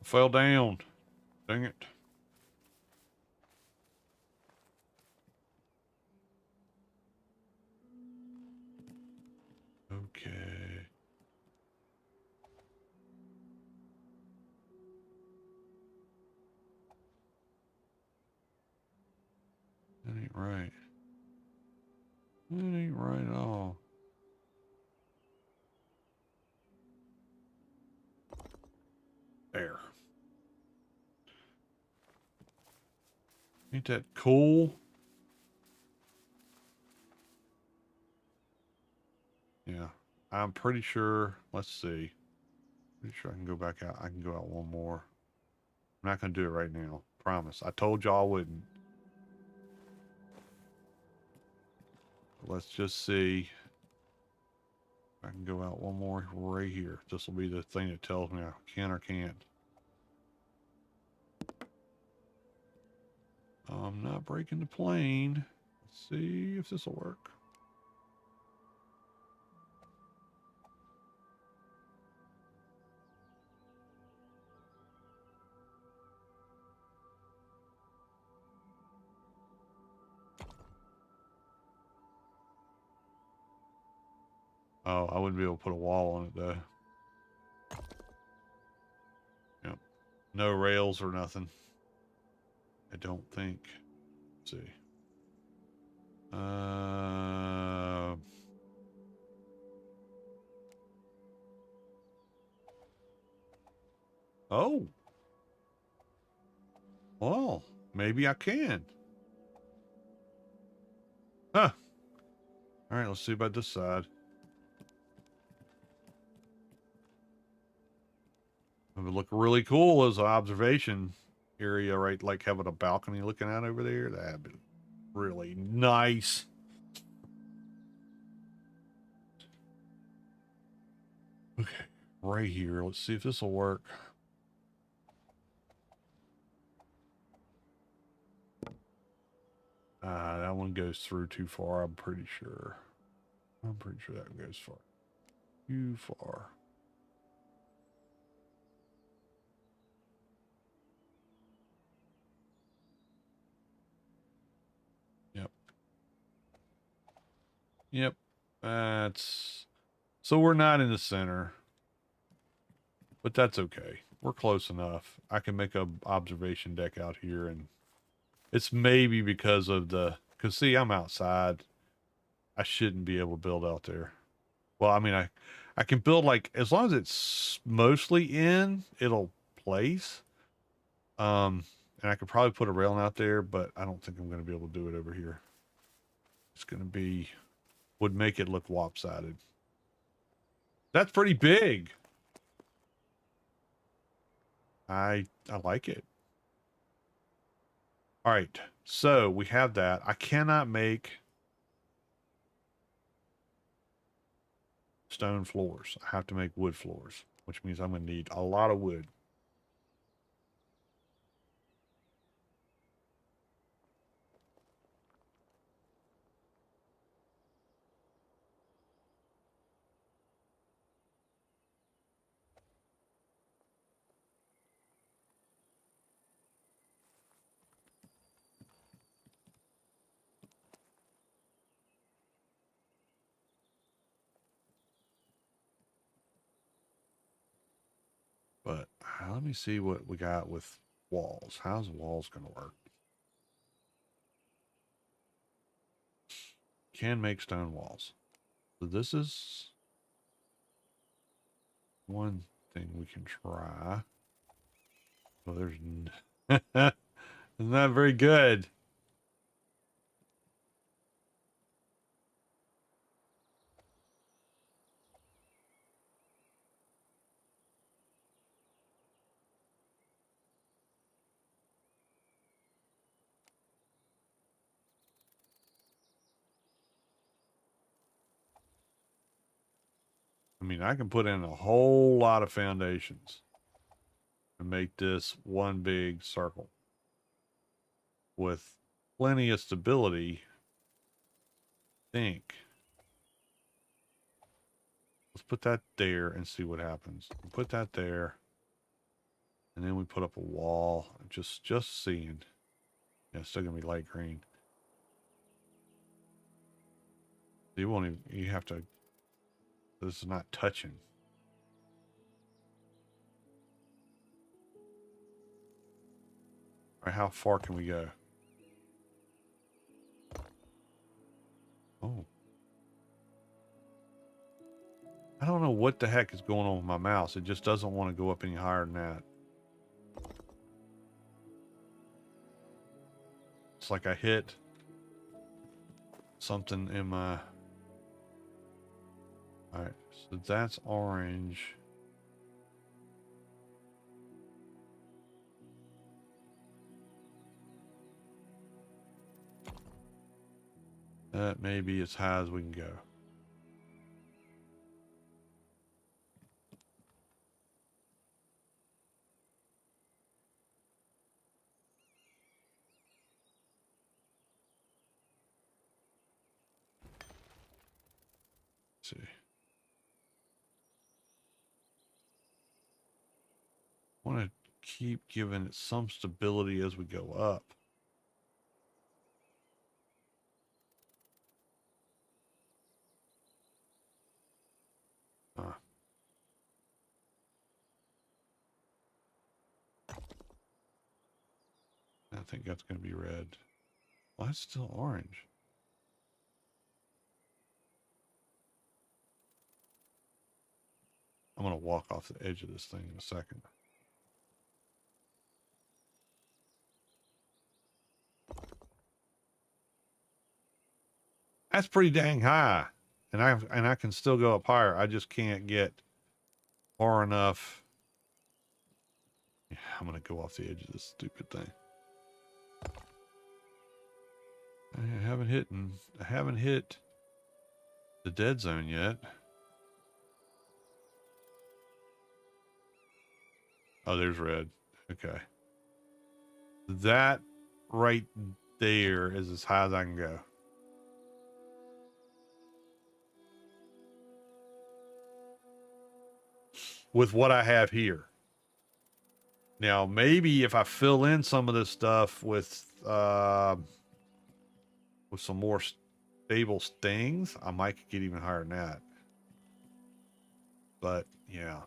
A: Fell down. Dang it. Okay. That ain't right. That ain't right at all. There. Ain't that cool? Yeah. I'm pretty sure. Let's see. Pretty sure I can go back out. I can go out one more. I'm not going to do it right now. Promise. I told y'all I wouldn't. Let's just see. I can go out one more right here. This will be the thing that tells me I can or can't. I'm not breaking the plane. Let's see if this will work. Oh, I wouldn't be able to put a wall on it though. Yep. No rails or nothing. I don't think. Let's see. Oh. Well, maybe I can. Huh. All right, let's see about this side. It would look really cool as an observation area, right? Like having a balcony looking out over there. That'd be really nice. Okay, right here. Let's see if this will work. That one goes through too far, I'm pretty sure. I'm pretty sure that goes far. Too far. Yep. Yep. That's... So we're not in the center. But that's okay. We're close enough. I can make a observation deck out here, and it's maybe because of the... Because, see, I'm outside. I shouldn't be able to build out there. Well, I mean, I can build, like, as long as it's mostly in, it'll place. And I could probably put a railing out there, but I don't think I'm going to be able to do it over here. It's going to be... Would make it look lopsided. That's pretty big. I like it. All right, so we have that. I cannot make stone floors. I have to make wood floors, which means I'm going to need a lot of wood. But let me see what we got with walls. How's walls going to work? Can make stone walls. So this is one thing we can try. Well, there's it's not very good. I mean, I can put in a whole lot of foundations and make this one big circle with plenty of stability. I think. Let's put that there and see what happens. We'll put that there. And then we put up a wall. Just seeing. Yeah, it's still gonna be light green. You won't even, you have to, this is not touching. All right, how far can we go? Oh. I don't know what the heck is going on with my mouse. It just doesn't want to go up any higher than that. It's like I hit something in my... All right, so that's orange. That may be as high as we can go. Let's see. I want to keep giving it some stability as we go up. I think that's going to be red. Well, it's still orange. I'm going to walk off the edge of this thing in a second. That's pretty dang high. And I can still go up higher. I just can't get far enough. Yeah, I'm going to go off the edge of this stupid thing. I haven't hit the dead zone yet. Oh, there's red. Okay. That right there is as high as I can go. With what I have here. Now, maybe if I fill in some of this stuff with some more stable things, I might get even higher than that. But yeah,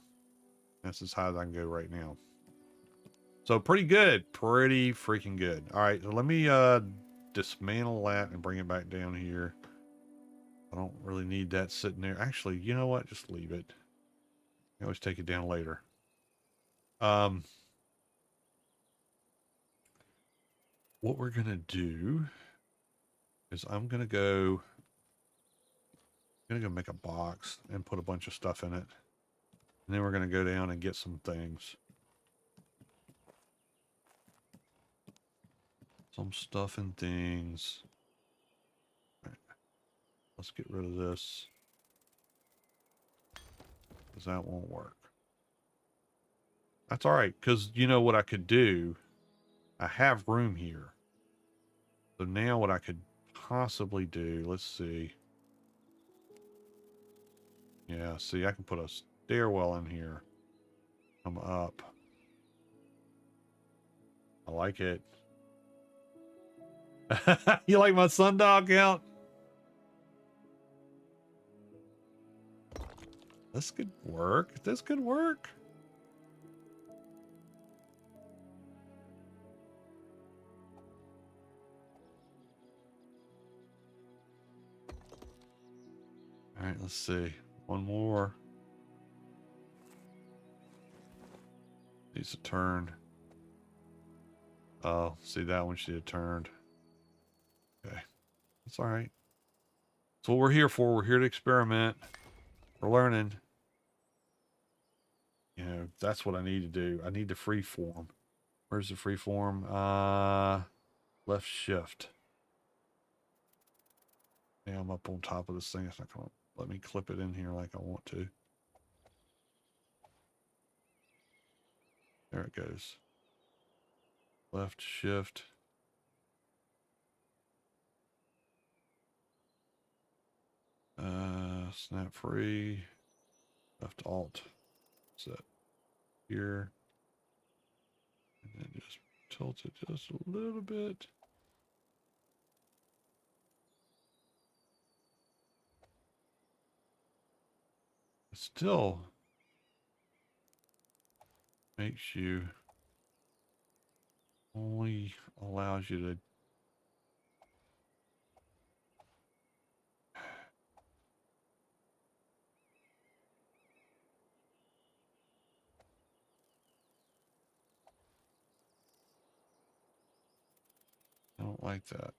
A: that's as high as I can go right now. So pretty good, pretty freaking good. All right, so let me dismantle that and bring it back down here. I don't really need that sitting there. Actually, you know what? Just leave it. I always take it down later. What we're gonna do is I'm gonna go make a box and put a bunch of stuff in it, and then we're gonna go down and get some things. Some stuff and things. All right. Let's get rid of this, because that won't work. That's all right, because you know what I could do? I have room here. So now what I could possibly do, let's see. Yeah, see, I can put a stairwell in here. Come up. I like it. You like my sundial count? This could work. This could work. All right, let's see. One more. Needs to turn. Oh, see, that one should have turned. Okay. That's all right. That's what we're here for. We're here to experiment. We're learning. You know, that's what I need to do. I need the free form. Where's the free form? Left shift. Yeah, I'm up on top of this thing. It's not going to let me clip it in here like I want to. There it goes. Left shift. Snap free. Left alt. Set here. And then just tilt it just a little bit. It still makes you, only allows you to I don't like that.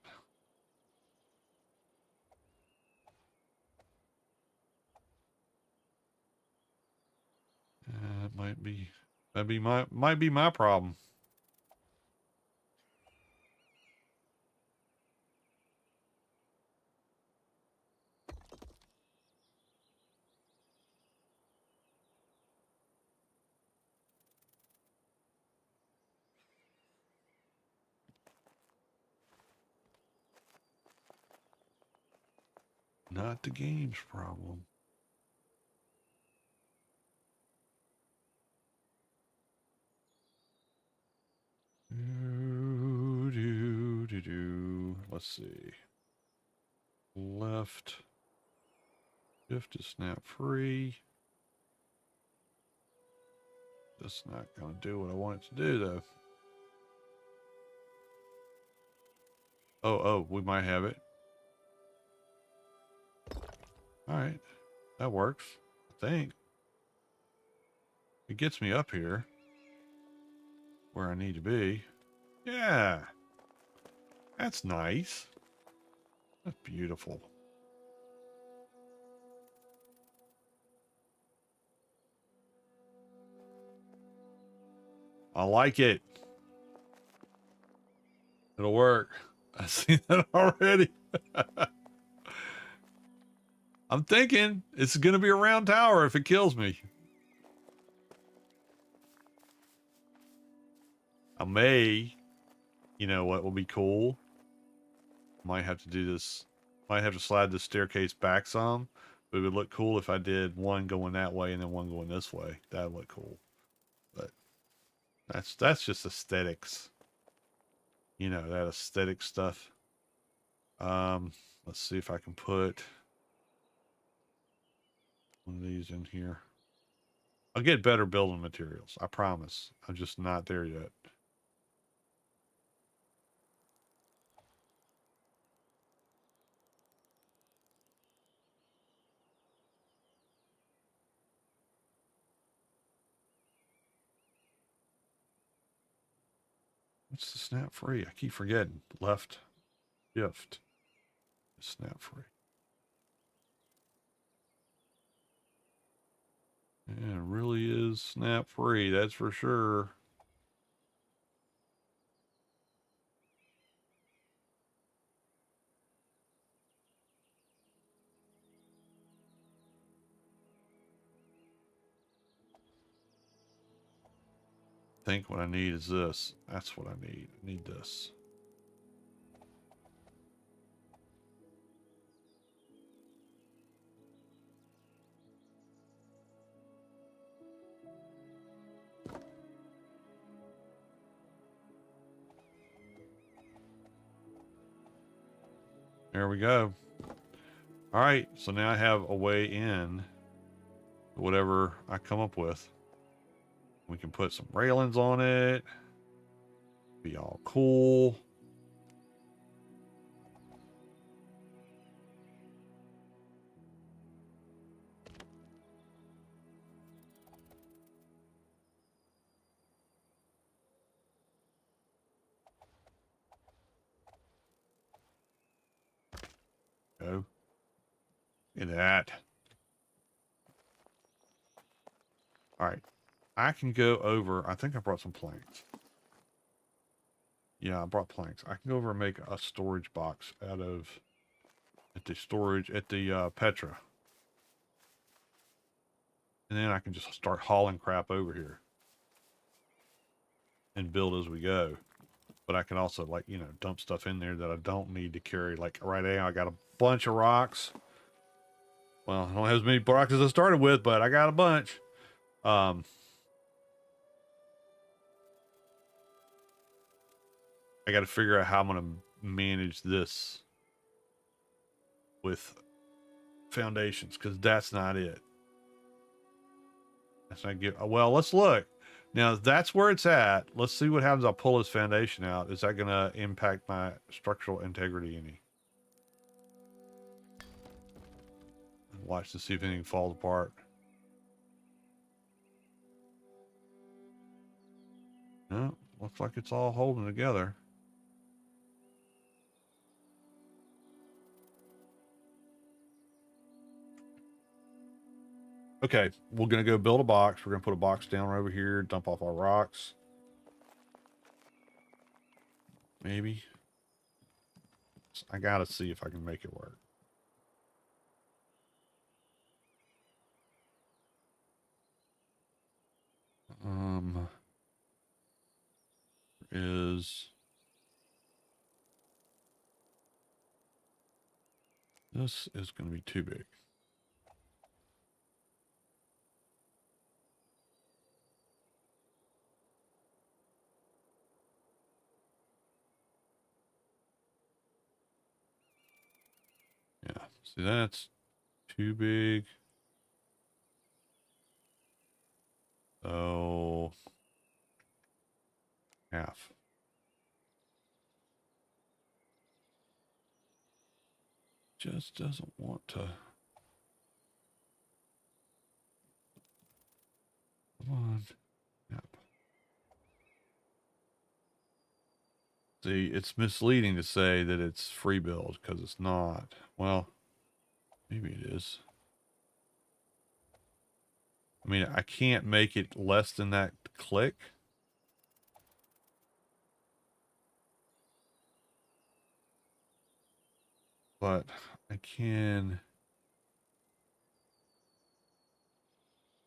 A: It might be my problem. Not the game's problem. Let's see. Left. Shift to snap free. That's not going to do what I want it to do, though. Oh, we might have it. All right. That works, I think. It gets me up here where I need to be. Yeah. That's nice. That's beautiful. I like it. It'll work. I see that already. I'm thinking it's going to be a round tower if it kills me. I may, you know what will be cool? Might have to do this. Might have to slide this staircase back some. But it would look cool if I did one going that way and then one going this way. That would look cool. But that's just aesthetics. You know, that aesthetic stuff. Let's see if I can put one of these in here. I'll get better building materials. I promise. I'm just not there yet. What's the snap free? I keep forgetting. Left, shift, snap free. Yeah, it really is snap free. That's for sure. I think what I need is this. That's what I need. I need this. There we go. All right, so now I have a way in whatever I come up with. We can put some railings on it. Be all cool. Go. Look at that. All right. I can go over. I think I brought some planks. Yeah, I brought planks. I can go over and make a storage box out of at the Petra. And then I can just start hauling crap over here and build as we go. But I can also, like, you know, dump stuff in there that I don't need to carry. Like right now, I got a bunch of rocks. Well, I don't have as many rocks as I started with, but I got a bunch. I got to figure out how I'm going to manage this with foundations, because that's not it. That's not good. Well, let's look. Now, that's where it's at. Let's see what happens. I'll pull this foundation out. Is that going to impact my structural integrity any? Watch to see if anything falls apart. No, looks like it's all holding together. Okay, we're going to go build a box. We're going to put a box down over here, dump off our rocks. Maybe. I got to see if I can make it work. Is This is going to be too big. Yeah, see, that's too big. So, half. Just doesn't want to. Come on. Yep. See, it's misleading to say that it's free build because it's not. Well, maybe it is. I mean, I can't make it less than that click. But I can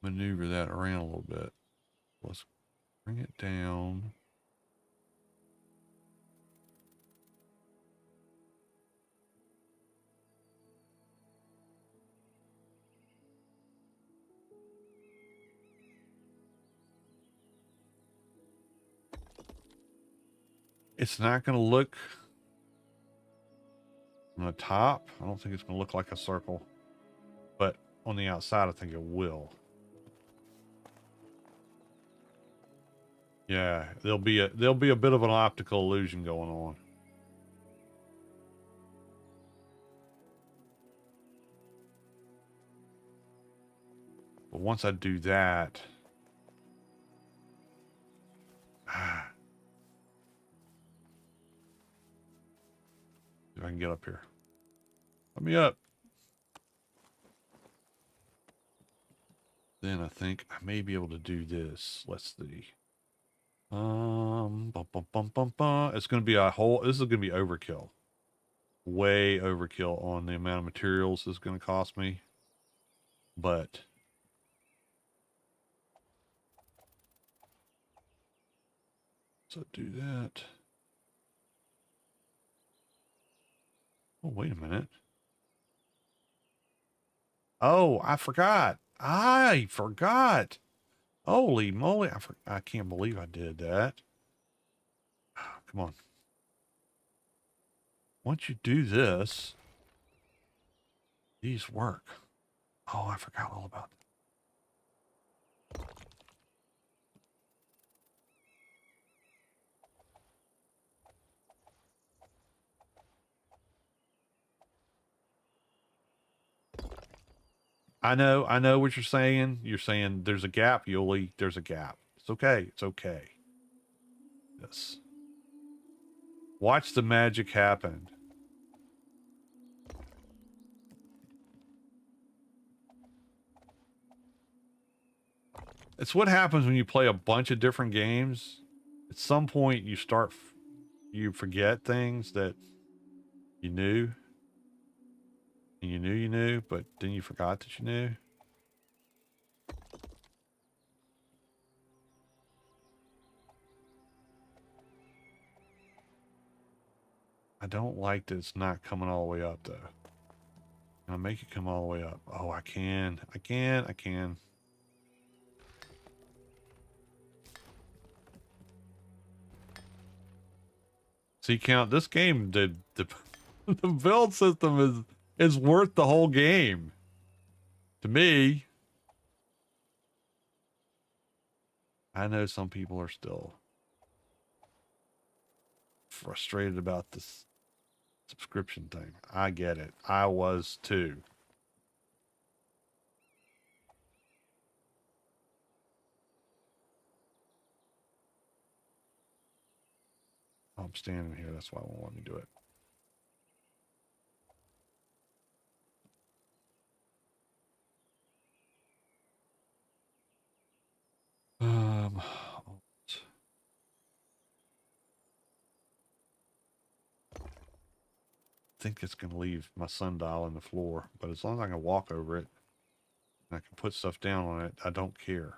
A: maneuver that around a little bit. Let's bring it down. It's not going to look on the top. I don't think it's going to look like a circle, but on the outside, I think it will. Yeah, there'll be a bit of an optical illusion going on. But once I do that, if I can get up here. Let me up. Then I think I may be able to do this. Let's see. It's going to be a whole, this is going to be overkill. Way overkill on the amount of materials this is going to cost me. But so do that. Oh, wait a minute. Oh, I forgot. I forgot. Holy moly. I can't believe I did that. Come on. Once you do this, these work. Oh, I forgot all about that. I know what you're saying. You're saying there's a gap, Yuli. There's a gap. It's okay. It's okay. Yes. Watch the magic happen. It's what happens when you play a bunch of different games. At some point, you forget things that you knew. And you knew, but then you forgot that you knew. I don't like that it's not coming all the way up, though. Can I make it come all the way up? Oh, I can. I can. See, Count, this game, the the build system is worth the whole game. To me. I know some people are still frustrated about this subscription thing. I get it. I was too. I'm standing here. That's why I won't let me do it. I think it's going to leave my sundial on the floor, but as long as I can walk over it and I can put stuff down on it, I don't care.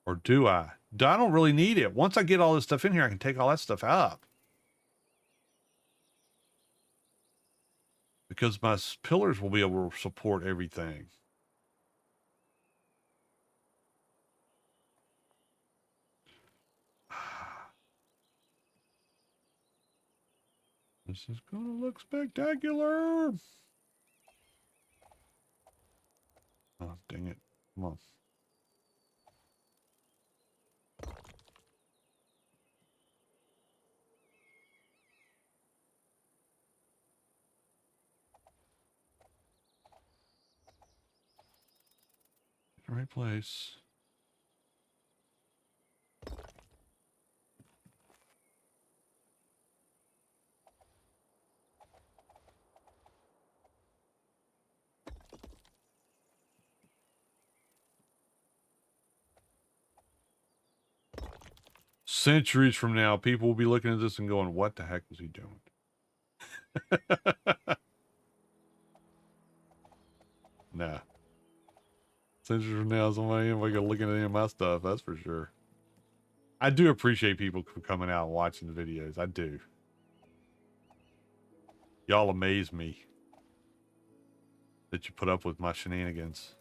A: Or do I? I don't really need it. Once I get all this stuff in here, I can take all that stuff out. because my pillars will be able to support everything. This is gonna look spectacular. Oh, dang it. Come on. Right place. Centuries from now, people will be looking at this and going, what the heck was he doing? Nah. Centuries from now, somebody ain't gonna look at any of my stuff, that's for sure. I do appreciate people coming out and watching the videos. I do. Y'all amaze me that you put up with my shenanigans.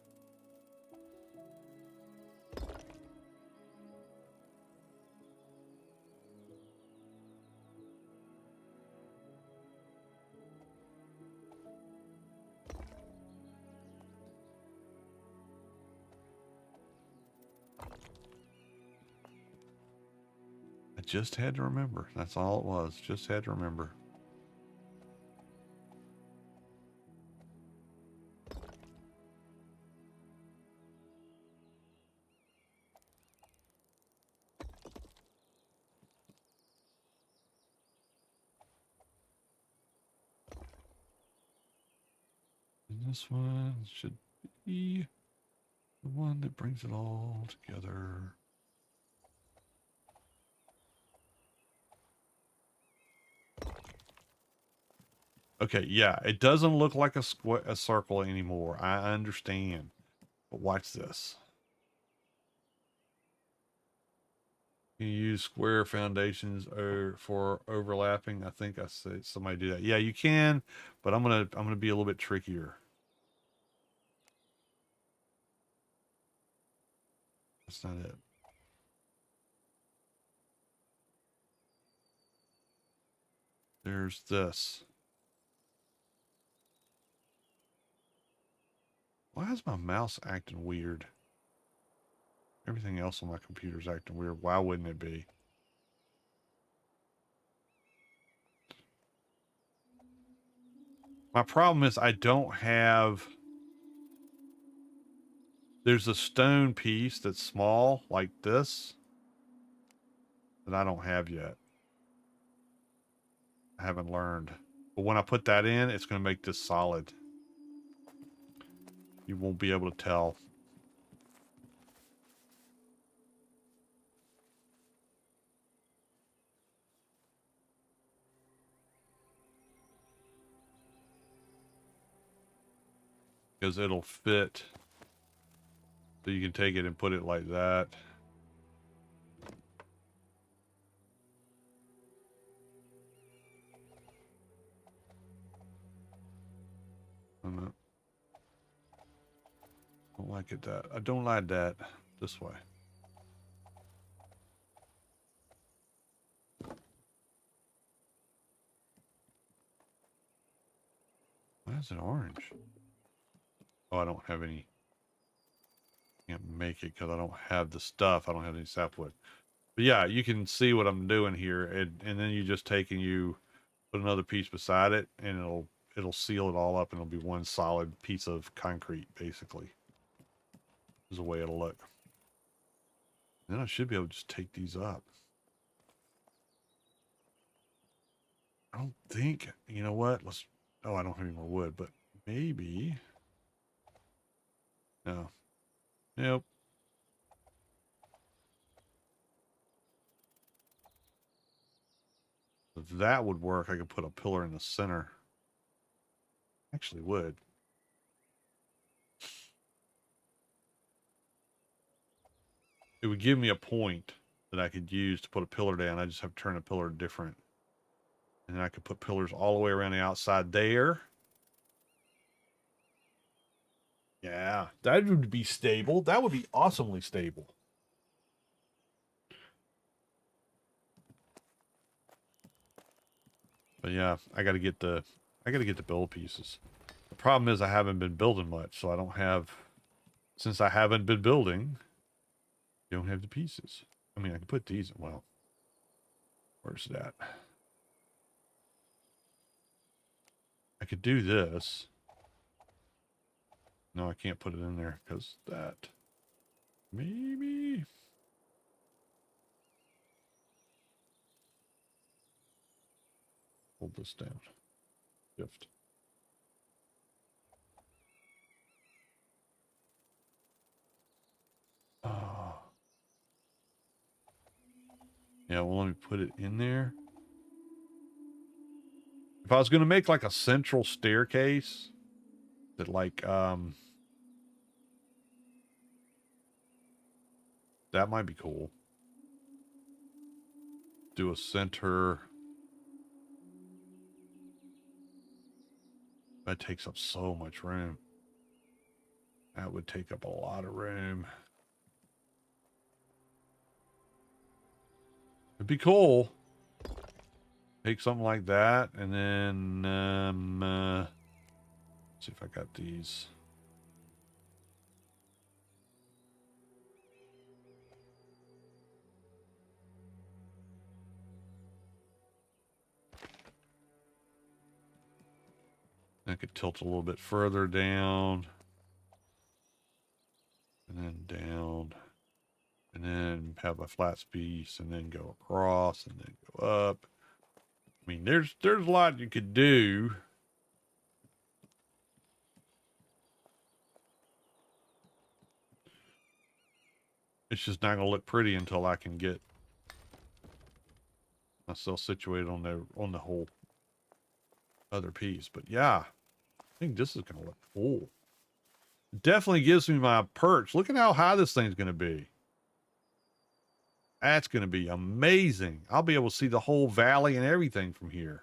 A: I just had to remember. That's all it was. Just had to remember. And this one should be the one that brings it all together. Okay, yeah, it doesn't look like a circle anymore. I understand. But watch this. You use square foundations for overlapping. I think I said somebody do that. Yeah, you can, but I'm gonna be a little bit trickier. That's not it. There's this. Why is my mouse acting weird? Everything else on my computer's acting weird. Why wouldn't it be? My problem is I don't have... There's a stone piece that's small, like this, that I don't have yet. I haven't learned. But when I put that in, it's going to make this solid. You won't be able to tell. Because it'll fit. So you can take it and put it like that. I don't like it that. I don't like that this way. Why is it orange? Oh, I don't have any. Can't make it because I don't have the stuff. I don't have any sapwood. But yeah, you can see what I'm doing here, and then you just take and you put another piece beside it, and it'll seal it all up, and it'll be one solid piece of concrete, basically. Is the way it'll look. Then I should be able to just take these up. I don't think, you know what? Let's, oh, I don't have any more wood, but maybe. No. Nope. If that would work, I could put a pillar in the center. Actually would. It would give me a point that I could use to put a pillar down. I just have to turn a pillar different. And then I could put pillars all the way around the outside there. Yeah, that would be stable. That would be awesomely stable. But yeah, I got to get the build pieces. The problem is I haven't been building much, so I don't have, since I haven't been building, you don't have the pieces. I mean, I can put these, well, where's that? I could do this. No, I can't put it in there because that, maybe. Hold this down. Shift. Oh. Yeah, well, let me put it in there. If I was going to make like a central staircase that like, that might be cool. Do a center. That takes up so much room. That would take up a lot of room. It'd be cool. Take something like that, and then see if I got these. I could tilt a little bit further down, and then down, and then have a flat piece, and then go across, and then go up. I mean, there's a lot you could do. It's just not gonna look pretty until I can get myself situated on the whole other piece. But yeah, I think this is gonna look cool. Definitely gives me my perch. Look at how high this thing's gonna be. That's gonna be amazing. I'll be able to see the whole valley and everything from here.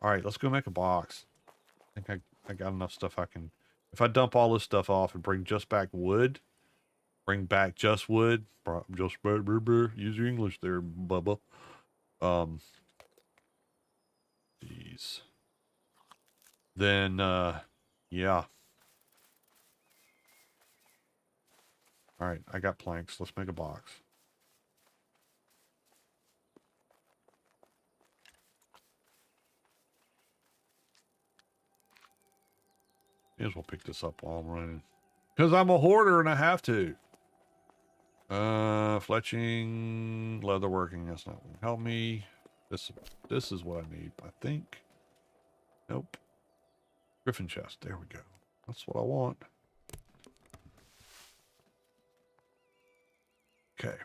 A: All right, let's go make a box. I think I got enough stuff I can. If I dump all this stuff off and bring just back wood, bring back just wood, just use your English there, Bubba. These. Then, yeah. All right, I got planks. Let's make a box. May as well pick this up while I'm running. Because I'm a hoarder and I have to. Fletching, leatherworking, that's not going to help me. This is what I need, I think. Nope. Griffin chest, there we go. That's what I want. Okay.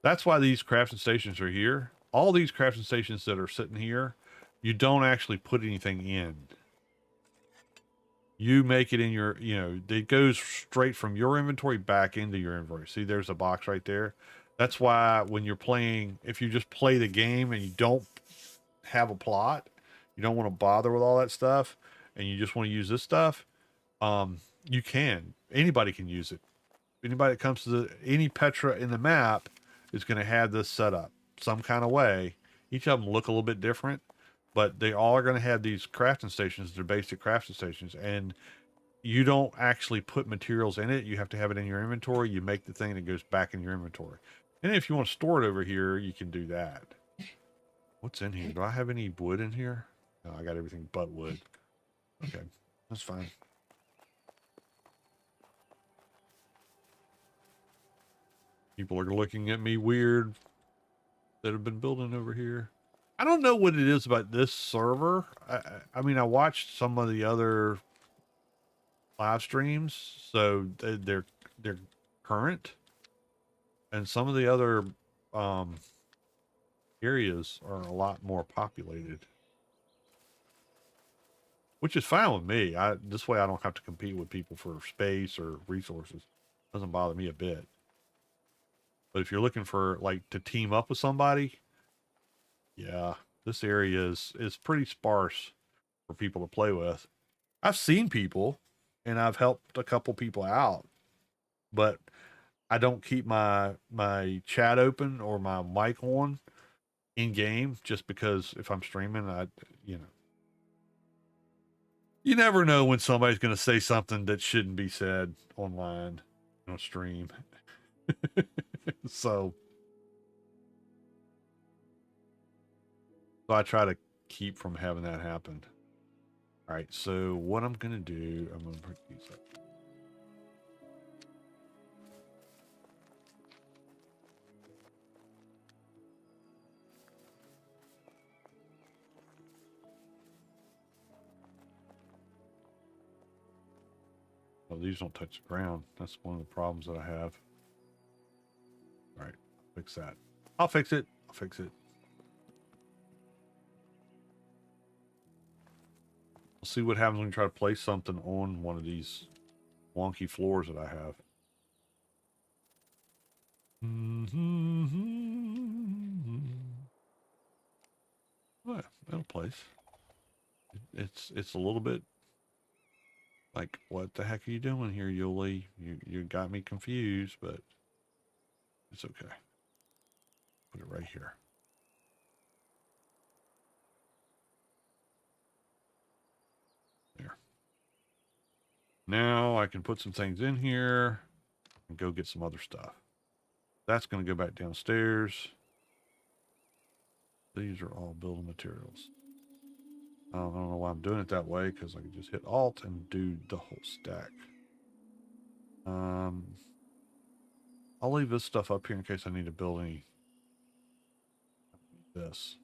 A: That's why these crafting stations are here. All these crafting stations that are sitting here, you don't actually put anything in. You make it in your, it goes straight from your inventory back into your inventory. See, there's a box right there. That's why when you're playing, if you just play the game and you don't have a plot, you don't want to bother with all that stuff, and you just want to use this stuff, you can. Anybody can use it. Anybody that comes to any Petra in the map is going to have this set up some kind of way. Each of them look a little bit different, but they all are going to have these crafting stations. They're basic crafting stations, and you don't actually put materials in it. You have to have it in your inventory. You make the thing and it goes back in your inventory. And if you want to store it over here, you can do that. What's in here? Do I have any wood in here? No, I got everything but wood. Okay, that's fine. People are looking at me weird that have been building over here. I don't know what it is about this server. I mean, I watched some of the other live streams, so they're current, and some of the other areas are a lot more populated, which is fine with me. This way I don't have to compete with people for space or resources. Doesn't bother me a bit. But if you're looking for like to team up with somebody, yeah, This area is pretty sparse for people to play with. I've seen people, and I've helped a couple people out, but I don't keep my chat open or my mic on in game just because if I'm streaming, you know, you never know when somebody's going to say something that shouldn't be said online on a stream. so I try to keep from having that happen. All right, so what I'm going to do, I'm going to put these up. Oh, these don't touch the ground. That's one of the problems that I have. All right, fix that. I'll fix it. I'll fix it. We'll see what happens when we try to place something on one of these wonky floors that I have. Oh, that'll place. It's a little bit like, what the heck are you doing here, Yuli? You got me confused, but it's okay. Put it right here. There. Now I can put some things in here and go get some other stuff. That's going to go back downstairs. These are all building materials. I don't know why I'm doing it that way, because I can just hit Alt and do the whole stack. I'll leave this stuff up here in case I need to build any. This.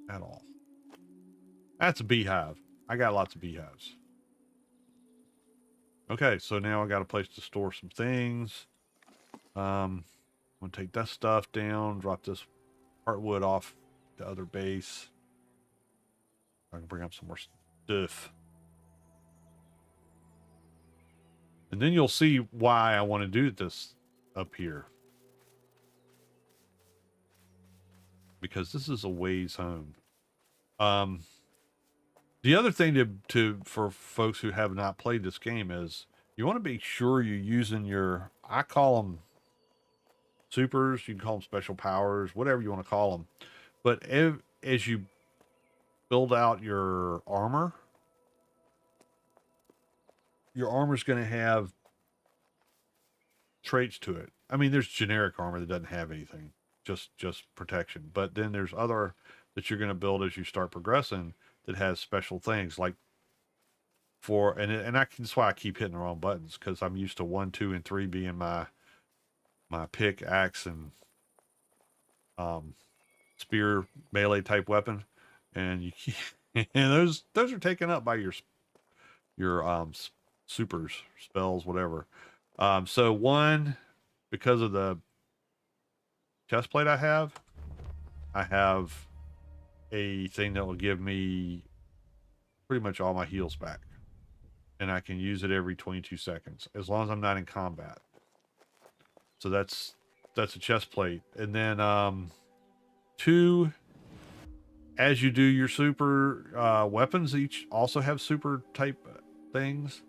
A: At all. That's a beehive. I got lots of beehives. Okay, so now I got a place to store some things. I'm going to take that stuff down, drop this heartwood off the other base. I can bring up some more stuff. And then you'll see why I want to do this up here. Because this is a ways home. The other thing for folks who have not played this game is you want to be sure you're using your, I call them supers, you can call them special powers, whatever you want to call them. But as you build out your armor's going to have traits to it. I mean, there's generic armor that doesn't have anything, just protection. But then there's other that you're going to build as you start progressing that has special things like that's why I keep hitting the wrong buttons, because I'm used to 1, 2, and 3 being my pick, axe, and spear melee type weapon, and you keep, and those are taken up by your supers, spells, whatever. So one, because of the chest plate I have a thing that will give me pretty much all my heals back, and I can use it every 22 seconds as long as I'm not in combat. So that's a chest plate. And then 2, as you do your super weapons, each also have super type things.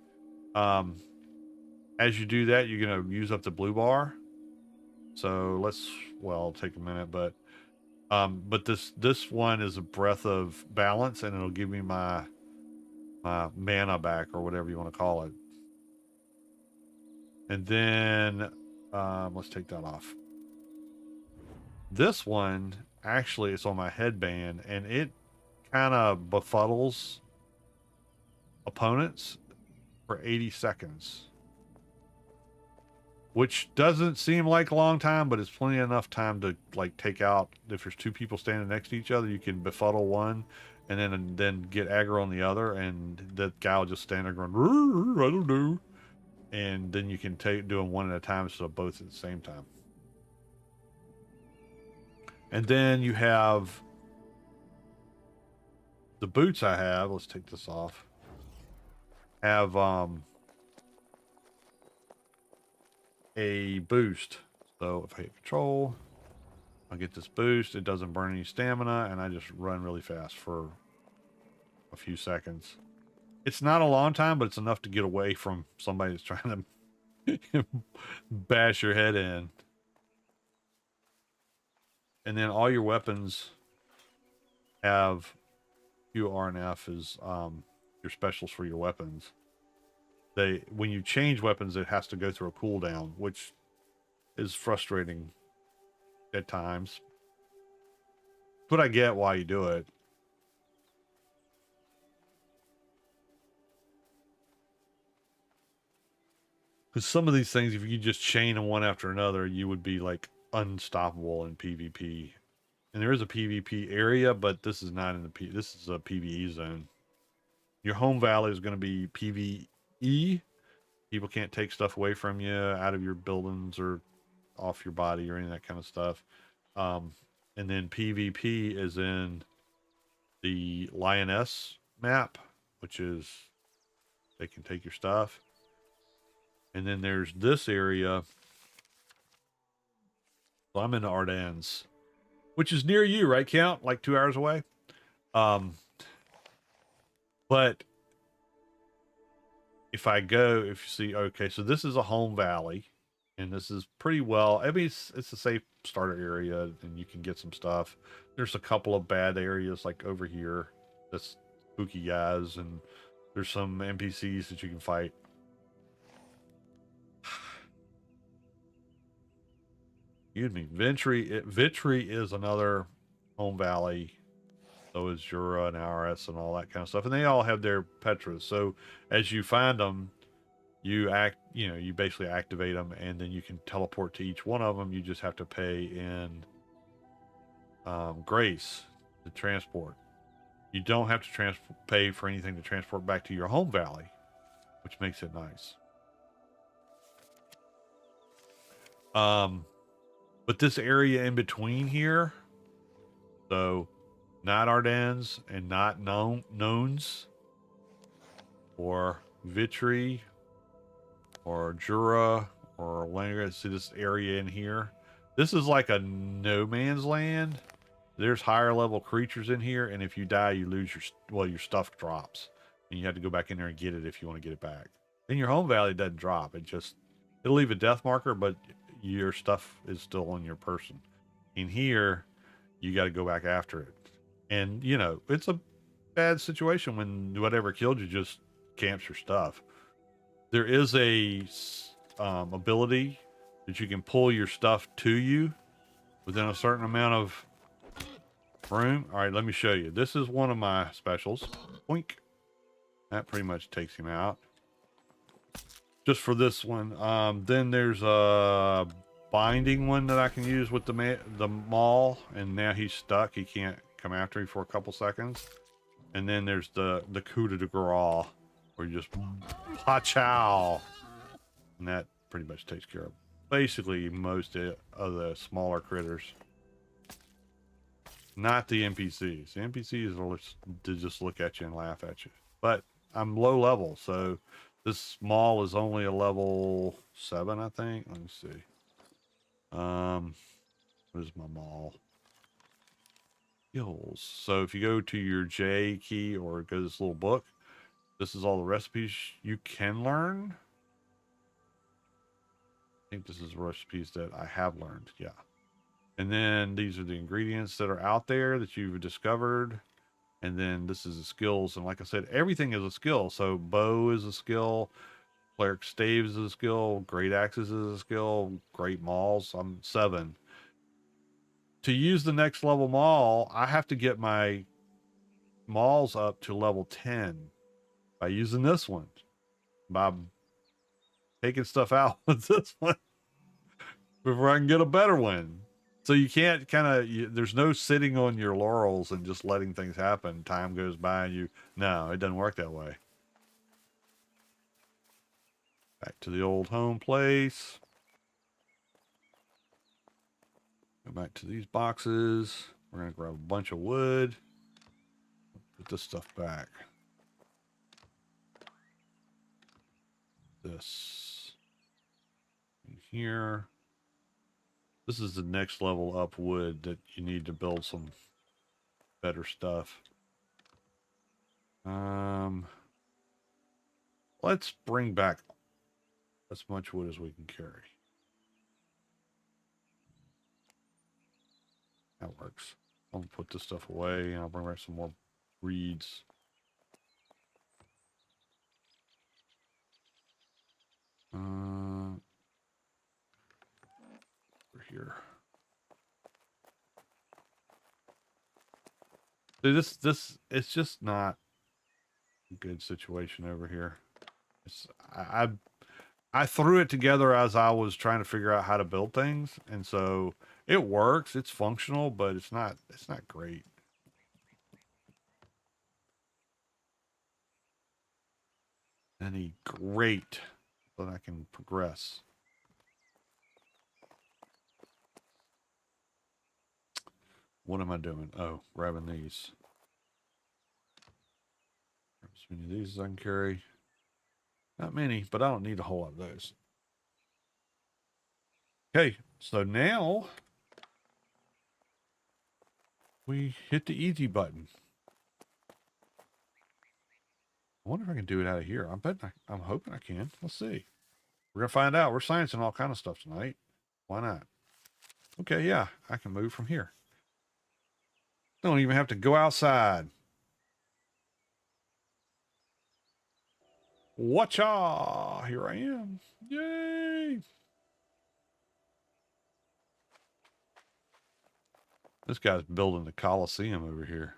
A: As you do that, you're going to use up the blue bar. So it'll take a minute, but this one is a breath of balance, and it'll give me my mana back, or whatever you want to call it. And then let's take that off. This one, actually, it's on my headband, and it kind of befuddles opponents for 80 seconds. Which doesn't seem like a long time, but it's plenty enough time to like take out. If there's 2 people standing next to each other, you can befuddle one, and then get aggro on the other, and that guy will just stand there going, I don't know. And then you can do them one at a time instead of both at the same time. And then you have the boots I have. Let's take this off. Have a boost. So if I hit control, I get this boost. It doesn't burn any stamina, and I just run really fast for a few seconds. It's not a long time, but it's enough to get away from somebody that's trying to bash your head in. And then all your weapons have Q, R, and F as your specials for your weapons. When you change weapons, it has to go through a cooldown, which is frustrating at times. But I get why you do it. Because some of these things, if you just chain them one after another, you would be like unstoppable in PvP. And there is a PvP area, but this is not in the this is a PvE zone. Your home valley is going to be PvE. People can't take stuff away from you out of your buildings or off your body or any of that kind of stuff. And then PvP is in the Lioness map, which is they can take your stuff. And then there's this area. So I'm in the Ardennes, which is near you, right, Count? Like 2 hours away. But if you see, okay, so this is a home valley, and this is pretty well. I mean, it's a safe starter area, and you can get some stuff. There's a couple of bad areas like over here, that's spooky guys, and there's some NPCs that you can fight. Excuse me, Vitry is another home valley. So is Jura and RS and all that kind of stuff, and they all have their Petras. So as you find them, you basically activate them, and then you can teleport to each one of them. You just have to pay in grace to transport. You don't have to pay for anything to transport back to your home valley, which makes it nice. But this area in between here, so not Ardennes and not Nones or Vitry or Jura or Langra. See this area in here? This is like a no man's land. There's higher level creatures in here, and if you die, you lose your stuff drops, and you have to go back in there and get it if you want to get it back. In your home valley, it doesn't drop. It'll leave a death marker, but your stuff is still on your person. In here, you got to go back after it. And, it's a bad situation when whatever killed you just camps your stuff. There is a ability that you can pull your stuff to you within a certain amount of room. All right, let me show you. This is one of my specials. Boink. That pretty much takes him out. Just for this one. Then there's a binding one that I can use with the maul, and now he's stuck. He can't come after me for a couple seconds. And then there's the coup de grace, where you just pa-chow, and that pretty much takes care of basically most of the smaller critters. Not the NPCs. The NPCs will just look at you and laugh at you. But I'm low level, so this mall is only a level 7, I think. Let me see. Where's my mall? Skills. So if you go to your J key or go to this little book, this is all the recipes you can learn. I think this is recipes that I have learned. Yeah. And then these are the ingredients that are out there that you've discovered. And then this is the skills. And like I said, everything is a skill. So bow is a skill. Cleric staves is a skill. Great axes is a skill. Great mauls. I'm 7. To use the next level maul, I have to get my mauls up to level 10 by using this one. By taking stuff out with this one before I can get a better one. So you can't there's no sitting on your laurels and just letting things happen. Time goes by and no, it doesn't work that way. Back to the old home place. Go back to these boxes. We're going to grab a bunch of wood. Put this stuff back. This in here. This is the next level up wood that you need to build some better stuff. Let's bring back as much wood as we can carry. That works. I'll put this stuff away and I'll bring back some more reeds. Over here. See, it's just not a good situation over here. I threw it together as I was trying to figure out how to build things, and so it works, it's functional, but it's not great. I need great so that I can progress. What am I doing? Oh, grabbing these. Grab as many of these as I can carry. Not many, but I don't need a whole lot of those. Okay, so now we hit the easy button. I wonder if I can do it out of here. I'm hoping I can. Let's see. We're gonna find out. We're sciencing all kind of stuff tonight. Why not? Okay, yeah, I can move from here. Don't even have to go outside. Watcha! Here I am. Yay! This guy's building the Coliseum over here.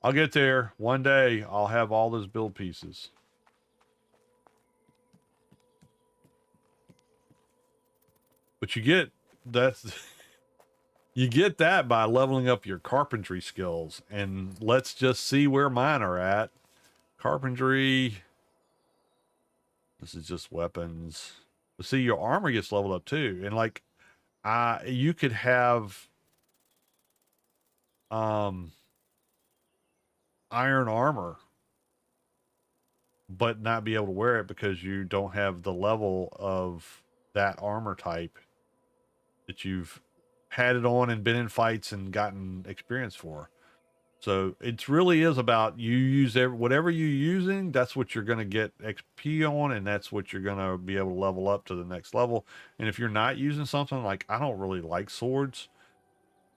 A: I'll get there. One day, I'll have all those build pieces. But you get you get that by leveling up your carpentry skills. And let's just see where mine are at. Carpentry. This is just weapons. But see, your armor gets leveled up too. And like, you could have iron armor, but not be able to wear it because you don't have the level of that armor type that you've had it on and been in fights and gotten experience for. So it really is about you use whatever you're using, that's what you're going to get XP on, and that's what you're going to be able to level up to the next level. And if you're not using something, like I don't really like swords,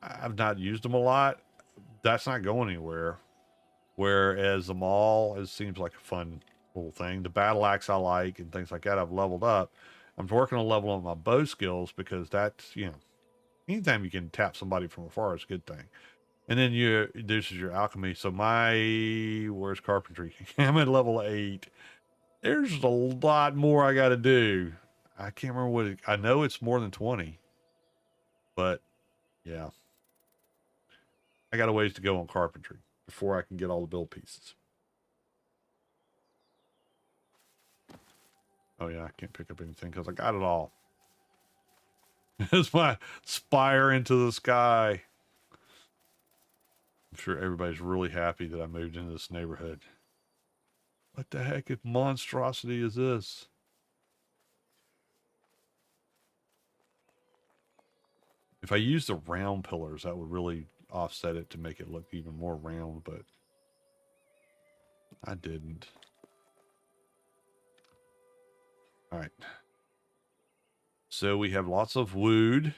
A: I've not used them a lot, that's not going anywhere. Whereas the maul, it seems like a fun little thing. The battle axe I like and things like that, I've leveled up. I'm working on leveling up my bow skills because that's, anytime you can tap somebody from afar is a good thing. And then this is your alchemy. So where's carpentry? I'm at level 8. There's a lot more I got to do. I can't remember I know it's more than 20. But yeah. I got a ways to go on carpentry before I can get all the build pieces. Oh yeah, I can't pick up anything because I got it all. It's my spire into the sky. I'm sure everybody's really happy that I moved into this neighborhood. What the heck of monstrosity is this? If I use the round pillars, that would really offset it to make it look even more round, but I didn't. All right. So we have lots of wood.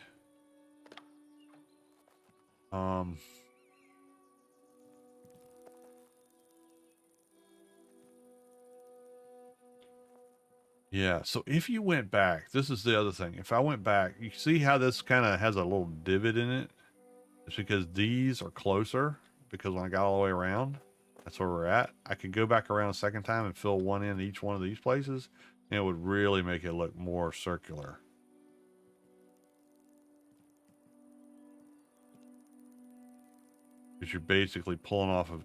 A: Yeah, so if you went back, this is the other thing. If I went back, you see how this kind of has a little divot in it? It's because these are closer, because when I got all the way around, that's where we're at. I could go back around a second time and fill one in each one of these places, and it would really make it look more circular. Because you're basically pulling off of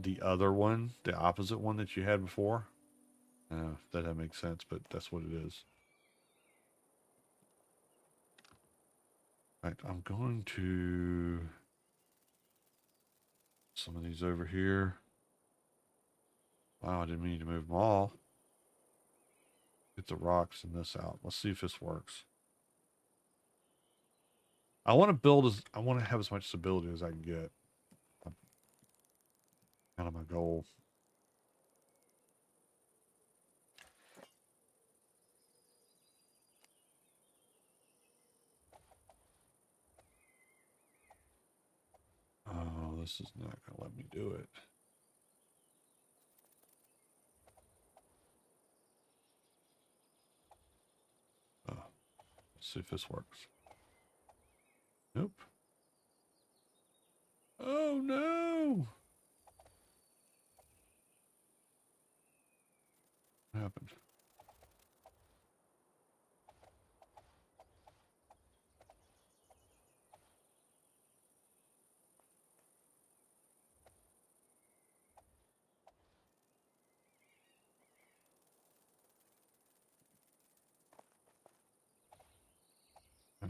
A: the other one, the opposite one that you had before. That makes sense, but that's what it is. All right, I'm going to some of these over here. Wow, I didn't mean to move them all. Get the rocks and this out. Let's see if this works. I want to I want to have as much stability as I can get. Kind of my goal. Oh, this is not going to let me do it. Oh, let's see if this works. Nope. Oh, no. What happened?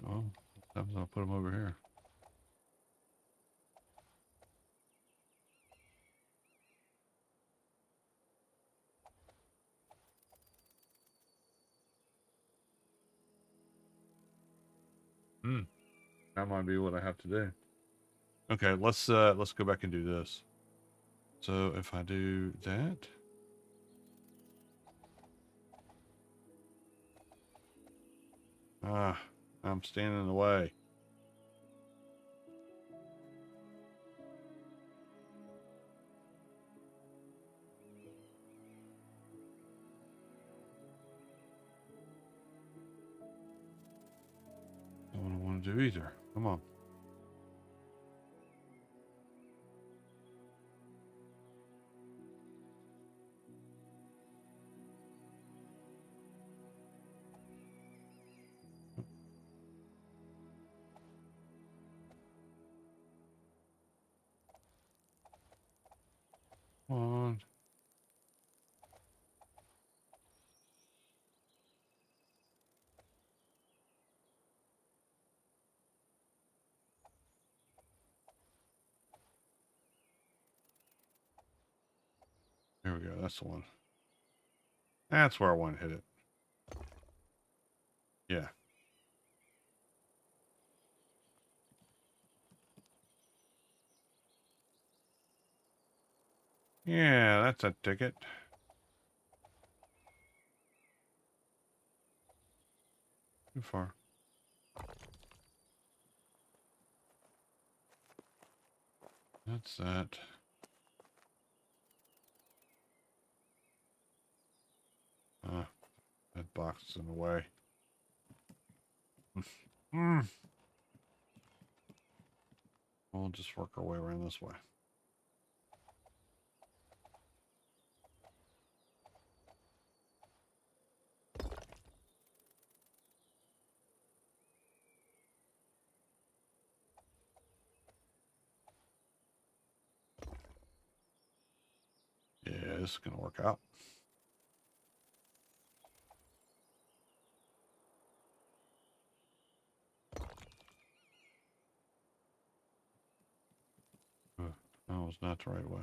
A: Oh, sometimes I'll put them over here. That might be what I have to do. Okay, let's go back and do this. So if I do that, I'm standing in the way. Not what I want to do either. Come on. Come on. There we go. That's the one. That's where I want to hit it. Yeah. Yeah, that's a ticket. Too far. That's that. That box is in the way. We'll just work our way around this way. Yeah, this is going to work out. That was not the right way.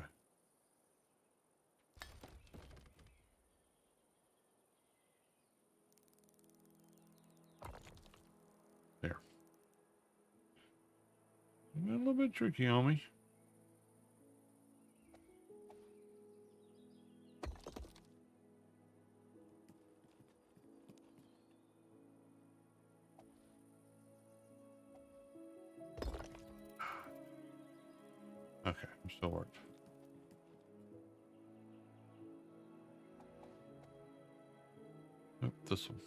A: There. A little bit tricky on me. Okay, it still worked. Nope, this one.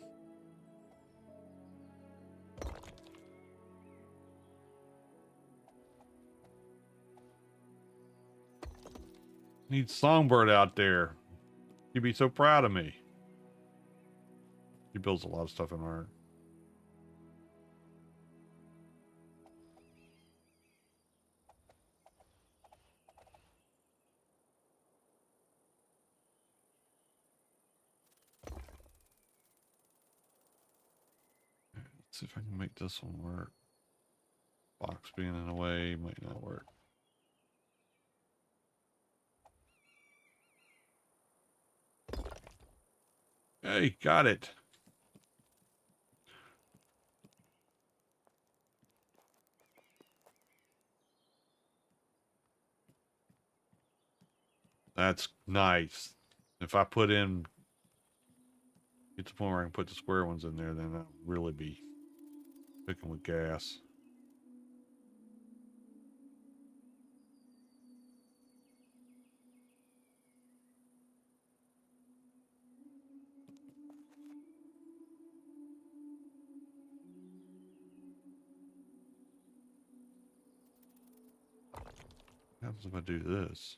A: Need Songbird out there. He'd be so proud of me. He builds a lot of stuff in art. Let's see if I can make this one work. Box being in the way might not work. Hey, got it. That's nice. If I put in, get to the point where I can put the square ones in there, then I'll really be cooking with gas. What happens if I do this?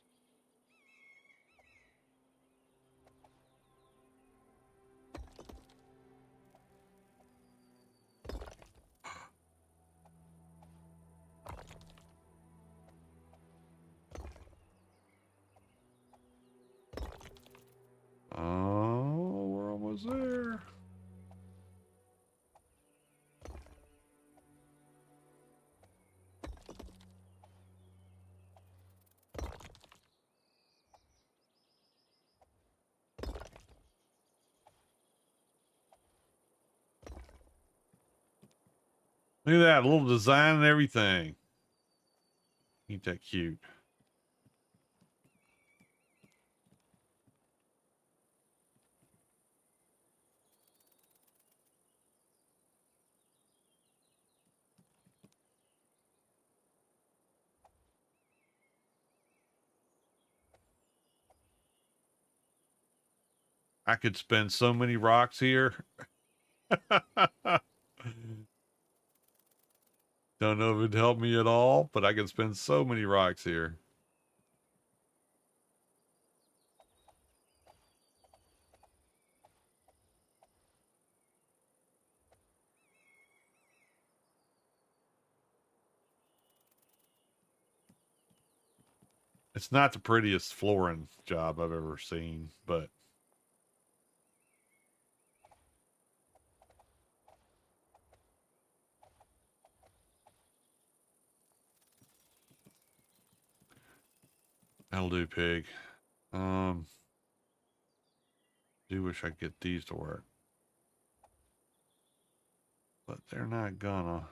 A: Oh, we're almost there. Look at that, a little design and everything. Ain't that cute? I could spend so many rocks here. Don't know if it'd help me at all, but I could spend so many rocks here. It's not the prettiest flooring job I've ever seen, but that'll do, pig. Do wish I could get these to work, but they're not gonna.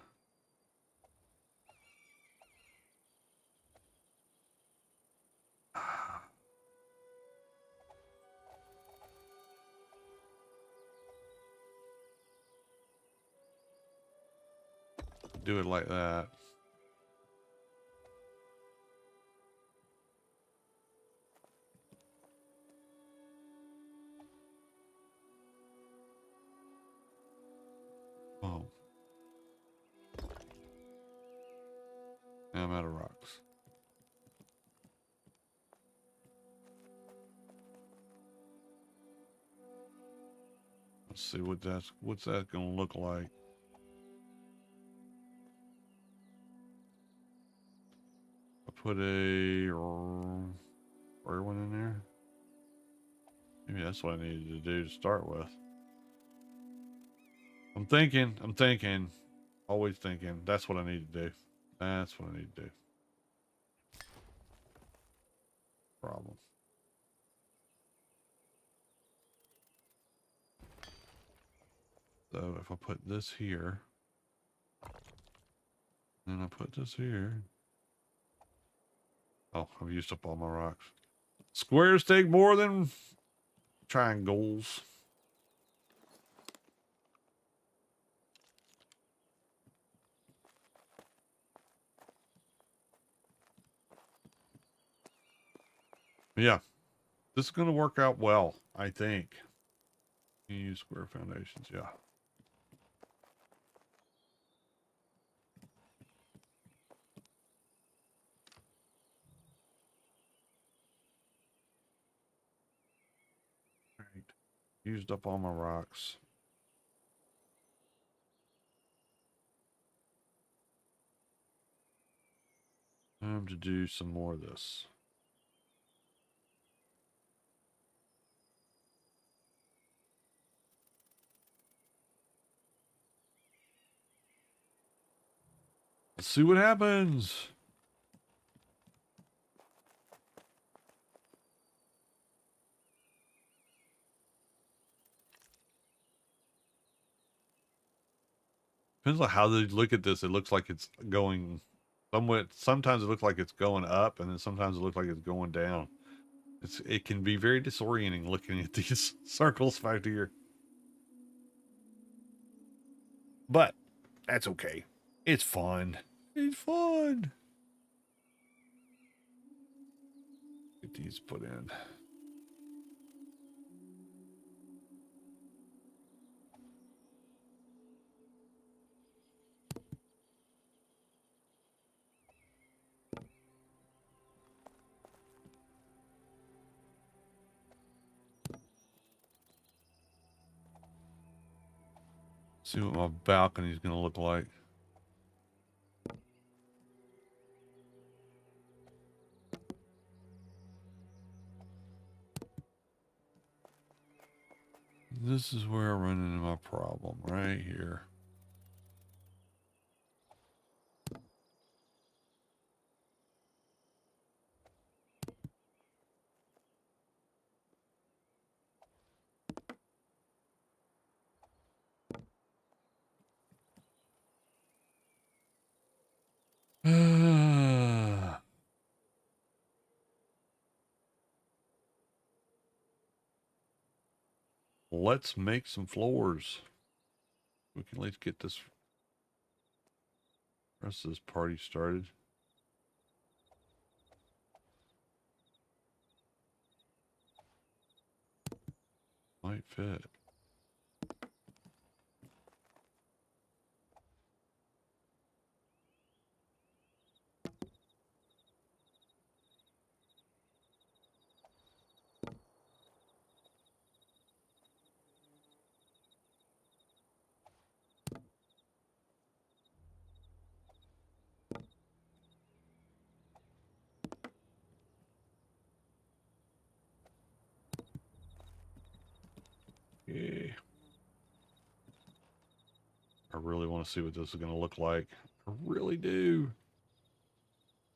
A: Do it like that. Oh. Now I'm out of rocks. Let's see what's that gonna look like. I put a square one in there. Maybe that's what I needed to do to start with. I'm thinking, always thinking. That's what I need to do. That's what I need to do. Problem. So if I put this here, then I put this here. Oh, I've used up all my rocks. Squares take more than triangles. Yeah, this is going to work out well, I think. Use square foundations, yeah. All right. Used up all my rocks. Time to do some more of this. Let's see what happens. Depends on how they look at this. It looks like it's going somewhat. Sometimes it looks like it's going up, and then sometimes it looks like it's going down. It can be very disorienting looking at these circles back here. But that's okay. It's fun. It's fun. Get these put in. See what my balcony is going to look like. This is where I run into my problem, right here. Let's make some floors. We can at least get this rest of this party started. Might fit. Yeah. I really want to see what this is going to look like. I really do.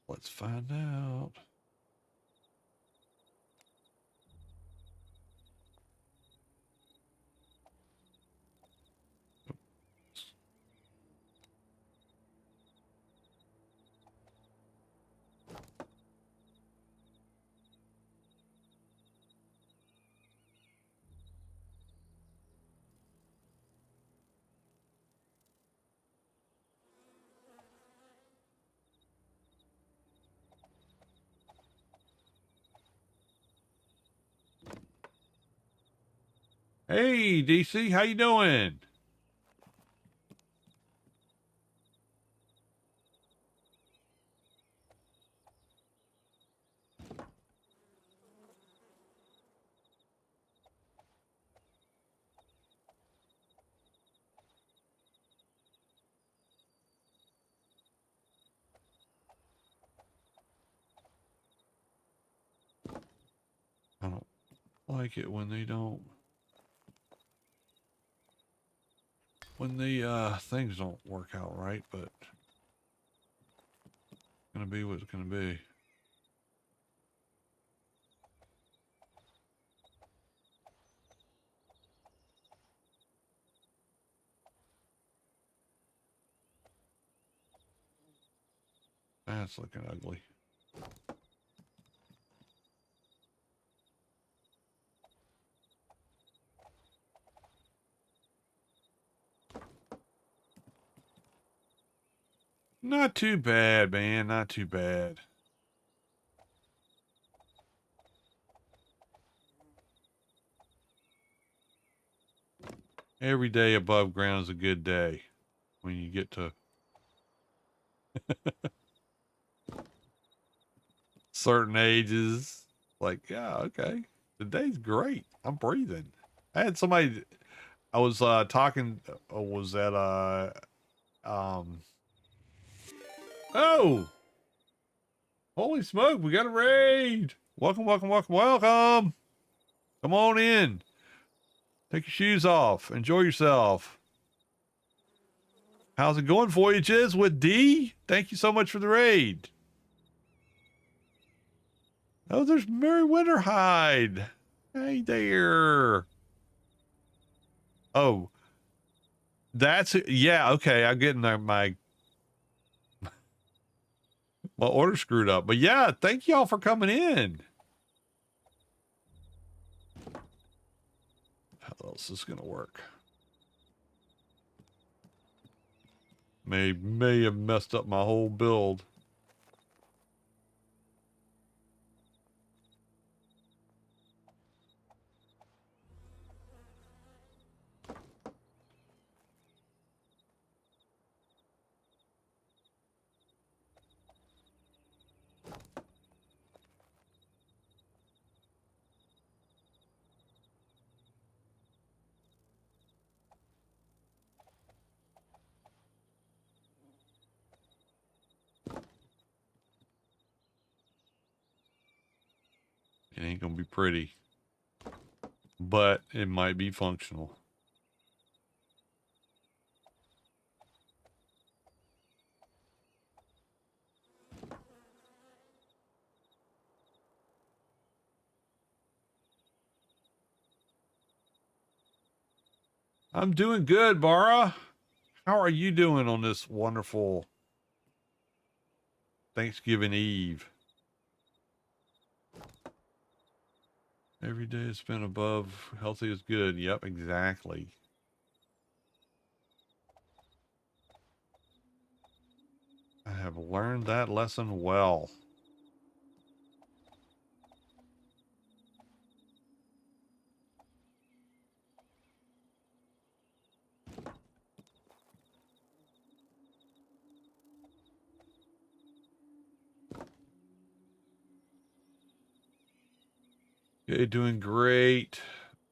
A: Let's find out. Hey, DC, how you doing? I don't like it when they don't. When the things don't work out right, but it's gonna be what it's gonna be. That's looking ugly. Not too bad, man. Not too bad. Every day above ground is a good day when you get to certain ages. Like, yeah, okay. Today's great. I'm breathing. I had somebody I was talking was at oh, holy smoke, we got a raid. Welcome, welcome, welcome, welcome. Come on in. Take your shoes off. Enjoy yourself. How's it going for you, Chiz, with D? Thank you so much for the raid. Oh, there's Mary Winterhide. Hey there. Oh, That's yeah, okay. I'm getting my order screwed up. But yeah, thank y'all for coming in. How else is this gonna work? May have messed up my whole build. It ain't gonna be pretty, but it might be functional. I'm doing good, Bara. How are you doing on this wonderful Thanksgiving Eve? Every day is spent above healthy is good. Yep, exactly. I have learned that lesson well. Okay, doing great.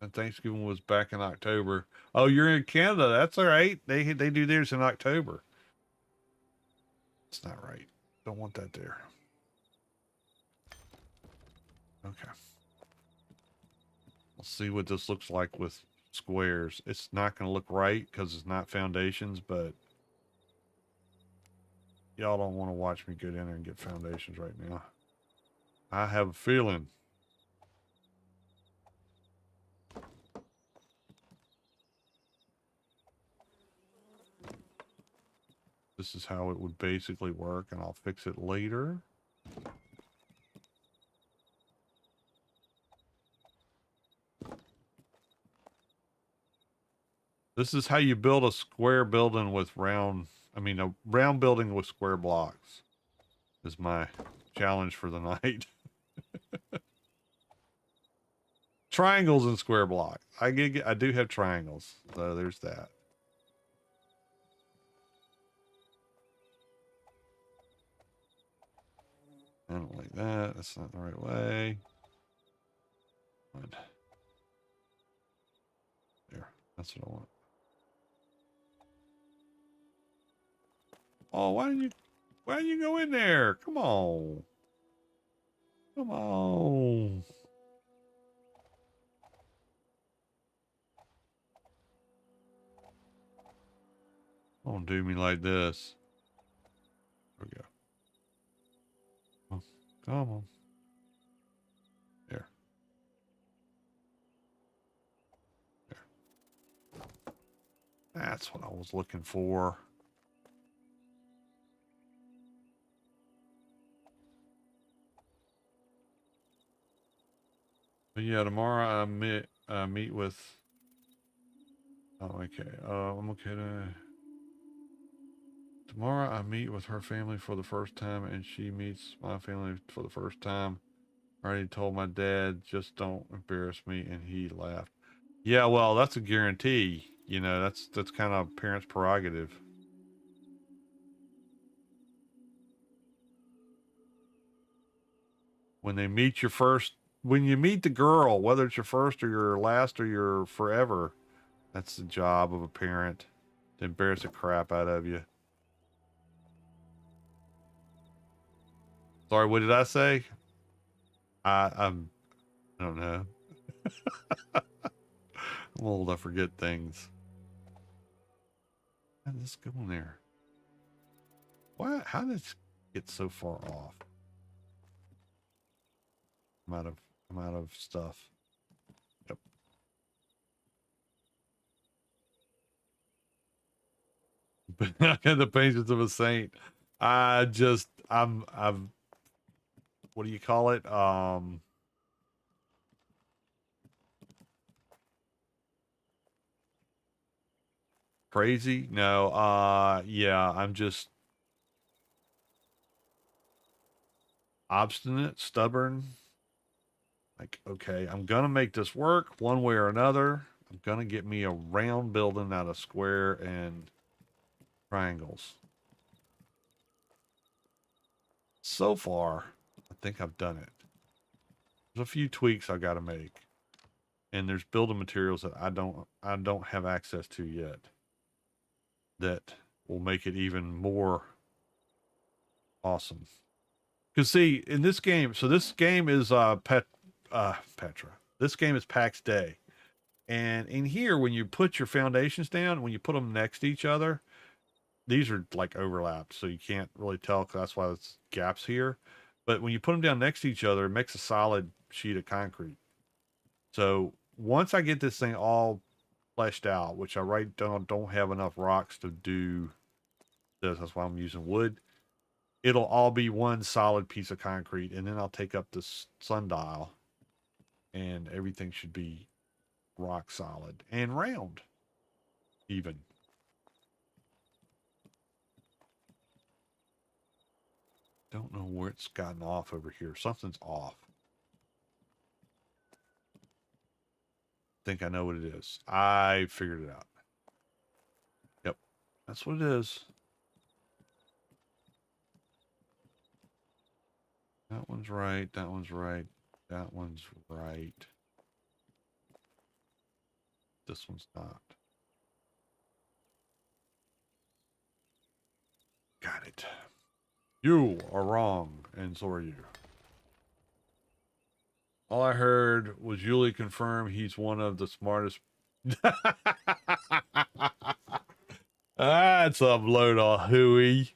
A: And Thanksgiving was back in October. Oh, you're in Canada. That's all right. They do theirs in October. That's not right. Don't want that there. Okay. Let's see what this looks like with squares. It's not going to look right because it's not foundations, but y'all don't want to watch me go down there and get foundations right now. I have a feeling. This is how it would basically work, and I'll fix it later. This is how you build a square building with a round building with square blocks is my challenge for the night. Triangles and square blocks. I do have triangles, so there's that. I don't like that. That's not the right way. There. That's what I want. Oh, why didn't you go in there? Come on. Come on. Don't do me like this. There we go. Oh, come on. There. There. That's what I was looking for. But yeah, tomorrow I meet with. Oh, okay. I'm okay to. Tomorrow I meet with her family for the first time, and she meets my family for the first time. I already told my dad, just don't embarrass me, and he laughed. Yeah, well, that's a guarantee. You know, that's kind of parents' prerogative. When they meet your first, when you meet the girl, whether it's your first or your last or your forever, that's the job of a parent to embarrass the crap out of you. Sorry, what did I say? I don't know. I'm old. I forget things. How did this go in there? Why? How did it get so far off? I'm out of stuff. Yep. the patience of a saint. I'm what do you call it? Crazy? No, yeah, I'm just obstinate, stubborn. Like, okay, I'm gonna make this work one way or another. I'm gonna get me a round building out of square and triangles. So far, I think I've done it. There's a few tweaks I gotta make. And there's building materials that I don't have access to yet that will make it even more awesome. Because see, in this game, so this game is Petra. This game is Pax Day. And in here, when you put your foundations down, when you put them next to each other, these are like overlapped, so you can't really tell. 'Cause that's why there's gaps here. But when you put them down next to each other, it makes a solid sheet of concrete. So once I get this thing all fleshed out, which I right don't have enough rocks to do this, that's why I'm using wood. It'll all be one solid piece of concrete, and then I'll take up this sundial, and everything should be rock solid and round, even. Don't know where it's gotten off over here. Something's off. Think I know what it is. I figured it out. Yep, that's what it is. That one's right. That one's right. That one's right. This one's not. Got it. You are wrong, and so are you. All I heard was Yuli confirm he's one of the smartest. That's a load of hooey.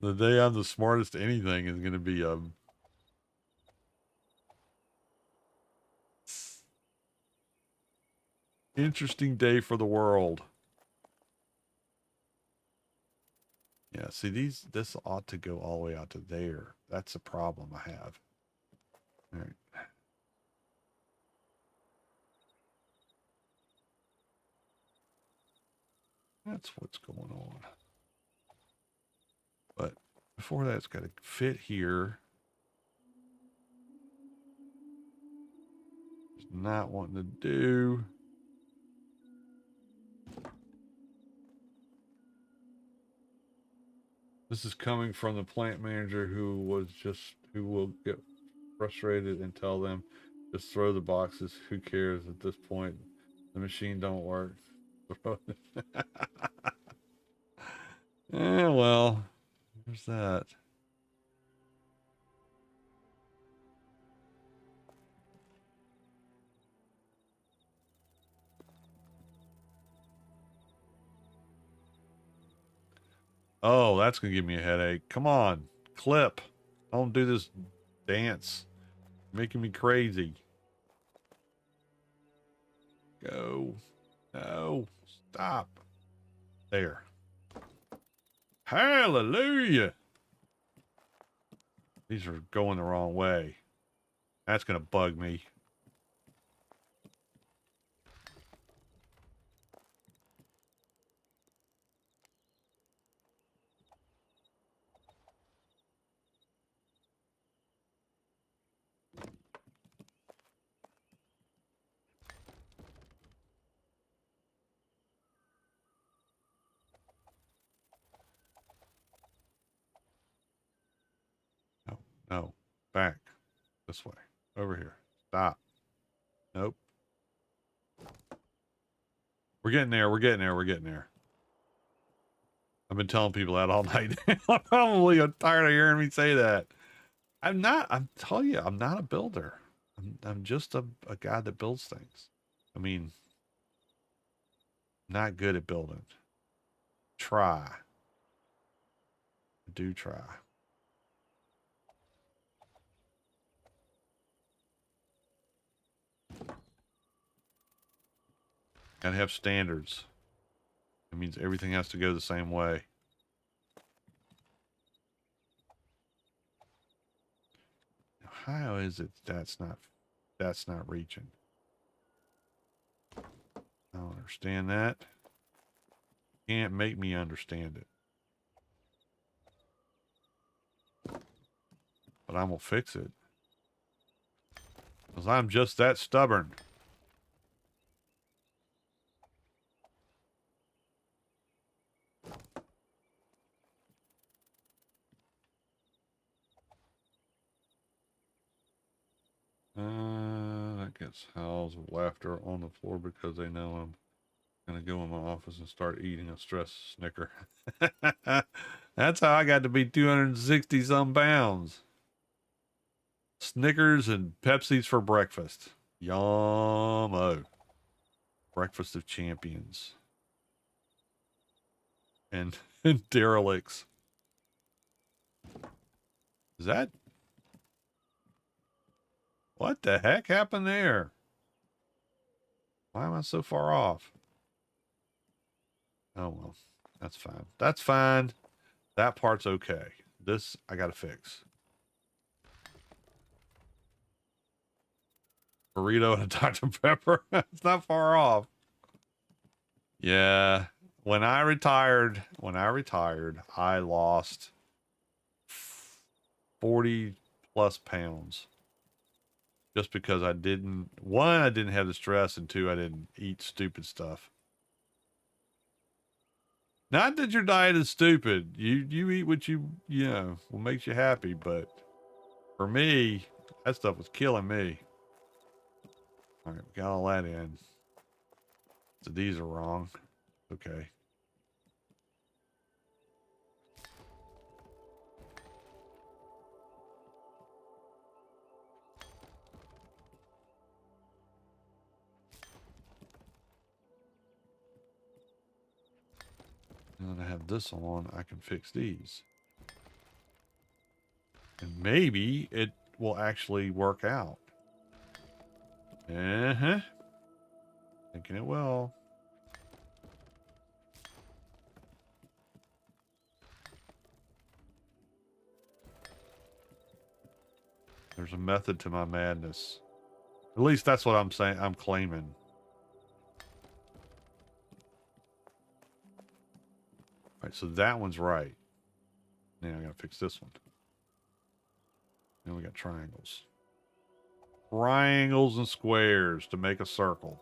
A: The day I'm the smartest anything is going to be a interesting day for the world. Yeah, see this ought to go all the way out to there. That's a problem I have. All right. That's what's going on. But before that, it's got to fit here. It's not wanting to do. This is coming from the plant manager who will get frustrated and tell them, just throw the boxes. Who cares at this point? The machine don't work. Yeah, well, there's that. Oh, that's gonna give me a headache. Come on, clip. Don't do this dance. You're making me crazy. Go. No. Stop. There. Hallelujah. These are going the wrong way. That's gonna bug me. No. No. Back. This way. Over here. Stop. Nope. We're getting there. We're getting there. We're getting there. I've been telling people that all night. I'm probably tired of hearing me say that. I'm not. I'm telling you, I'm not a builder. I'm just a guy that builds things. I mean, not good at building. Try. Do try. Gotta have standards. It means everything has to go the same way. How is it that's not reaching? I don't understand that. Can't make me understand it. But I'm gonna fix it. Because I'm just that stubborn. That gets howls of laughter on the floor because they know I'm gonna go in my office and start eating a stress snicker. That's how I got to be 260 some pounds. Snickers and Pepsis for breakfast. Yum-o. Breakfast of champions. And, and derelicts. Is that... What the heck happened there? Why am I so far off? Oh, well. That's fine. That's fine. That part's okay. This, I gotta fix. Burrito and a Dr. Pepper. It's not far off. Yeah. When I retired, I lost 40 plus pounds. Just because I didn't have the stress, and two, I didn't eat stupid stuff. Not that your diet is stupid. You eat what what makes you happy, but for me, that stuff was killing me. All right, got all that in. So these are wrong. Okay. Now that I have this on, I can fix these. And maybe it will actually work out. Uh-huh. Thinking it will. There's a method to my madness. At least that's what I'm saying. I'm claiming. All right, so that one's right. Now I gotta fix this one. Now we got triangles. Triangles and squares to make a circle.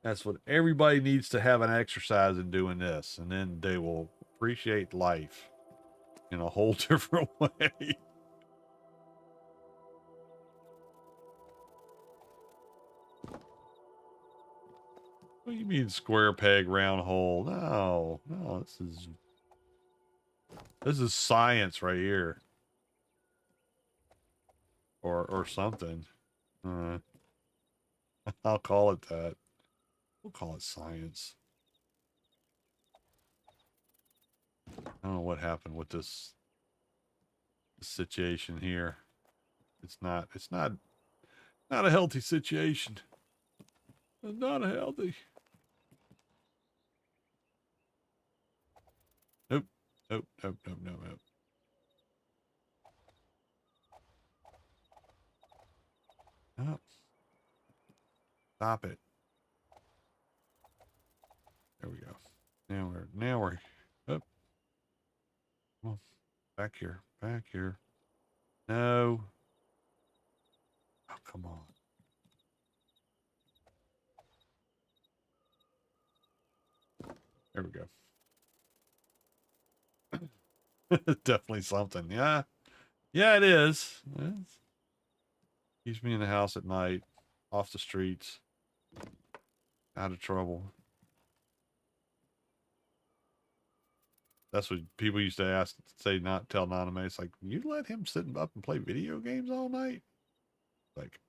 A: That's what everybody needs to have an exercise in doing this, and then they will appreciate life in a whole different way. What do you mean square peg, round hole? No, no, this is science right here. Or something. I'll call it that. We'll call it science. I don't know what happened with this situation here. It's not a healthy situation. It's not a healthy. Nope. Nope. Nope. Nope. Nope. Nope. Oh. Stop it. There we go. Now we're up. Come on. Back here. Back here. No. Oh, come on. There we go. Definitely something. Yeah. Yeah, it is. Keeps me in the house at night, off the streets, out of trouble. That's what people used to tell Naname. It's like, you let him sit up and play video games all night? Like,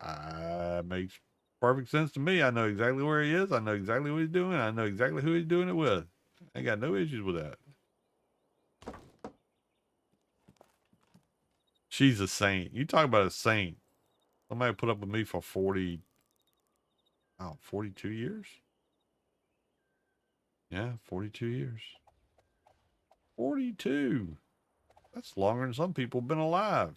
A: makes perfect sense to me. I know exactly where he is. I know exactly what he's doing. I know exactly who he's doing it with. I ain't got no issues with that. She's a saint. You talk about a saint. Somebody put up with me for 40 Wow, 42 years? Yeah, 42 years. 42. That's longer than some people have been alive.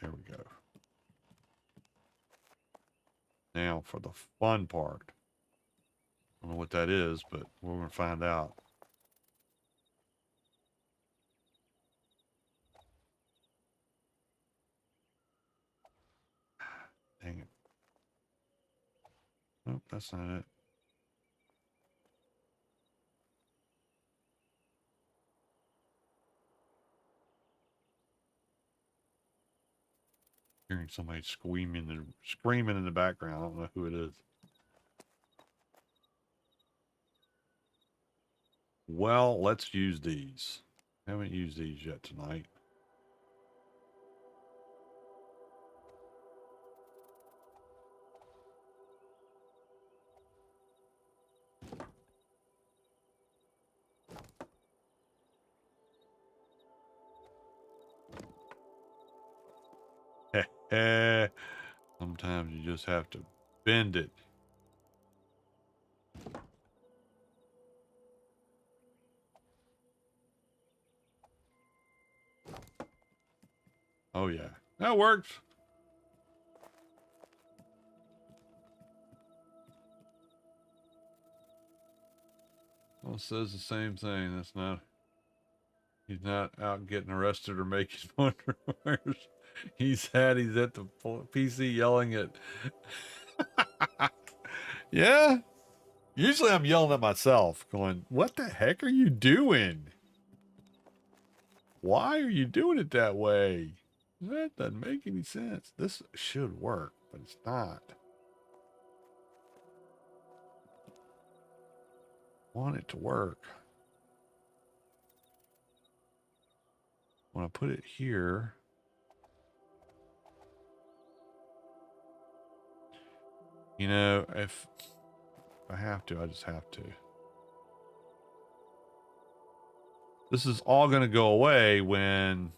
A: There we go. Now for the fun part. I don't know what that is, but we're going to find out. Dang it. Nope, that's not it. Hearing somebody screaming in the background. I don't know who it is. Well, let's use these. Haven't used these yet tonight. Sometimes you just have to bend it. Oh yeah, that works. Well, it says the same thing. That's not. He's not out getting arrested or making wonders. He's at the PC yelling at. Yeah. Usually I'm yelling at myself, going, "What the heck are you doing? Why are you doing it that way? That doesn't make any sense." This should work, but it's not. I want it to work. When I put it here, you know, if I have to, I just have to. This is all going to go away when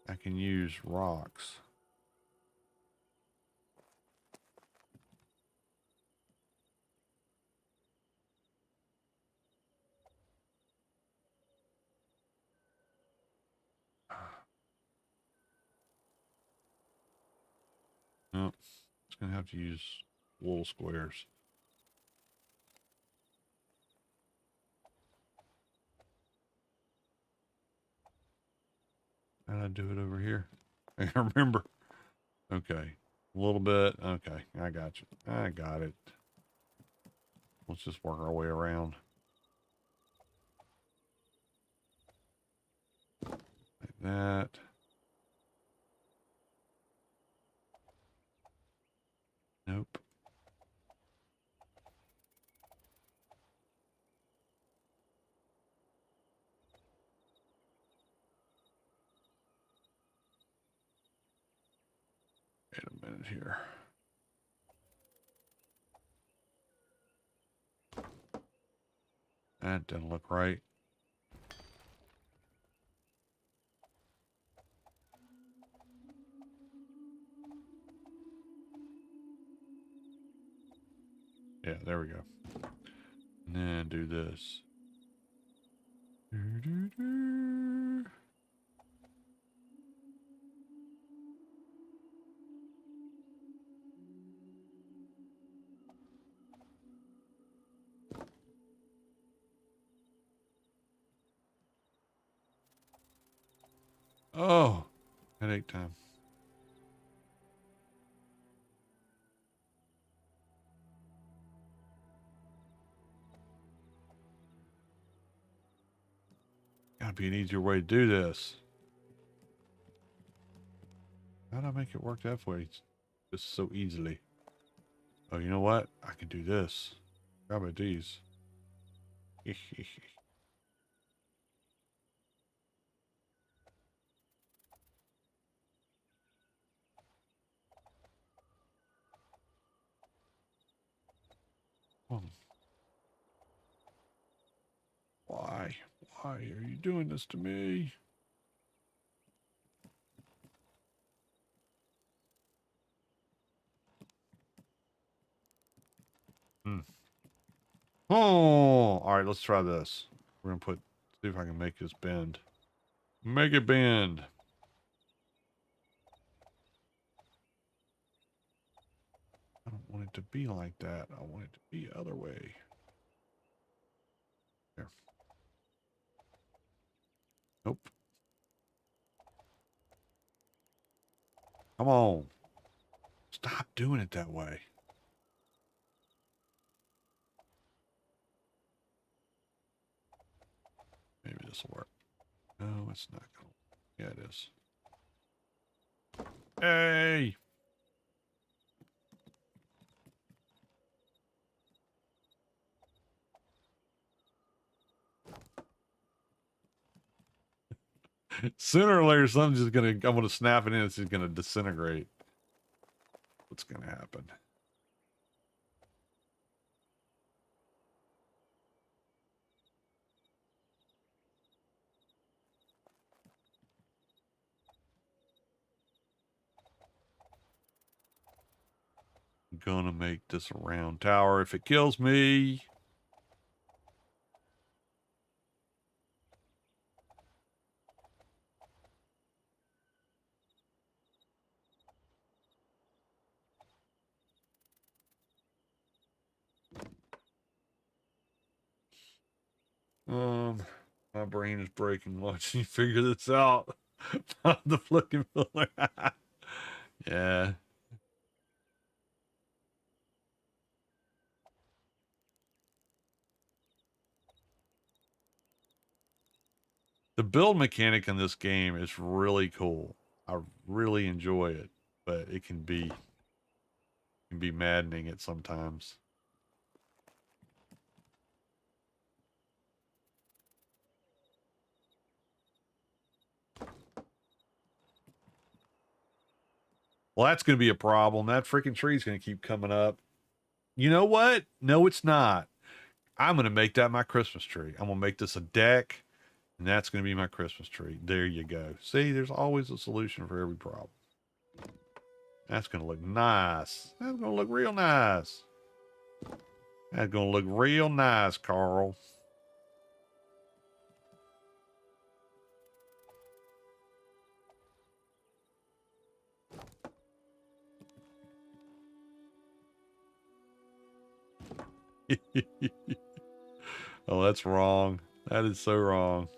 A: I can use rocks. No, it's going to have to use wool squares. How'd I do it over here? I remember. Okay. A little bit. Okay. I got you. I got it. Let's just work our way around. Like that. Nope. Wait a minute here. That doesn't look right. Yeah, there we go. And then do this. Oh, headache time. Gotta be an easier way to do this. How'd I make it work that way? Just so easily. Oh, you know what? I can do this. How about these? Oh, Why are you doing this to me? Oh, all right, let's try this. We're gonna see if I can make this bend. Make it bend. I don't want it to be like that. I want it to be the other way. There. Nope. Come on. Stop doing it that way. Maybe this will work. No, it's not going to. Yeah, it is. Hey! Sooner or later, something's just gonna, I'm gonna snap it in, it's just gonna disintegrate. What's gonna happen? I'm gonna make this a round tower if it kills me. My brain is breaking watching you figure this out. The flipping pillar. Yeah. The build mechanic in this game is really cool. I really enjoy it, but it can be maddening at sometimes. Well, that's going to be a problem. That freaking tree is going to keep coming up. You know what? No, it's not. I'm going to make that my Christmas tree. I'm going to make this a deck, and that's going to be my Christmas tree. There you go. See, there's always a solution for every problem. That's going to look nice. That's going to look real nice. That's going to look real nice, Carl. Oh, that's wrong. That is so wrong.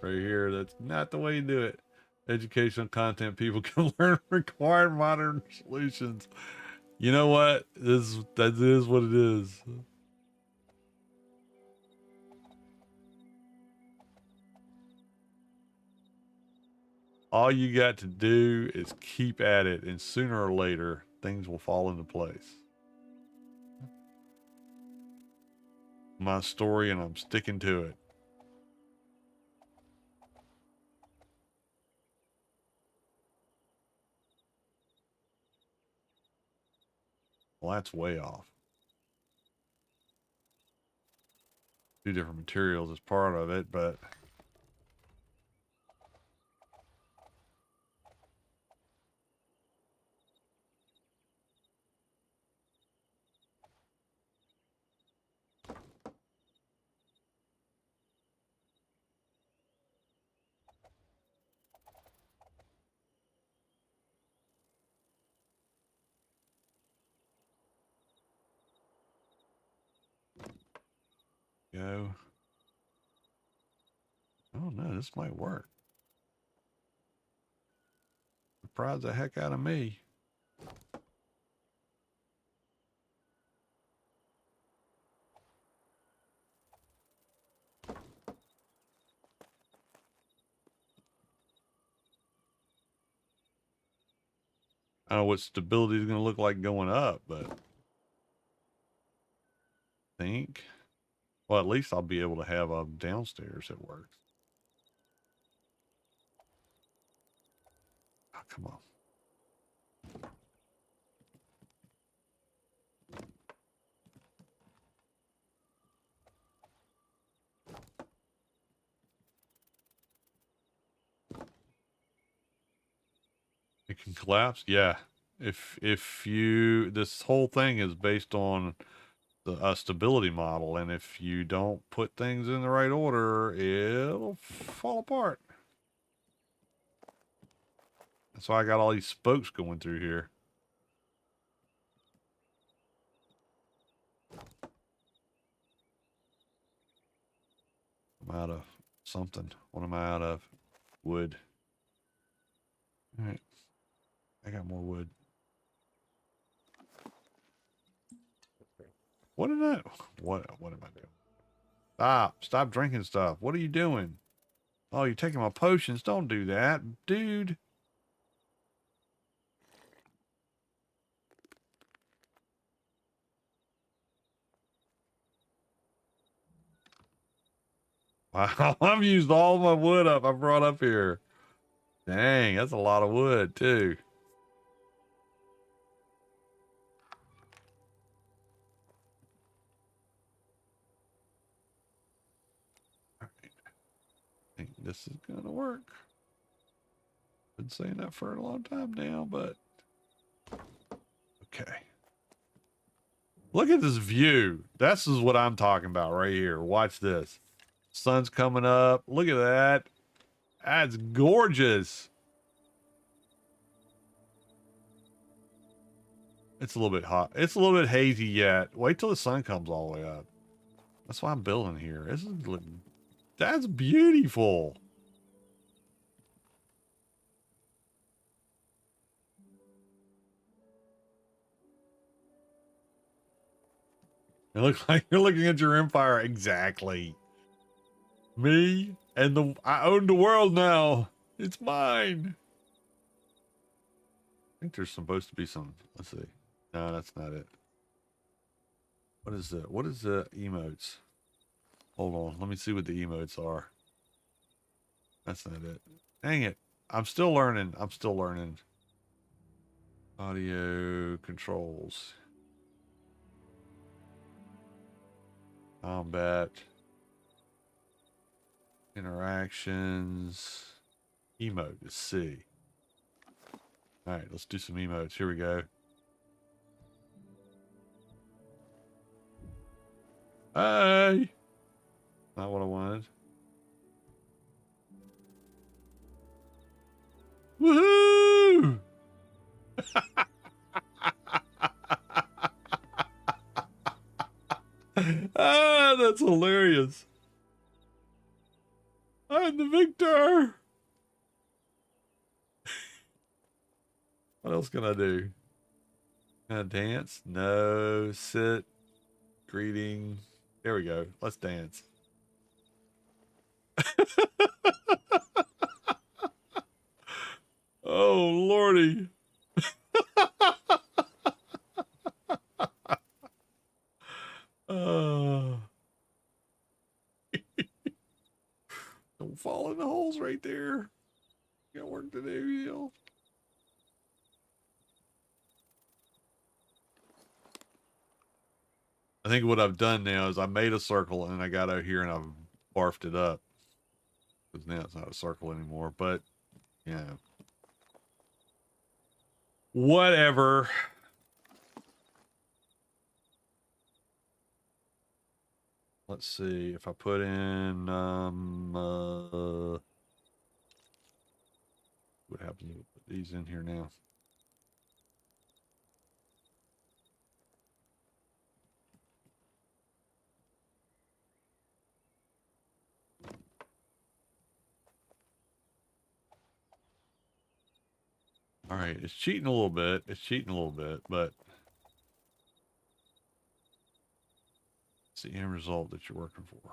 A: Right here, that's not the way you do it. Educational content people can learn required modern solutions. You know what? That is what it is. All you got to do is keep at it, and sooner or later, things will fall into place. My story, and I'm sticking to it. Well, that's way off. Two different materials is part of it, but go. Oh no, this might work. Surprise the heck out of me. I don't know what stability is going to look like going up, but I think, well, at least I'll be able to have a downstairs that works. Oh, come on. It can collapse. Yeah. If you this whole thing is based on the stability model, and if you don't put things in the right order, it'll fall apart. That's why I got all these spokes going through here. I'm out of something. What am I out of? Wood. All right. I got more wood. What am I doing? Stop drinking stuff. What are you doing? Oh, you're taking my potions. Don't do that, dude. Wow, I've used all my wood up I brought up here. Dang, that's a lot of wood too. All right. I think this is gonna work. Been saying that for a long time now, but okay. Look at this view. This is what I'm talking about right here. Watch this. Sun's coming up. Look at that. That's gorgeous. It's a little bit hot. It's a little bit hazy yet. Wait till the sun comes all the way up. That's why I'm building here. That's beautiful. It looks like you're looking at your empire. Exactly. Me and I own the world now. It's mine. I think there's supposed to be some. Let's see. No, that's not it. What is it? What is the emotes? Hold on. Let me see what the emotes are. That's not it. Dang it. I'm still learning. I'm still learning. Audio controls. Combat. Interactions. Emote is C. All right, let's do some emotes. Here we go. Hey! Not what I wanted. Woohoo! Ah, that's hilarious. I'm the victor. What else can I do? Can I dance? No. Sit. Greeting. There we go. Let's dance. Oh, Lordy. uh, don't fall in the holes right there. Got work to do, you know. I think what I've done now is I made a circle and I got out here and I've barfed it up. Because now it's not a circle anymore, but yeah. Whatever. Let's see if I put in what happens if I put these in here now? All right, it's cheating a little bit. It's cheating a little bit, but it's the end result that you're working for.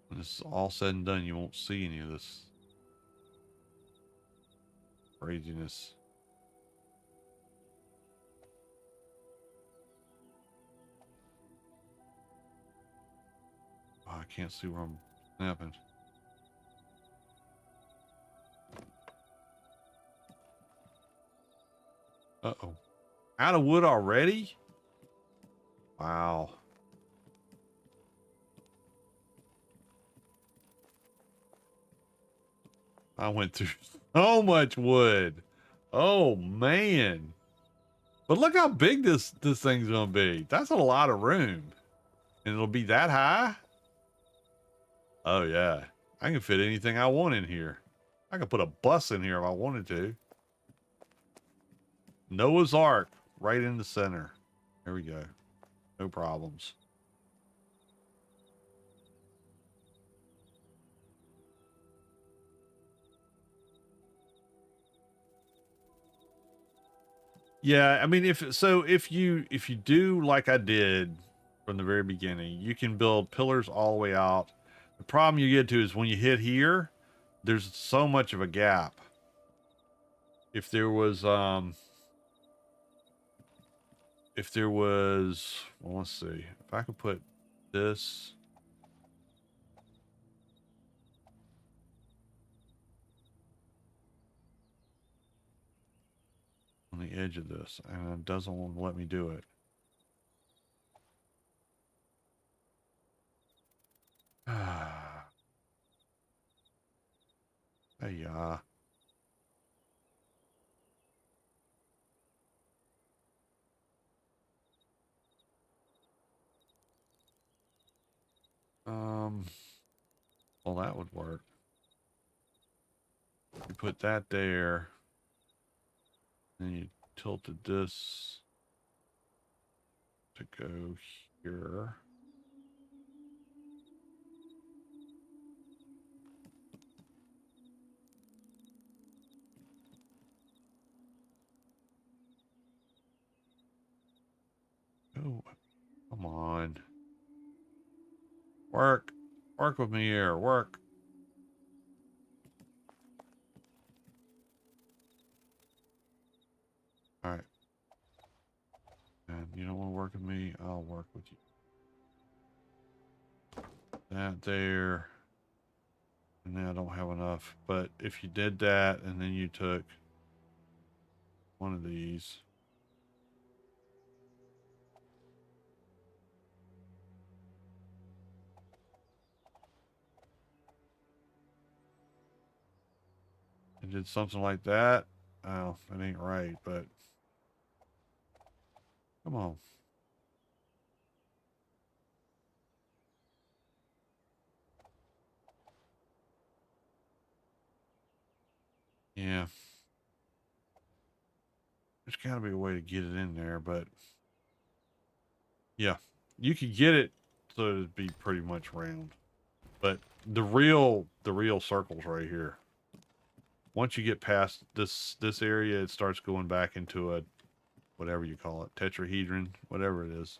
A: When it's all said and done, you won't see any of this craziness. Oh, I can't see where I'm snapping. Uh-oh. Out of wood already? Wow. I went through so much wood. Oh, man. But look how big this thing's going to be. That's a lot of room. And it'll be that high? Oh, yeah. I can fit anything I want in here. I could put a bus in here if I wanted to. Noah's Ark right in the center. There we go. No problems. Yeah, I mean, if you do like I did from the very beginning, you can build pillars all the way out. The problem you get to is when you hit here, there's so much of a gap. If there was well, let's see. If I could put this on the edge of this, and it doesn't want to let me do it. Yeah. Well, that would work. You put that there, and you tilted this to go here. Oh, come on. Work. Work with me here. Work. All right. And you don't want to work with me? I'll work with you. That there. And then I don't have enough. But if you did that and then you took one of these. And did something like that. Oh, that ain't right, but come on. Yeah. There's got to be a way to get it in there, but yeah, you could get it so it'd be pretty much round. But the real circle's right here. Once you get past this area, it starts going back into a whatever you call it, tetrahedron, whatever it is.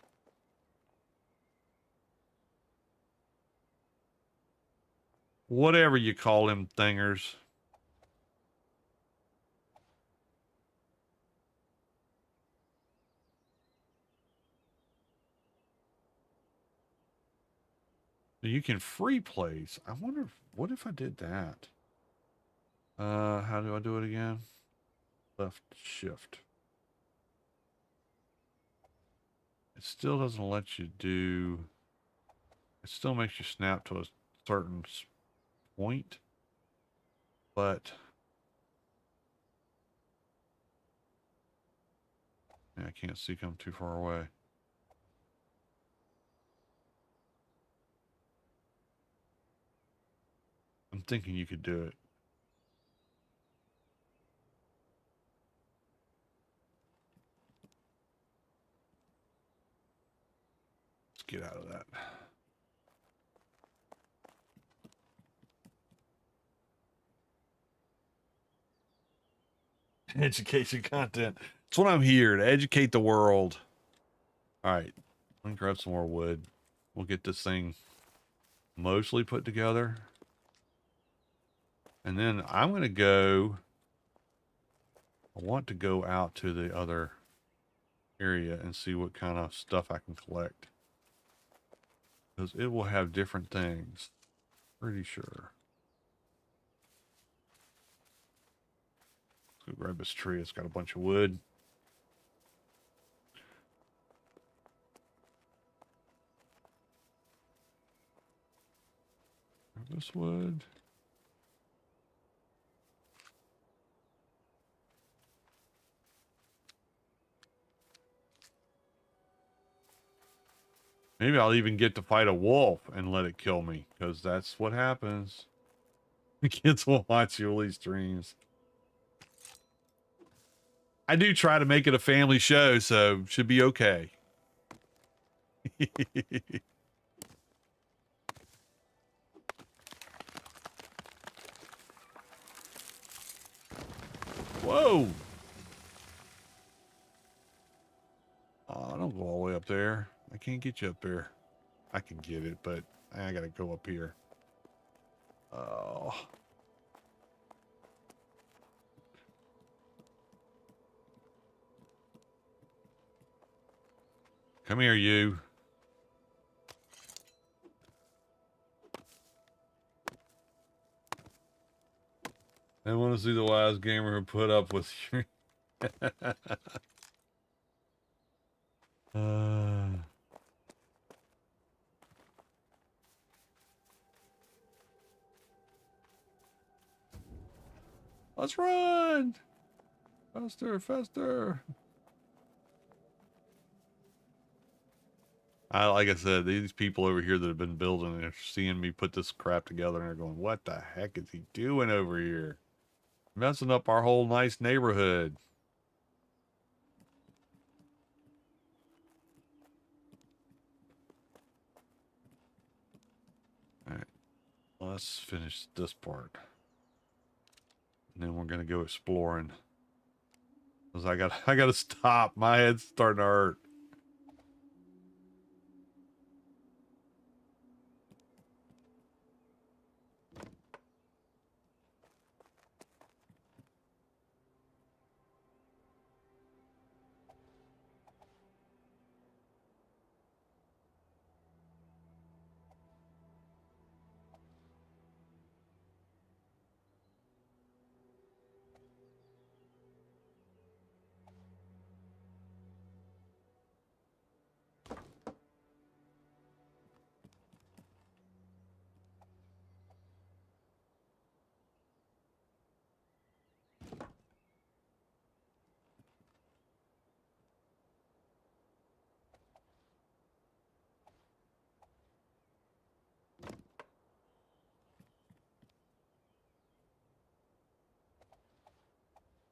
A: Whatever you call them thingers. You can free place. I wonder what if I did that? How do I do it again? Left shift. It still doesn't let you do. It still makes you snap to a certain point, but yeah, I can't see come too far away. I'm thinking you could do it. Let's get out of that. Education content. That's what I'm here to educate the world. All right, let me grab some more wood. We'll get this thing mostly put together. And then I'm going to go. I want to go out to the other area and see what kind of stuff I can collect. Because it will have different things. Pretty sure. Let's go grab this tree. It's got a bunch of wood. This wood. Maybe I'll even get to fight a wolf and let it kill me, because that's what happens. The kids will watch Yuli streams. I do try to make it a family show, so should be okay. Whoa! Oh, don't go all the way up there. I can't get you up there. I can get it, but I gotta go up here. Oh. Come here, you. I want to see the wise gamer who put up with you. Let's run! Faster, faster! Like I said, these people over here that have been building are seeing me put this crap together and they're going, what the heck is he doing over here? Messing up our whole nice neighborhood. Alright. Let's finish this part. And then we're gonna go exploring. Cause I gotta stop. My head's starting to hurt.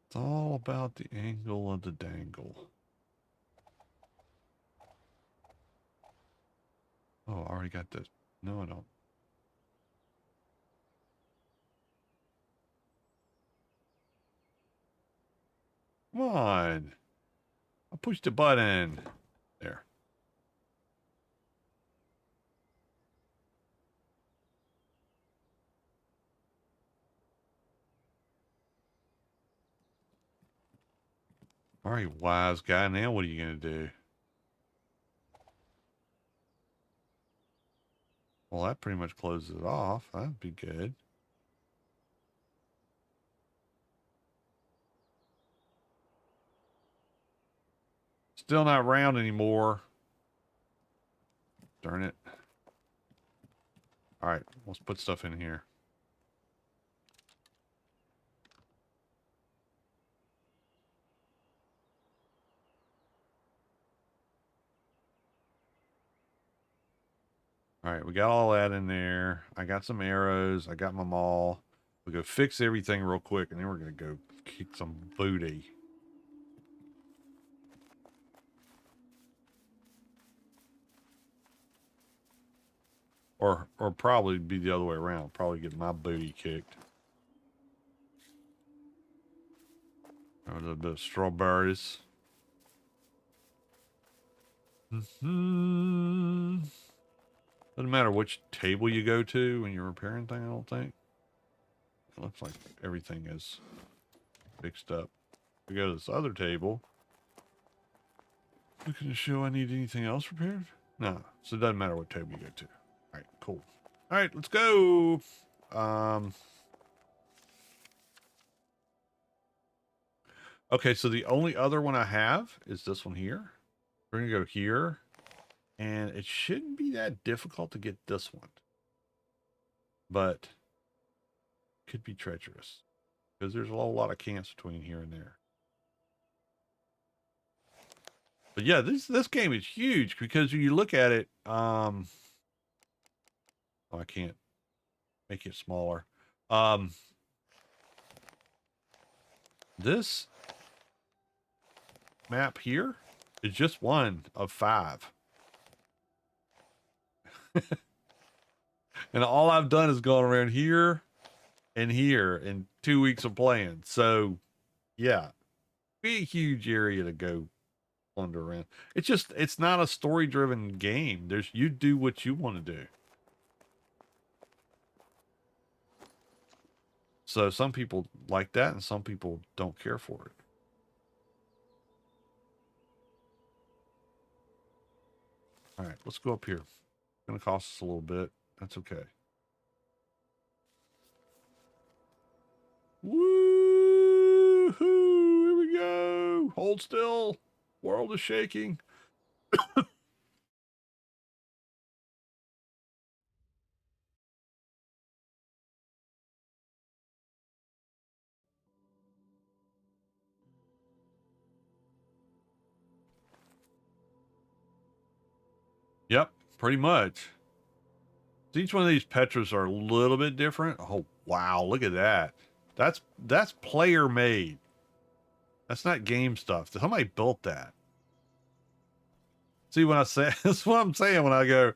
A: It's all about the angle of the dangle. Oh, I already got this. No, I don't. Come on. I pushed the button. There. All right, wise guy. Now what are you going to do? Well, that pretty much closes it off. That'd be good. Still not round anymore. Darn it. All right, let's put stuff in here. All right, we got all that in there. I got some arrows. I got my maul. We'll go fix everything real quick, and then we're going to go kick some booty. Or probably be the other way around. Probably get my booty kicked. A little bit of strawberries. Doesn't matter which table you go to when you're repairing thing, I don't think. It looks like everything is fixed up. We go to this other table. Looking to show I need anything else repaired? No. So it doesn't matter what table you go to. All right, cool. All right, let's go. Okay, so the only other one I have is this one here. We're going to go here. And it shouldn't be that difficult to get this one. but could be treacherous because there's a whole lot of camps between here and there. But yeah, this game is huge because when you look at it, oh, I can't make it smaller. This map here is just one of 5. And all I've done is gone around here and here in 2 weeks of playing. So yeah, be a huge area to go wander around. It's not a story driven game. You do what you want to do. So some people like that and some people don't care for it. All right, let's go up here. It's going to cost us a little bit. That's okay. Woo-hoo! Here we go. Hold still. World is shaking. Yep, pretty much. Each one of these Petras are a little bit different. Oh, wow. Look at that. That's player made. That's not game stuff. Somebody built that. See, when I say, that's what I'm saying when I go,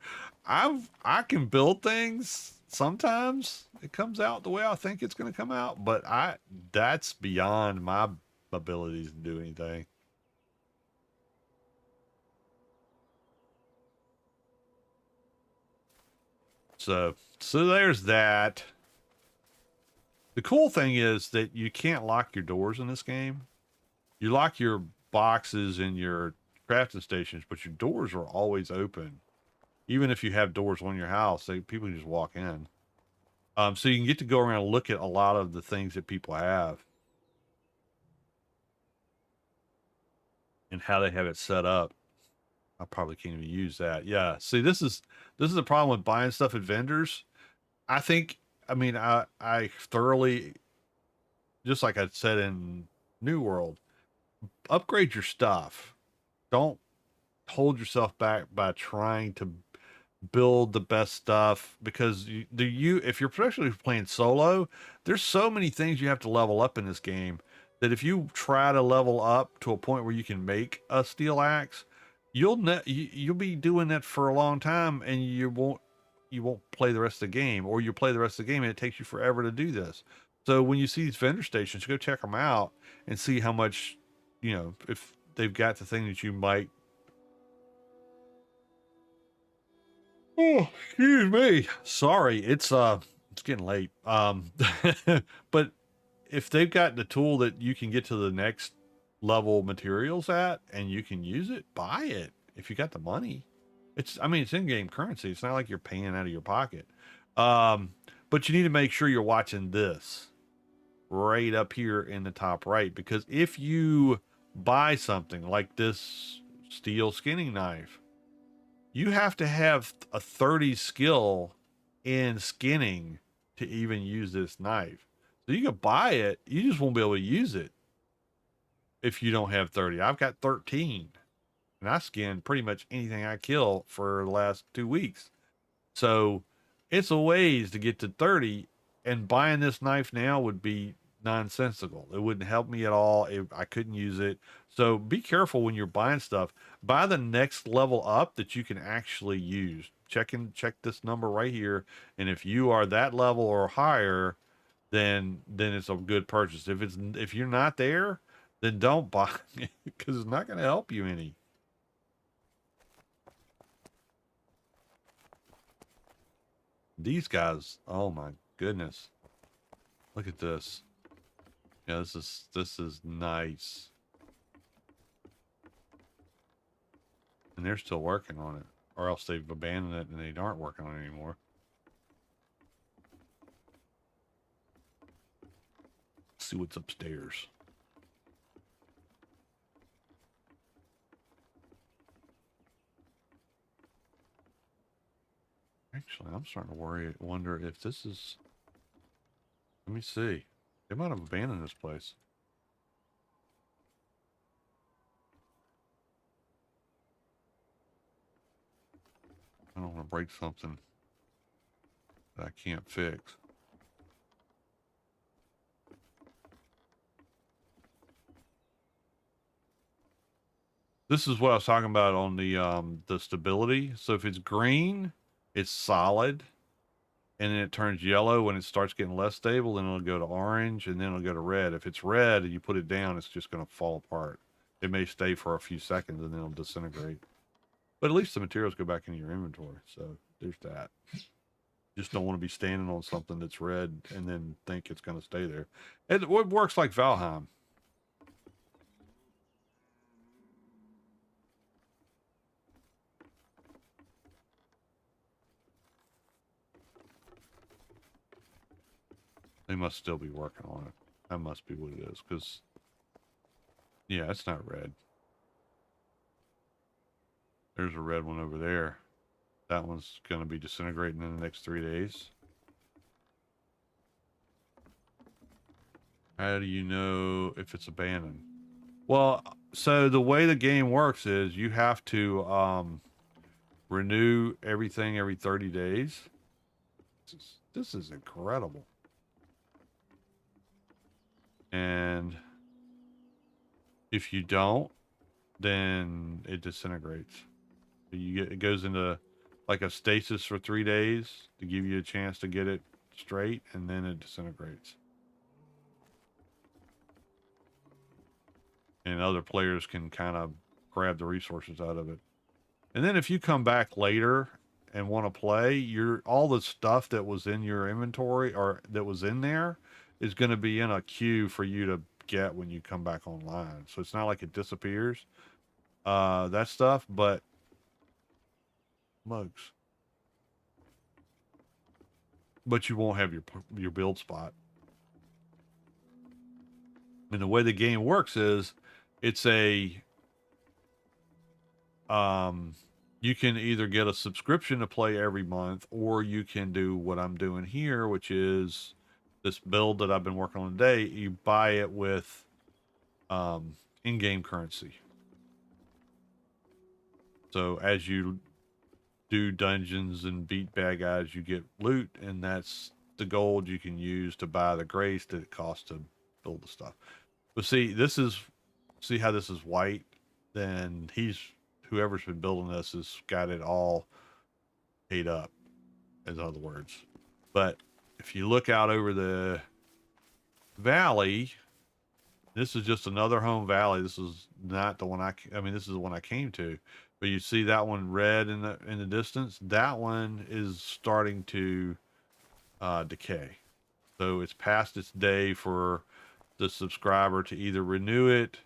A: I can build things. Sometimes it comes out the way I think it's going to come out, but that's beyond my abilities to do anything. So there's that. The cool thing is that you can't lock your doors in this game. You lock your boxes and your crafting stations, but your doors are always open. Even if you have doors on your house, people can just walk in. So you can get to go around and look at a lot of the things that people have and how they have it set up. I probably can't even use that. Yeah. See, this is the problem with buying stuff at vendors. I thoroughly, just like I said in New World, upgrade your stuff. Don't hold yourself back by trying to build the best stuff, because if you're especially playing solo, there's so many things you have to level up in this game that if you try to level up to a point where you can make a steel axe, you'll be doing that for a long time and you won't play the rest of the game, or you play the rest of the game and it takes you forever to do this. So when you see these vendor stations, go check them out and see how much, if they've got the thing that you might. Oh, excuse me. Sorry, it's getting late. But if they've got the tool that you can get to the next level materials at and you can use it, buy it if you got the money. It's in-game currency. It's not like you're paying out of your pocket. But you need to make sure you're watching this right up here in the top right, because if you buy something like this steel skinning knife, you have to have a 30 skill in skinning to even use this knife. So you can buy it, you just won't be able to use it if you don't have 30. I've got 13, and I skin pretty much anything I kill for the last 2 weeks. So it's a ways to get to 30, and buying this knife now would be nonsensical. It wouldn't help me at all. I couldn't use it. So be careful when you're buying stuff. Buy the next level up that you can actually use. Check this number right here, and if you are that level or higher, then it's a good purchase. If you're not there, then don't buy it, because it's not going to help you any. These guys, oh my goodness. Look at this. Yeah, this is nice. And they're still working on it, or else they've abandoned it and they aren't working on it anymore. Let's see what's upstairs. Actually, I'm starting to wonder if this is... Let me see. They might have abandoned this place. I don't want to break something that I can't fix. This is what I was talking about on the stability. So if it's green, it's solid, and then it turns yellow when it starts getting less stable. Then it'll go to orange, and then it'll go to red. If it's red and you put it down, it's just going to fall apart. It may stay for a few seconds and then it'll disintegrate. But at least the materials go back into your inventory. So there's that. Just don't want to be standing on something that's red and then think it's going to stay there. It works like Valheim. They must still be working on it. That must be what it is, because, yeah, it's not red. There's a red one over there. That one's going to be disintegrating in the next 3 days. How do you know if it's abandoned? Well, so the way the game works is you have to renew everything every 30 days. This is incredible. And if you don't, then it disintegrates. It goes into like a stasis for 3 days to give you a chance to get it straight, and then it disintegrates. And other players can kind of grab the resources out of it. And then if you come back later and want to play, all the stuff that was in your inventory or that was in there is going to be in a queue for you to get when you come back online. So it's not like it disappears, that stuff, but mugs. But you won't have your build spot. And the way the game works is it's a you can either get a subscription to play every month, or you can do what I'm doing here, which is this build that I've been working on today. You buy it with in-game currency. So as you do dungeons and beat bad guys, you get loot, and that's the gold you can use to buy the grace that it costs to build the stuff. But see how this is white? Then whoever's been building this has got it all paid up, in other words. But if you look out over the valley, this is just another home valley. This is not the one this is the one I came to. But you see that one red in the distance? That one is starting to decay. So it's past its day for the subscriber to either renew it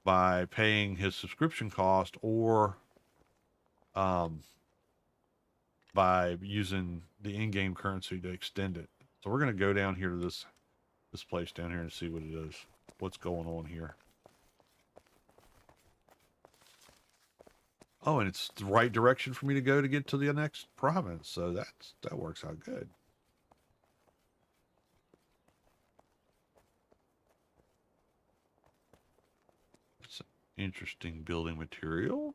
A: by paying his subscription cost, or by using the in-game currency to extend it. So we're going to go down here to this place down here and see what it is. What's going on here. Oh, and it's the right direction for me to go to get to the next province. So that works out good. It's an interesting building material.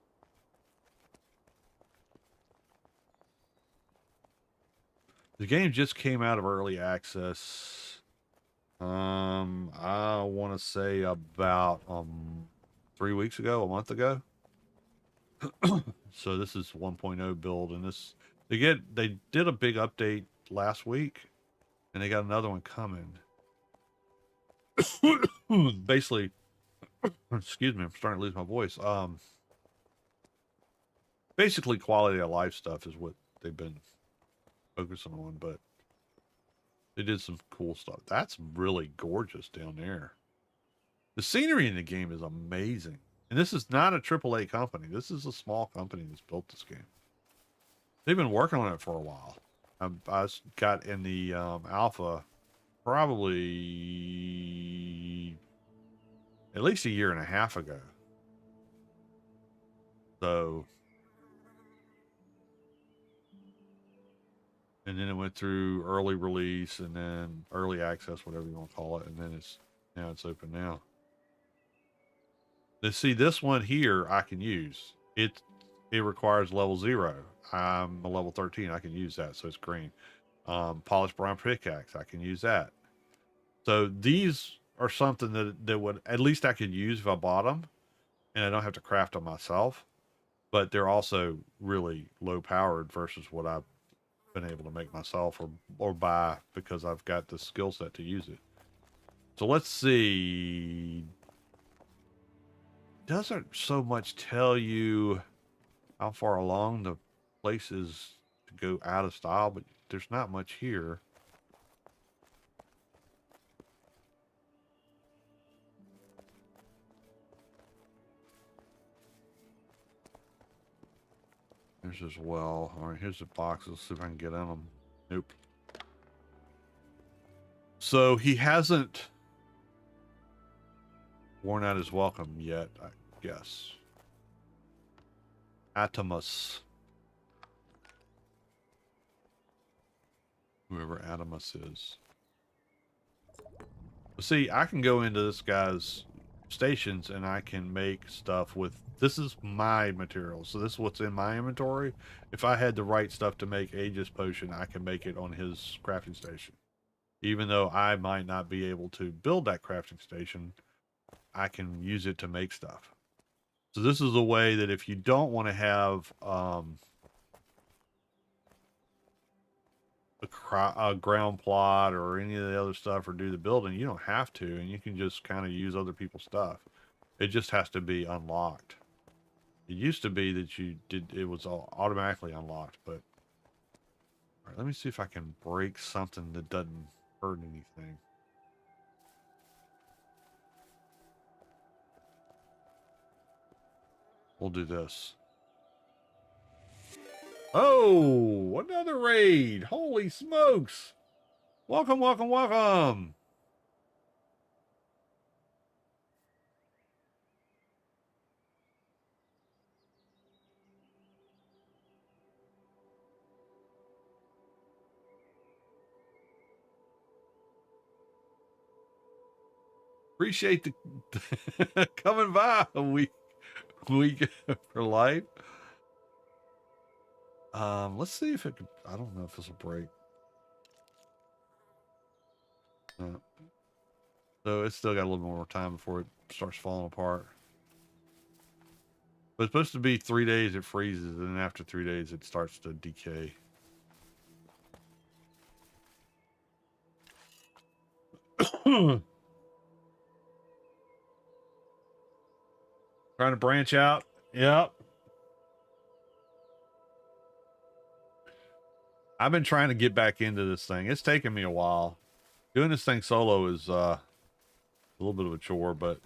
A: The game just came out of early access. I want to say about 3 weeks ago, a month ago. So this is 1.0 build, and they did a big update last week, and they got another one coming. Basically, excuse me, I'm starting to lose my voice. Basically, quality of life stuff is what they've been focusing on, but they did some cool stuff. That's really gorgeous down there. The scenery in the game is amazing. And this is not a AAA company. This is a small company that's built this game. They've been working on it for a while. I got in the alpha probably at least a year and a half ago. So and then it went through early release and then early access, whatever you want to call it, and then now it's open now. Let's see, this one here I can use. It requires level 0. I'm a level 13. I can use that, so it's green. Polished brown pickaxe, I can use that. So these are something that would, at least I could use if I bought them, and I don't have to craft them myself. But they're also really low powered versus what I've been able to make myself or buy because I've got the skill set to use it. So let's see. Doesn't so much tell you how far along the place is to go out of style, but there's not much here. There's as well. All right, here's the boxes. Let's see if I can get in them. Nope. So he hasn't worn out his welcome yet, I guess. Atomus. Whoever Atomus is. See, I can go into this guy's stations and I can make stuff with, this is my material, so this is what's in my inventory. If I had the right stuff to make Aegis potion, I can make it on his crafting station. Even though I might not be able to build that crafting station, I can use it to make stuff. So this is a way that if you don't want to have a ground plot or any of the other stuff or do the building, you don't have to, and you can just kind of use other people's stuff. It just has to be unlocked. It used to be that it was all automatically unlocked, but all right, let me see if I can break something that doesn't hurt anything. We'll do this. Oh, another raid. Holy smokes. Welcome, welcome, welcome. Appreciate the coming by a week for life. Let's see if it could, I don't know if this will break. So it's still got a little more time before it starts falling apart. But it's supposed to be 3 days it freezes, and then after 3 days it starts to decay. Trying to branch out. Yep. I've been trying to get back into this thing. It's taken me a while. Doing this thing solo is a little bit of a chore, but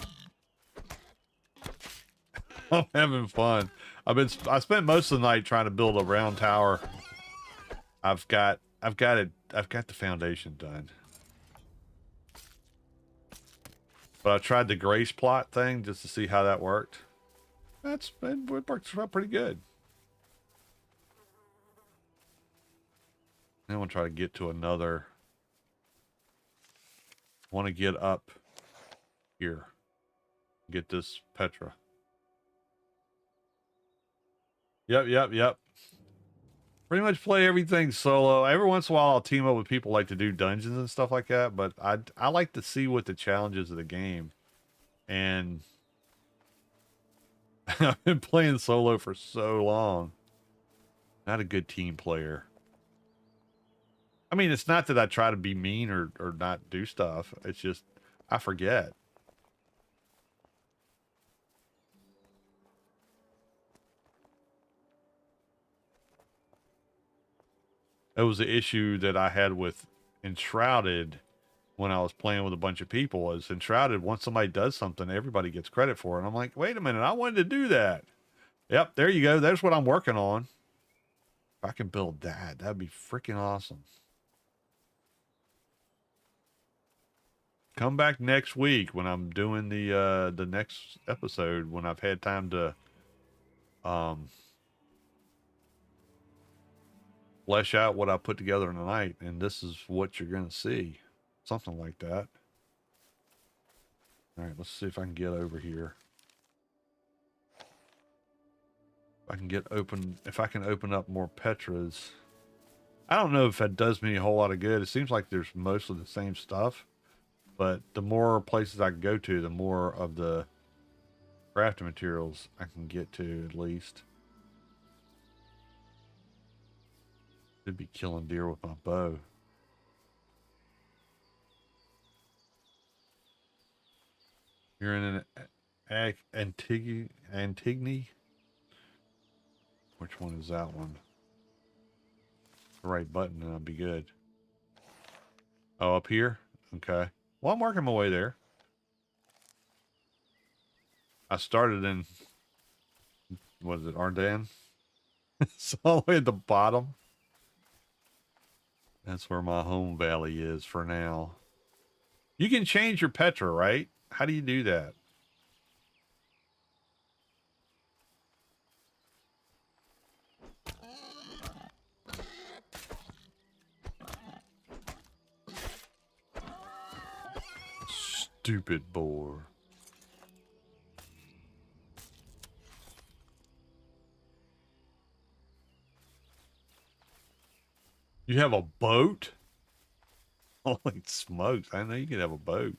A: I'm having fun. I spent most of the night trying to build a round tower. I've got the foundation done. But I tried the grace plot thing just to see how that worked. It works out pretty good. Then we'll try to get to another. I want to get up here. Get this Petra. Yep. Pretty much play everything solo. Every once in a while I'll team up with people like to do dungeons and stuff like that, but I like to see what the challenges of the game. And I've been playing solo for so long. Not a good team player. I mean, it's not that I try to be mean or not do stuff. It's just I forget. It was the issue that I had with Enshrouded when I was playing with a bunch of people. Is Enshrouded, once somebody does something, everybody gets credit for it. And I'm like, wait a minute, I wanted to do that. Yep, there you go. There's what I'm working on. If I can build that, that'd be freaking awesome. Come back next week when I'm doing the next episode, when I've had time to flesh out what I put together in the night, and this is what you're gonna see. Something like that. All right, let's see if I can get over here. If I can open up more Petras. I don't know if that does me a whole lot of good. It seems like there's mostly the same stuff, but the more places I can go to, the more of the crafting materials I can get to, at least. Should be killing deer with my bow. You're in an Antigone? Which one is that one? The right button and I'll be good. Oh, up here? Okay. Well, I'm working my way there. I started in, what is it, Ardennes? It's all the way at the bottom. That's where my home valley is for now. You can change your Petra, right? How do you do that? Stupid boar. You have a boat? Holy smokes, I know you can have a boat.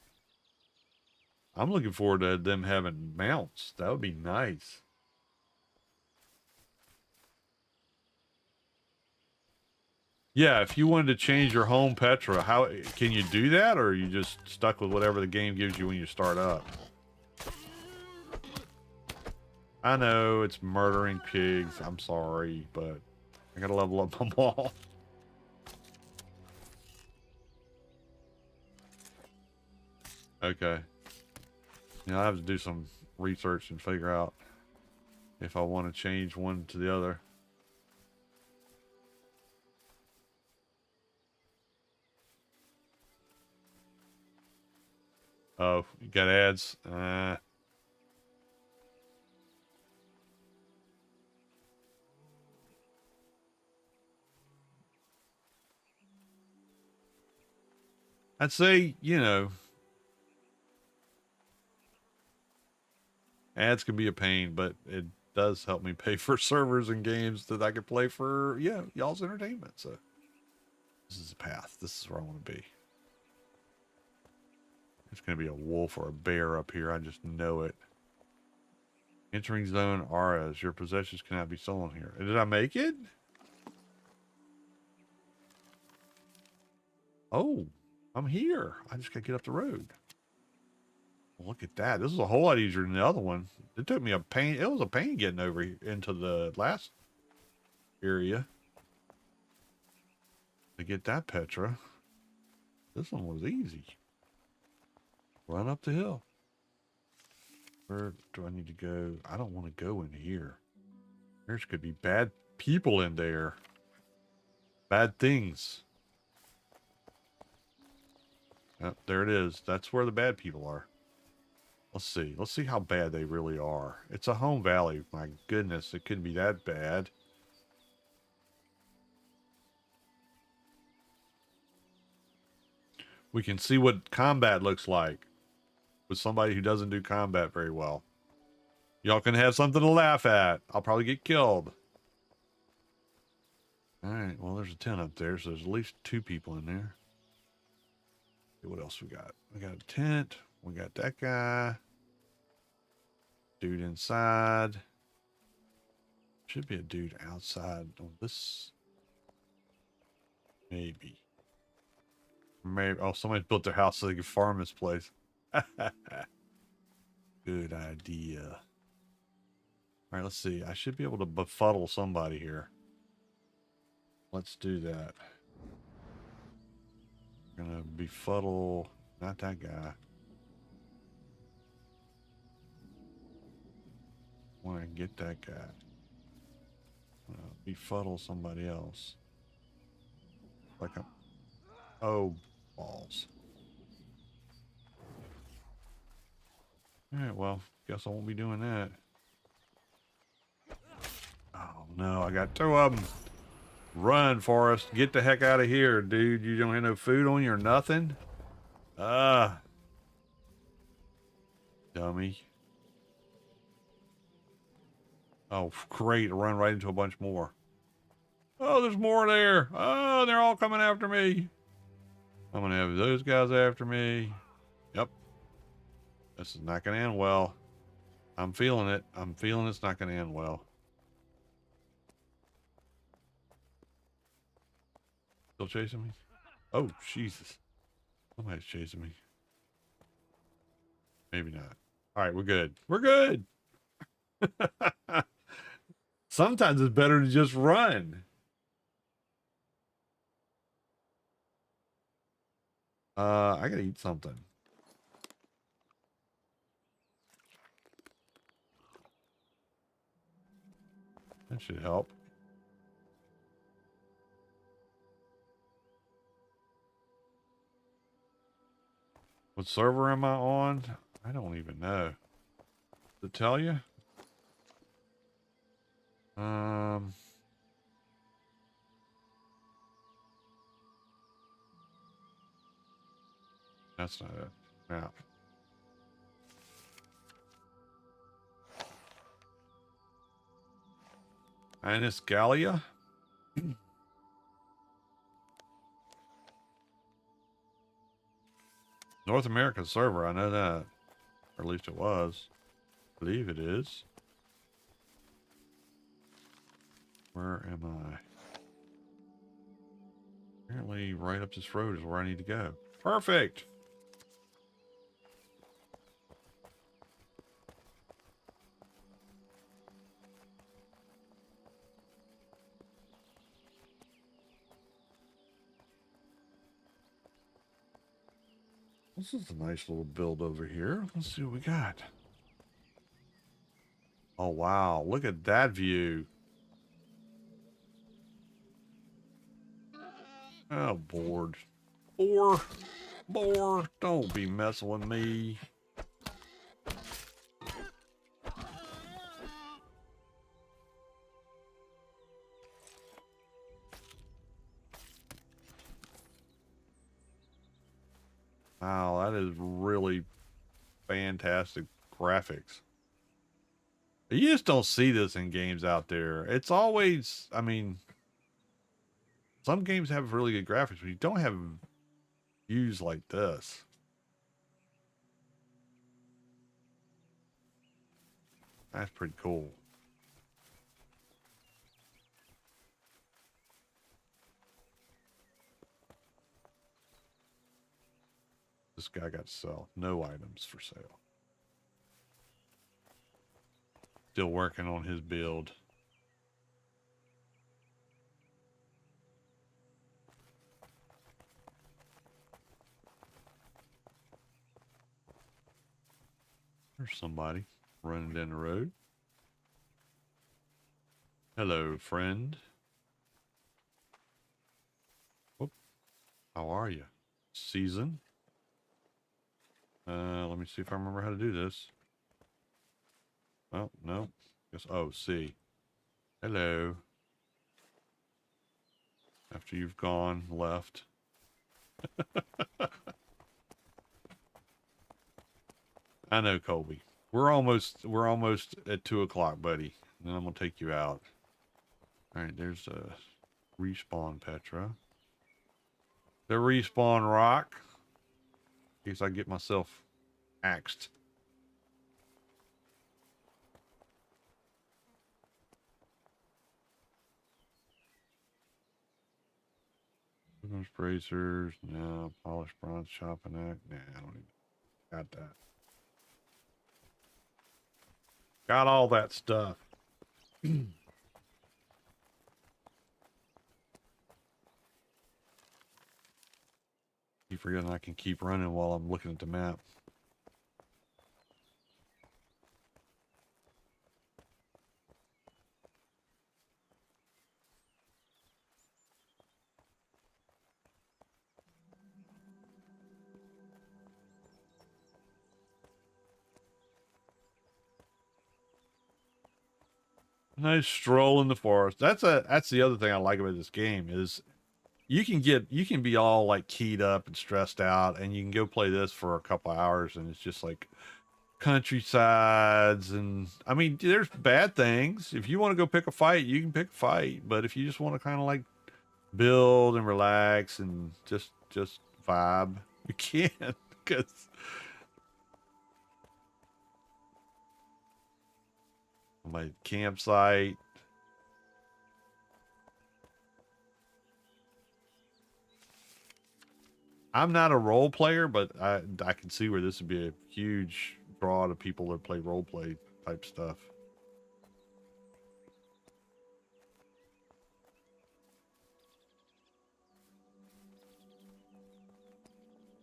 A: I'm looking forward to them having mounts. That would be nice. Yeah, if you wanted to change your home Petra, how can you do that, or are you just stuck with whatever the game gives you when you start up? I know it's murdering pigs. I'm sorry, but I gotta level up my wall. Okay. You know, I have to do some research and figure out if I want to change one to the other. Oh, you got ads? I'd say, you know, ads can be a pain, but it does help me pay for servers and games that I can play for, yeah, y'all's entertainment. So this is the path. This is where I want to be. It's going to be a wolf or a bear up here. I just know it. Entering zone auras. Your possessions cannot be stolen here. Did I make it? Oh, I'm here. I just got to get up the road. Look at that. This is a whole lot easier than the other one. It took me a pain. It was a pain getting over here into the last area to get that Petra. This one was easy. Run up the hill. Where do I need to go? I don't want to go in here. There's could be bad people in there. Bad things. Oh, there it is. That's where the bad people are. Let's see. Let's see how bad they really are. It's a home valley. My goodness, it couldn't be that bad. We can see what combat looks like with somebody who doesn't do combat very well. Y'all can have something to laugh at. I'll probably get killed. Alright, well, there's a tent up there, so there's at least 2 people in there. Okay, what else we got? We got a tent. We got that guy. Dude inside. Should be a dude outside on this. Maybe. Maybe. Oh, somebody built their house so they could farm this place. Good idea. All right, let's see. I should be able to befuddle somebody here. Let's do that. We're gonna befuddle, not that guy. Want to get that guy. Befuddle somebody else. Like a, oh, balls. All right, well, guess I won't be doing that. Oh no, I got 2 of them. Run, Forrest. Get the heck out of here, dude. You don't have no food on you or nothing? Dummy. Oh, great. Run right into a bunch more. Oh, there's more there. Oh, they're all coming after me. I'm going to have those guys after me. Yep. This is not going to end well. I'm feeling it. I'm feeling it's not going to end well. Still chasing me? Oh, Jesus. Somebody's chasing me. Maybe not. All right, we're good. We're good. Sometimes it's better to just run. I gotta eat something. That should help. What server am I on? I don't even know. To tell you? That's not it. Yeah. Annis Gallia? North American server, I know that. Or at least it was. I believe it is. Where am I? Apparently right up this road is where I need to go. Perfect! This is a nice little build over here. Let's see what we got. Oh, wow. Look at that view. Oh, bored. Boar. Don't be messing with me. Wow, that is really fantastic graphics. You just don't see this in games out there. It's always, I mean, some games have really good graphics, but you don't have views like this. That's pretty cool. This guy got to sell. No items for sale. Still working on his build. There's somebody running down the road. Hello, friend. Whoop. How are you? Season. Let me see if I remember how to do this. Oh, no. Guess, oh, C. Hello. After you've gone, left. I know, Colby. We're almost at 2 o'clock, buddy. And then I'm gonna take you out. Alright, there's a respawn Petra. The respawn rock. In case I get myself axed. Bracers, no. Polished bronze chopping axe. Nah, I don't even got that. Got all that stuff. Keep forgetting I can keep running while I'm looking at the map. Nice stroll in the forest. That's the other thing I like about this game is you can be all like keyed up and stressed out, and you can go play this for a couple hours, and it's just like countrysides. And I mean, there's bad things. If you want to go pick a fight, you can pick a fight. But if you just want to kind of like build and relax and just vibe, you can because my campsite. I'm not a role player, but I can see where this would be a huge draw to people that play role play type stuff.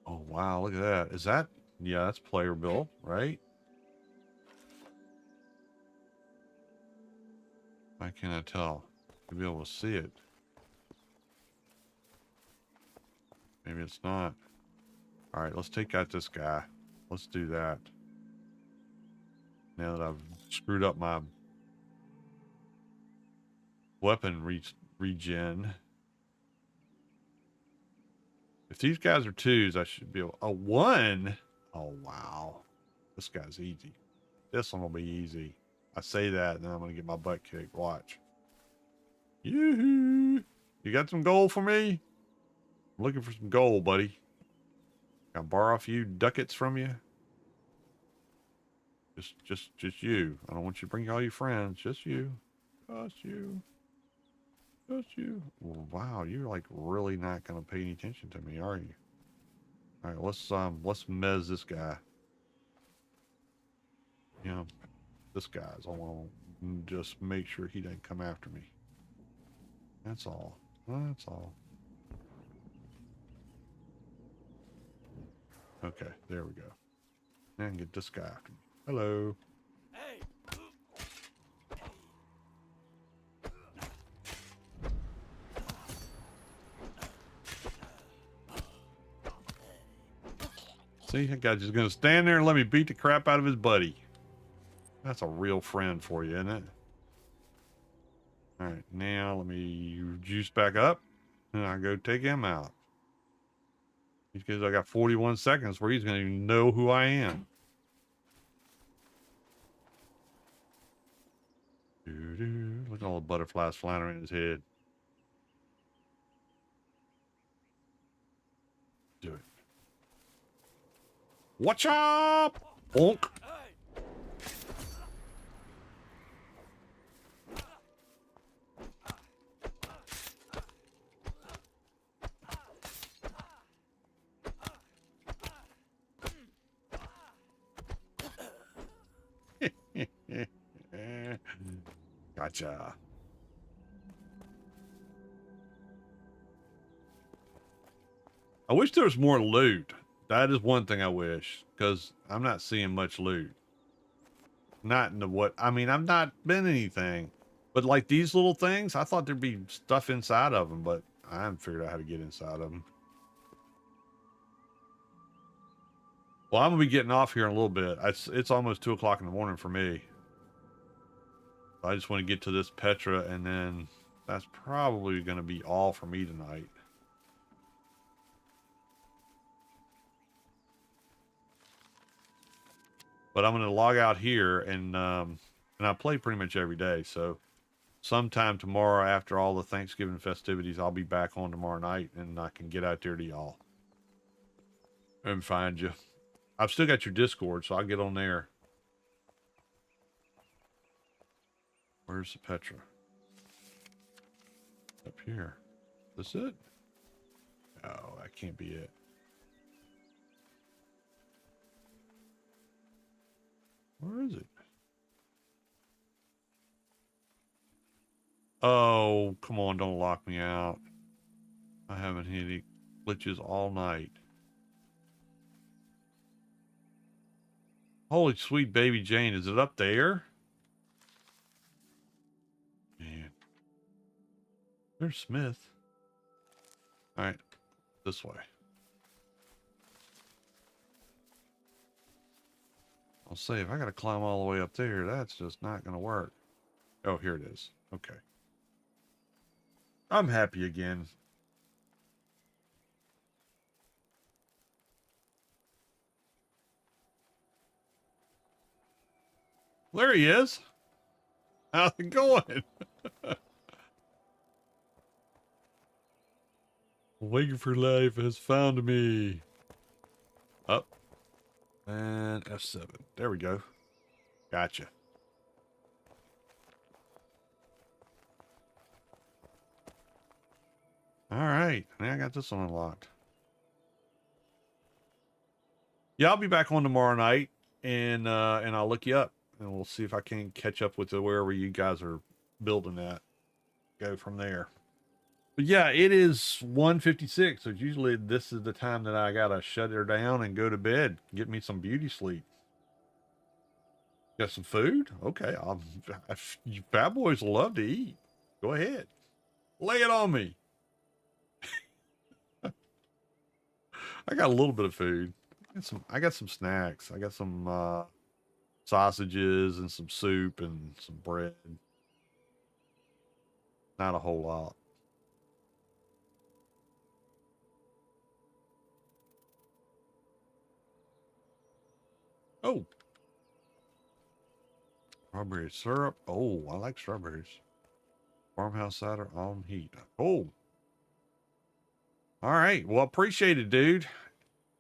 A: Oh wow, look at that. Is that, yeah, that's player bill, right? Why can't I tell? You'll be able to see it. Maybe it's not. All right, let's take out this guy. Let's do that. Now that I've screwed up my weapon regen. If these guys are twos, I should be able... A one? Oh, wow. This guy's easy. This one will be easy. I say that, and then I'm going to get my butt kicked. Watch. Yoo-hoo! You got some gold for me? I'm looking for some gold, buddy. Can I borrow a few ducats from you? Just you. I don't want you to bring all your friends. Just you. Just you. Just you. Well, wow, you're like really not gonna pay any attention to me, are you? All right, let's mez this guy. You know, this guy's. I want to just make sure he doesn't come after me. That's all. That's all. Okay, there we go. Now I can get this guy after me. Hello. Hey. See, that guy's just gonna stand there and let me beat the crap out of his buddy. That's a real friend for you, isn't it? All right, now let me juice back up, and I go take him out. Because I got 41 seconds where he's gonna even know who I am. Look at all the butterflies flying around his head. Do it. Watch up! Bonk. Gotcha. I wish there was more loot. That is one thing I wish, because I'm not seeing much loot. Not in the what, I mean, I've not been anything, but like these little things, I thought there'd be stuff inside of them, but I haven't figured out how to get inside of them. Well, I'm gonna be getting off here in a little bit. It's almost 2 o'clock in the morning for me. I just want to get to this Petra, and then that's probably going to be all for me tonight. But I'm going to log out here, and I play pretty much every day. So sometime tomorrow, after all the Thanksgiving festivities, I'll be back on tomorrow night, and I can get out there to y'all and find you. I've still got your Discord, so I'll get on there. Where's the Petra? Up here. Is this it? Oh, that can't be it. Where is it? Oh, come on, don't lock me out. I haven't hit any glitches all night. Holy sweet baby Jane, is it up there? Man. There's Smith. Alright, this way. I'll say, if I gotta climb all the way up there, that's just not gonna work. Oh, here it is. Okay. I'm happy again. There he is. How's it going? Waiting for life has found me. Up. And F7. There we go. Gotcha. All right. Now I got this one unlocked. Yeah, I'll be back on tomorrow night, and I'll look you up, and we'll see if I can catch up with wherever you guys are building at. Go from there. But yeah, it is 1:56, so usually this is the time that I gotta shut her down and go to bed, get me some beauty sleep. Got some food? Okay, you fat boys love to eat. Go ahead, lay it on me. I got a little bit of food. I got some snacks. I got some sausages and some soup and some bread. Not a whole lot. Oh, strawberry syrup. Oh, I like strawberries. Farmhouse cider on heat. Oh. All right. Well, appreciate it, dude.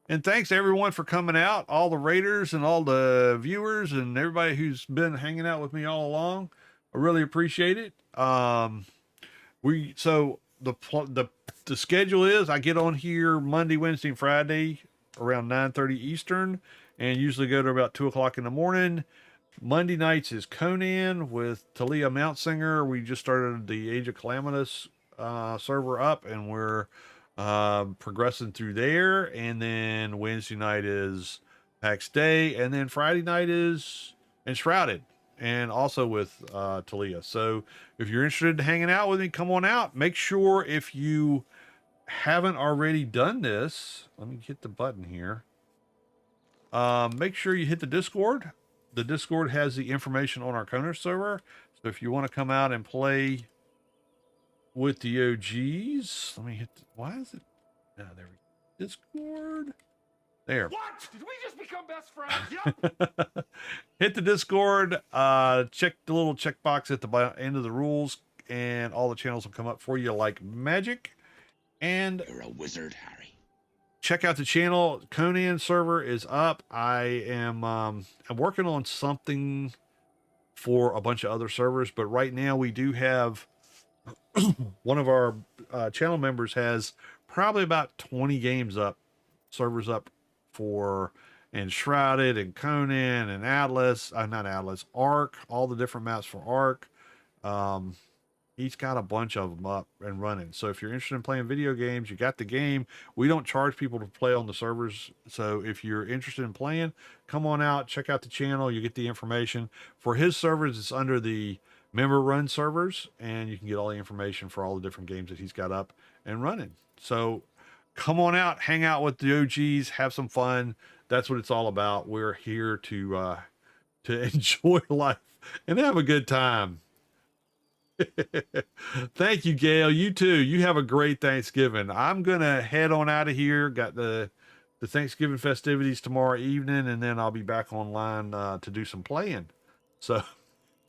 A: And thanks everyone for coming out, all the raiders and all the viewers and everybody who's been hanging out with me all along. I really appreciate it. So the schedule is I get on here Monday, Wednesday, and Friday around 9:30 Eastern, and usually go to about 2 o'clock in the morning. Monday nights is Conan with Talia Mountsinger. We just started the Age of Calamitous server up, and we're progressing through there. And then Wednesday night is Pax Dei, and then Friday night is Enshrouded, and also with Talia. So if you're interested in hanging out with me, come on out. Make sure if you haven't already done this, let me hit the button here. Make sure you hit the Discord. The Discord has the information on our Conan server. So if you want to come out and play with the OGs, let me hit. Why is it? There we go. Discord. There.
B: What? Did we just become best friends? Yep.
A: Hit the Discord. Check the little checkbox at the end of the rules, and all the channels will come up for you like magic. And
B: You're a wizard, Harry.
A: Check out the channel. Conan server is up. I'm working on something for a bunch of other servers, but right now we do have one of our channel members has probably about 20 games up, servers up for Enshrouded and Conan and Atlas. Not Atlas, Ark, all the different maps for Ark. He's got a bunch of them up and running. So if you're interested in playing video games, you got the game. We don't charge people to play on the servers. So if you're interested in playing, come on out, check out the channel. You get the information. For his servers, it's under the member run servers, and you can get all the information for all the different games that he's got up and running. So come on out, hang out with the OGs, have some fun. That's what it's all about. We're here to enjoy life and have a good time. Thank you, Gail. You too. You have a great Thanksgiving. I'm gonna head on out of here. Got the Thanksgiving festivities tomorrow evening, and then I'll be back online to do some playing. So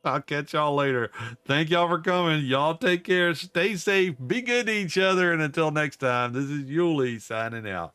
A: I'll catch y'all later. Thank y'all for coming. Y'all take care. Stay safe. Be good to each other. And until next time, this is Yuli signing out.